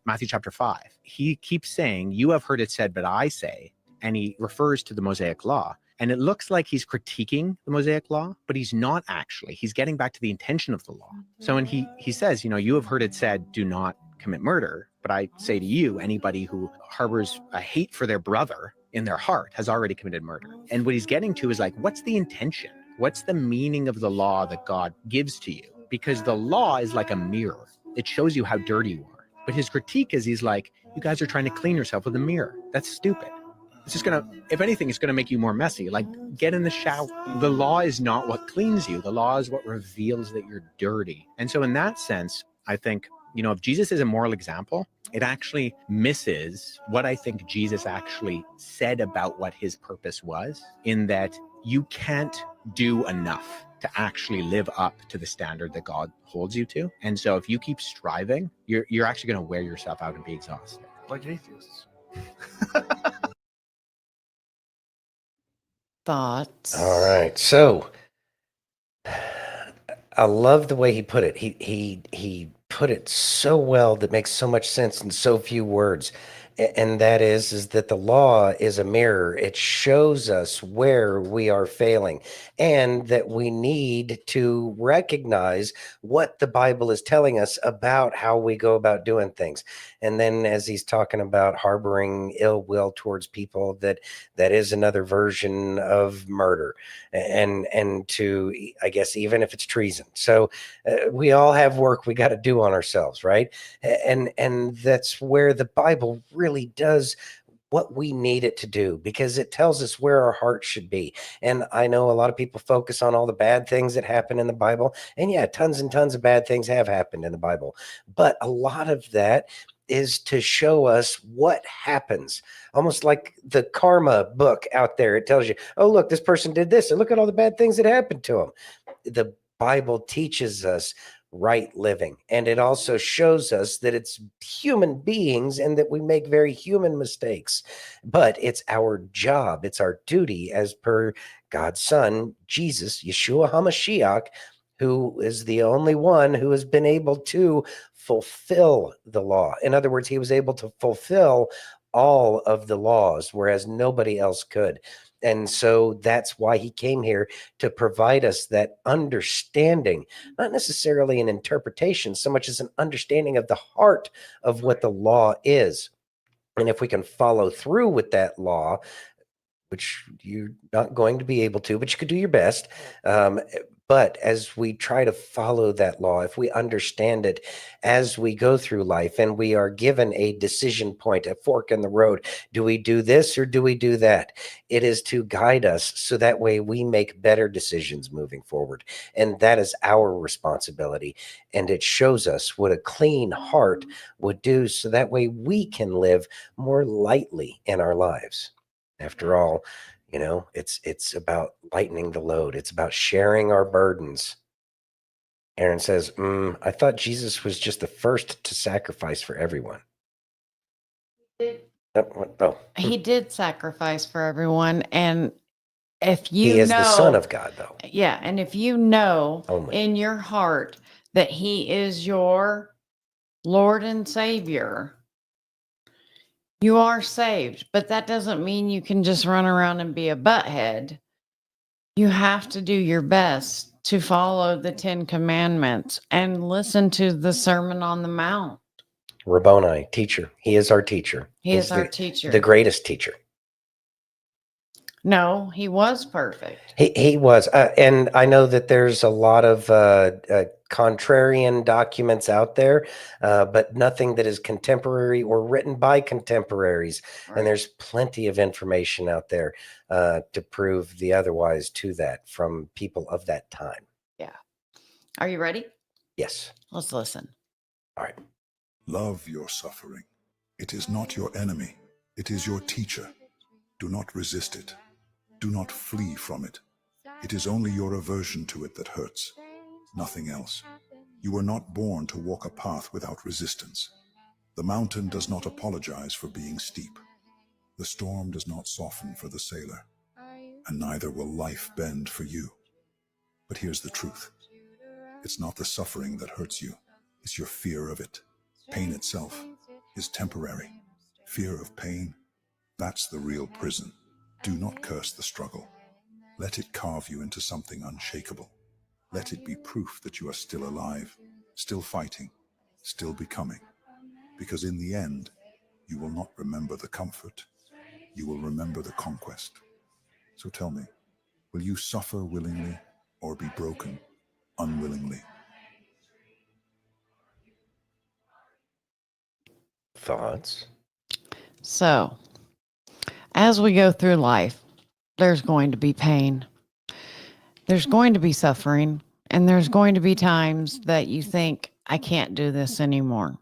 Matthew chapter 5. He keeps saying, you have heard it said, but I say, and he refers to the Mosaic law. And it looks like he's critiquing the Mosaic law, but he's not actually. He's getting back to the intention of the law. So when he says, you know, you have heard it said, do not commit murder. But I say to you, anybody who harbors a hate for their brother in their heart has already committed murder. And what he's getting to is like, what's the intention? What's the meaning of the law that God gives to you? Because the law is like a mirror. It shows you how dirty you are. But his critique is he's like, you guys are trying to clean yourself with a mirror. That's stupid. It's just going to, if anything, it's going to make you more messy. Like, get in the shower. The law is not what cleans you. The law is what reveals that you're dirty. And so in that sense, I think, you know, if Jesus is a moral example, it actually misses what I think Jesus actually said about what his purpose was, in that you can't do enough to actually live up to the standard that God holds you to. And so if you keep striving, you're actually going to wear yourself out and be exhausted. Like atheists. thoughts. All right. So I love the way he put it. He put it so well that makes so much sense in so few words. And that is that the law is a mirror. It shows us where we are failing and that we need to recognize what the Bible is telling us about how we go about doing things. And then as he's talking about harboring ill will towards people, that is another version of murder and to, I guess, even if it's treason. So we all have work we got to do on ourselves, right? And that's where the Bible really does what we need it to do, because it tells us where our heart should be. And I know a lot of people focus on all the bad things that happen in the Bible, and yeah, tons and tons of bad things have happened in the Bible, but a lot of that is to show us what happens, almost like the karma book out there. It tells you, oh, look, this person did this, and look at all the bad things that happened to them. The Bible teaches us right living, and it also shows us that it's human beings and that we make very human mistakes, but it's our job, it's our duty as per God's Son, Jesus, Yeshua HaMashiach, who is the only one who has been able to fulfill the law. In other words, he was able to fulfill all of the laws, whereas nobody else could. And so that's why he came here, to provide us that understanding, not necessarily an interpretation so much as an understanding of the heart of what the law is. And if we can follow through with that law, which you're not going to be able to, but you could do your best. But as we try to follow that law, if we understand it as we go through life and we are given a decision point, a fork in the road, do we do this or do we do that? It is to guide us so that way we make better decisions moving forward. And that is our responsibility. And it shows us what a clean heart would do so that way we can live more lightly in our lives. After all, you know, it's about lightening the load. It's about sharing our burdens. Aaron says, I thought Jesus was just the first to sacrifice for everyone. He did sacrifice for everyone. And if you He is the Son of God, though. Yeah. And if you know Only. in your heart that he is your Lord and Savior, you are saved. But that doesn't mean you can just run around and be a butthead. You have to do your best to follow the 10 Commandments and listen to the Sermon on the Mount. Rabboni, teacher. He is our teacher. He's our teacher. The greatest teacher. No, he was perfect. He was. And I know that there's a lot of contrarian documents out there, but nothing that is contemporary or written by contemporaries. Right. And there's plenty of information out there to prove the otherwise to that from people of that time. Yeah. Are you ready? Yes. Let's listen. All right. Love your suffering. It is not your enemy. It is your teacher. Do not resist it. Do not flee from it. It is only your aversion to it that hurts, nothing else. You were not born to walk a path without resistance. The mountain does not apologize for being steep. The storm does not soften for the sailor, and neither will life bend for you. But here's the truth. It's not the suffering that hurts you. It's your fear of it. Pain itself is temporary. Fear of pain, that's the real prison. Do not curse the struggle. Let it carve you into something unshakable. Let it be proof that you are still alive, still fighting, still becoming. Because in the end, you will not remember the comfort. You will remember the conquest. So tell me, will you suffer willingly or be broken unwillingly? Thoughts? So, as we go through life, there's going to be pain. There's going to be suffering. And there's going to be times that you think, I can't do this anymore.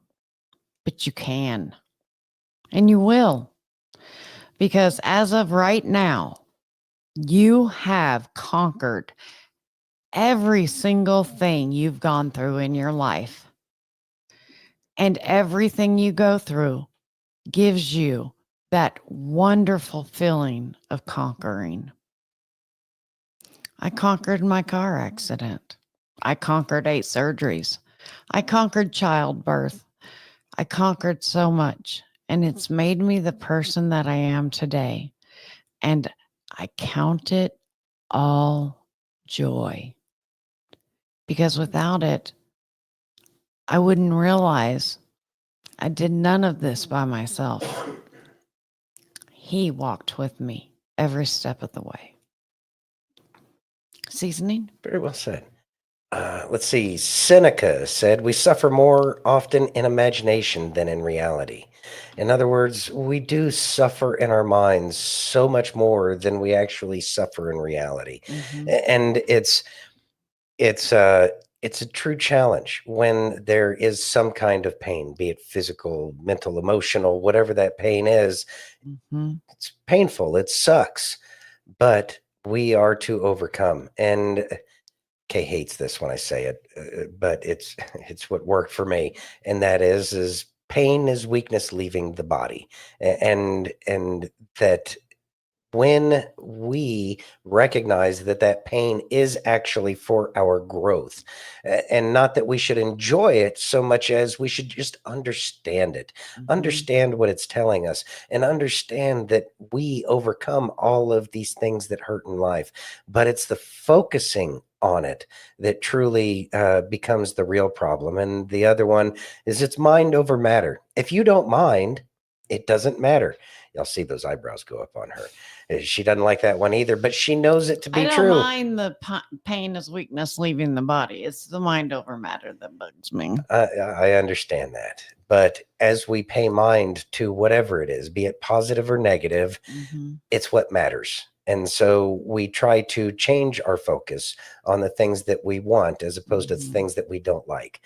But you can. And you will. Because as of right now, you have conquered every single thing you've gone through in your life. And everything you go through gives you that wonderful feeling of conquering. I conquered my car accident. I conquered 8 surgeries. I conquered childbirth. I conquered so much, and it's made me the person that I am today. And I count it all joy. Because without it, I wouldn't realize I did none of this by myself. He walked with me every step of the way. Seasoning? Very well said. Let's see. Seneca said, we suffer more often in imagination than in reality. In other words, we do suffer in our minds so much more than we actually suffer in reality. And it's a true challenge when there is some kind of pain, be it physical, mental, emotional, whatever that pain is. It's painful. It sucks, but we are to overcome. And Kay hates this when I say it, but it's what worked for me, and that is pain is weakness leaving the body, and that when we recognize that that pain is actually for our growth, and not that we should enjoy it so much as we should just understand it, understand what it's telling us, and understand that we overcome all of these things that hurt in life. But it's the focusing on it that truly becomes the real problem. And the other one is it's mind over matter. If you don't mind, it doesn't matter. Y'all see those eyebrows go up on her. She doesn't like that one either, but she knows it to be I don't true. mind the pain as weakness leaving the body. It's the mind over matter that bugs me. I understand that. But as we pay mind to whatever it is, be it positive or negative, it's what matters. And so we try to change our focus on the things that we want as opposed to the things that we don't like.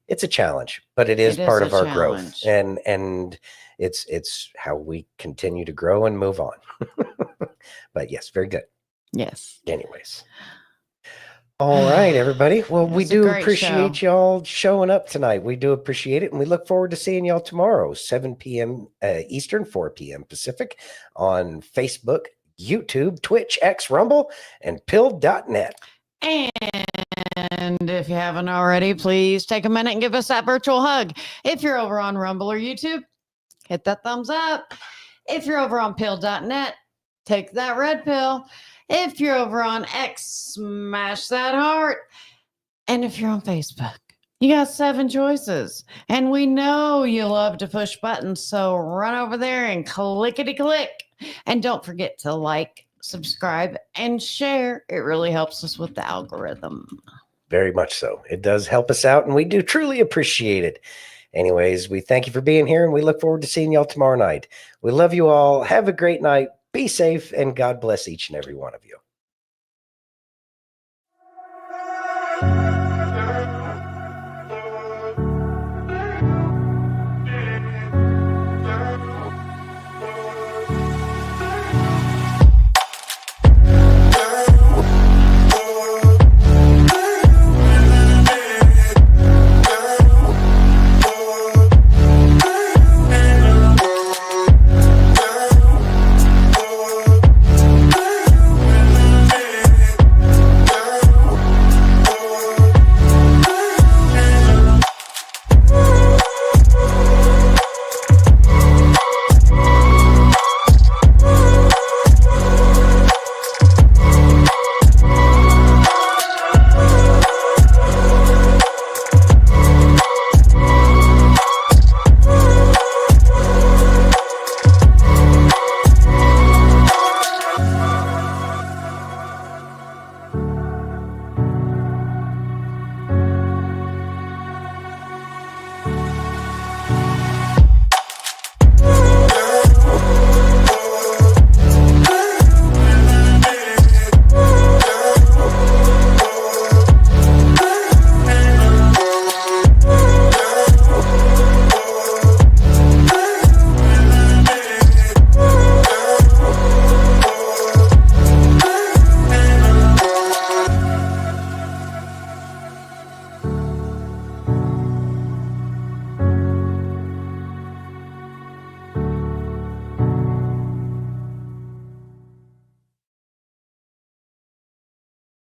It's a challenge, but it is part of our growth. And it's how we continue to grow and move on. But yes, very good. Yes. Anyways. All right, everybody. Well, we do appreciate y'all showing up tonight. We do appreciate it. And we look forward to seeing y'all tomorrow, 7 p.m. Eastern, 4 p.m. Pacific on Facebook, YouTube, Twitch, X, Rumble, and pill.net. And if you haven't already, please take a minute and give us that virtual hug. If you're over on Rumble or YouTube, hit that thumbs up. If you're over on pill.net, take that red pill. If you're over on X, smash that heart. And if you're on Facebook, you got 7 choices. And we know you love to push buttons, so run over there and clickety-click. And don't forget to like, subscribe, and share. It really helps us with the algorithm. Very much so. It does help us out, and we do truly appreciate it. Anyways, we thank you for being here, and we look forward to seeing y'all tomorrow night. We love you all. Have a great night. Be safe, and God bless each and every one of you.